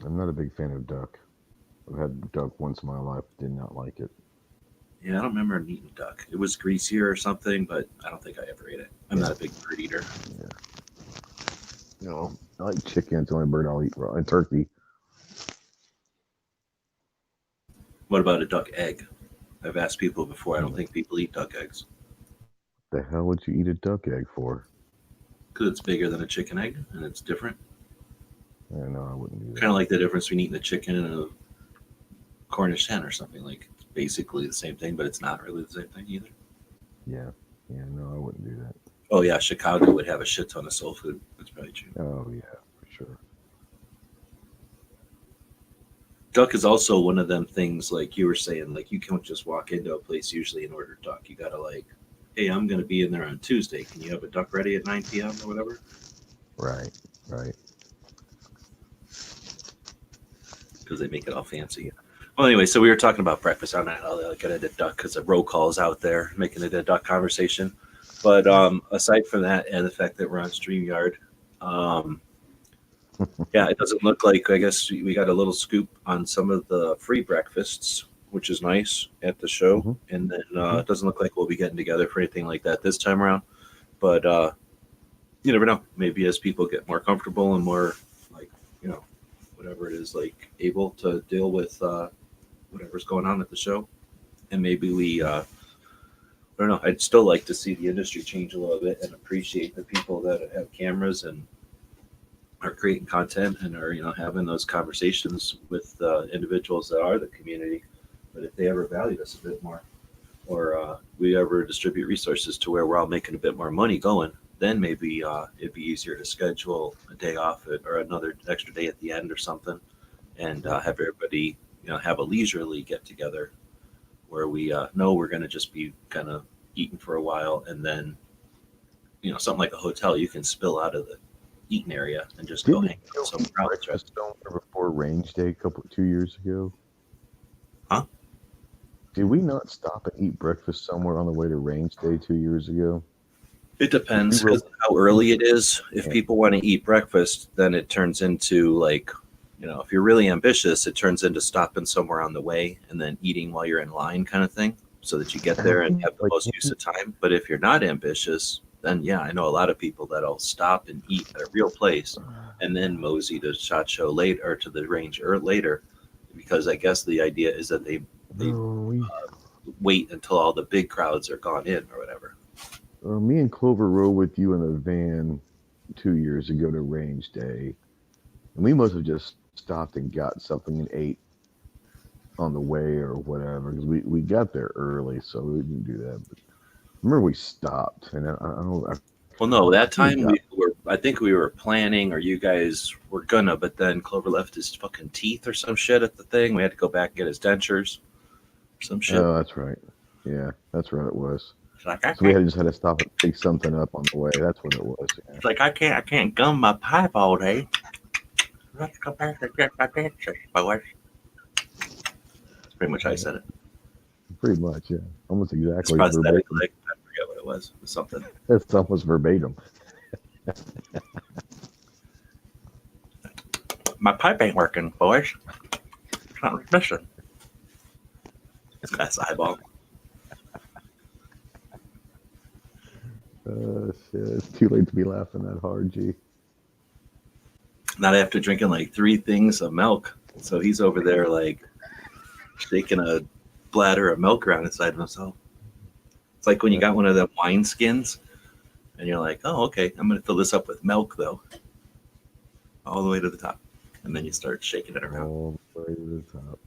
I'm not a big fan of duck. I've had duck once in my life, did not like it. Yeah, I don't remember eating duck. It was greasier or something, but I don't think I ever ate it. I'm not a big bird eater. Yeah. No, I like chicken. It's the only bird I'll eat raw, and turkey. What about a duck egg? I've asked people before. I don't think people eat duck eggs. The hell would you eat a duck egg for? Because it's bigger than a chicken egg and it's different. Yeah, no, I wouldn't do that. Kind of like the difference between eating a chicken and a Cornish hen or something. Like it's basically the same thing, but it's not really the same thing either. Yeah, no, I wouldn't do that. Oh yeah, Chicago would have a shit ton of soul food. That's probably true. Oh yeah, for sure. Duck is also one of them things, like you were saying, like you can't just walk into a place usually and order duck. You gotta like, hey, I'm gonna be in there on Tuesday. Can you have a duck ready at 9 p.m. or whatever? Right. Because they make it all fancy. Well, anyway, so we were talking about breakfast. I'm not going to duck because the roll call's out there making it a duck conversation. But aside from that, and the fact that we're on StreamYard, yeah, it doesn't look like, I guess we got a little scoop on some of the free breakfasts, which is nice at the show. Mm-hmm. And then it doesn't look like we'll be getting together for anything like that this time around. But you never know. Maybe as people get more comfortable and more, like, whatever it is, like able to deal with whatever's going on at the show. And maybe we, I don't know, I'd still like to see the industry change a little bit and appreciate the people that have cameras and are creating content and are, having those conversations with individuals that are the community. But if they ever valued us a bit more, or we ever distribute resources to where we're all making a bit more money going, then maybe it'd be easier to schedule a day off or another extra day at the end or something, and have everybody, have a leisurely get together where we know we're going to just be kind of eating for a while and then something like a hotel, you can spill out of the eating area and just go hang out somewhere else, right? breakfast somewhere before range day 2 years ago? Huh? Did we not stop and eat breakfast somewhere on the way to range day 2 years ago? It depends because how early it is. If people want to eat breakfast, then it turns into like, if you're really ambitious, it turns into stopping somewhere on the way and then eating while you're in line kind of thing so that you get there and have the most use of time. But if you're not ambitious, then yeah, I know a lot of people that'll stop and eat at a real place and then mosey to SHOT Show later or to the range or later, because I guess the idea is that they wait until all the big crowds are gone in or whatever. Me and Clover rode with you in a van 2 years ago to range day, and we must have just stopped and got something and ate on the way or whatever, because we got there early, so we didn't do that. But I remember we stopped, and I don't know. Well, no, that time I think we were planning, or you guys were gonna, but then Clover left his fucking teeth or some shit at the thing. We had to go back and get his dentures, some shit. Oh, that's right. Yeah, that's right. It was. Like, so we just had to stop and pick something up on the way. That's what it was. Yeah. It's like I can't gum my pipe all day. Let's go back and get my dentures, boys. That's pretty much how I said it. Pretty much, yeah. Almost exactly. It's prosthetic, like, I forget what it was. It was something. It's almost verbatim. My pipe ain't working, boys. Something's missing. That's eyeball. Shit. It's too late to be laughing that hard, G. Not after drinking like 3 things of milk. So he's over there like shaking a bladder of milk around inside of himself. It's like when you got one of them wine skins and you're like, oh, okay, I'm going to fill this up with milk though. All the way to the top. And then you start shaking it around. All the way to the top.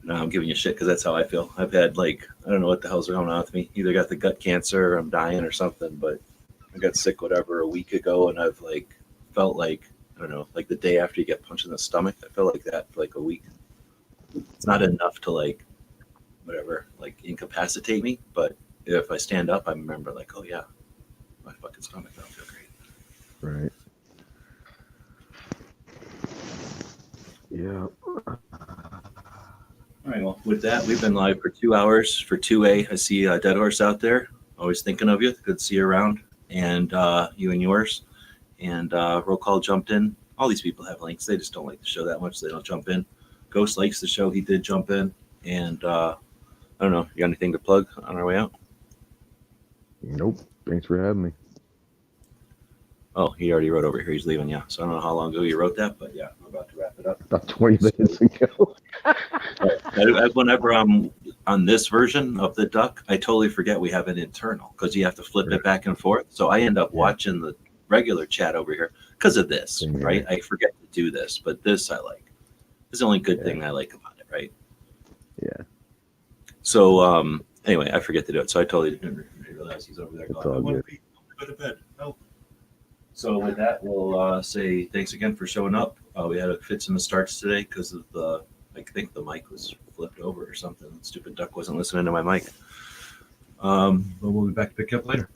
No, I'm giving you shit because that's how I feel. I've had like, I don't know what the hell's going on with me. Either got the gut cancer or I'm dying or something, but I got sick whatever a week ago and I've like felt like, I don't know, like the day after you get punched in the stomach, I felt like that for like a week. It's not enough to like, whatever, like incapacitate me, but if I stand up, I remember like, oh yeah, my fucking stomach don't feel great. Right. Yeah. All right, well, with that, we've been live for 2 hours for 2A. I see Dead Horse out there. Always thinking of you. Good to see you around. And you and yours. And Roll Call jumped in. All these people have links. They just don't like the show that much. So they don't jump in. Ghost likes the show. He did jump in. And I don't know. You got anything to plug on our way out? Nope. Thanks for having me. Oh, he already wrote over here. He's leaving, yeah. So I don't know how long ago you wrote that, but yeah, we're about to wrap it up. About 20 minutes ago. Whenever I'm on this version of the duck, I totally forget we have an internal because you have to flip it back and forth. So I end up watching the regular chat over here because of this, right? I forget to do this, but this I like. This is the only good thing I like about it, right? Yeah. So anyway, I forget to do it. So I totally didn't realize he's over there going, I want to go to bed. Help. So with that, we'll say thanks again for showing up. We had a fits in the starts today because of the, I think the mic was flipped over or something. Stupid duck wasn't listening to my mic. But we'll be back to pick up later.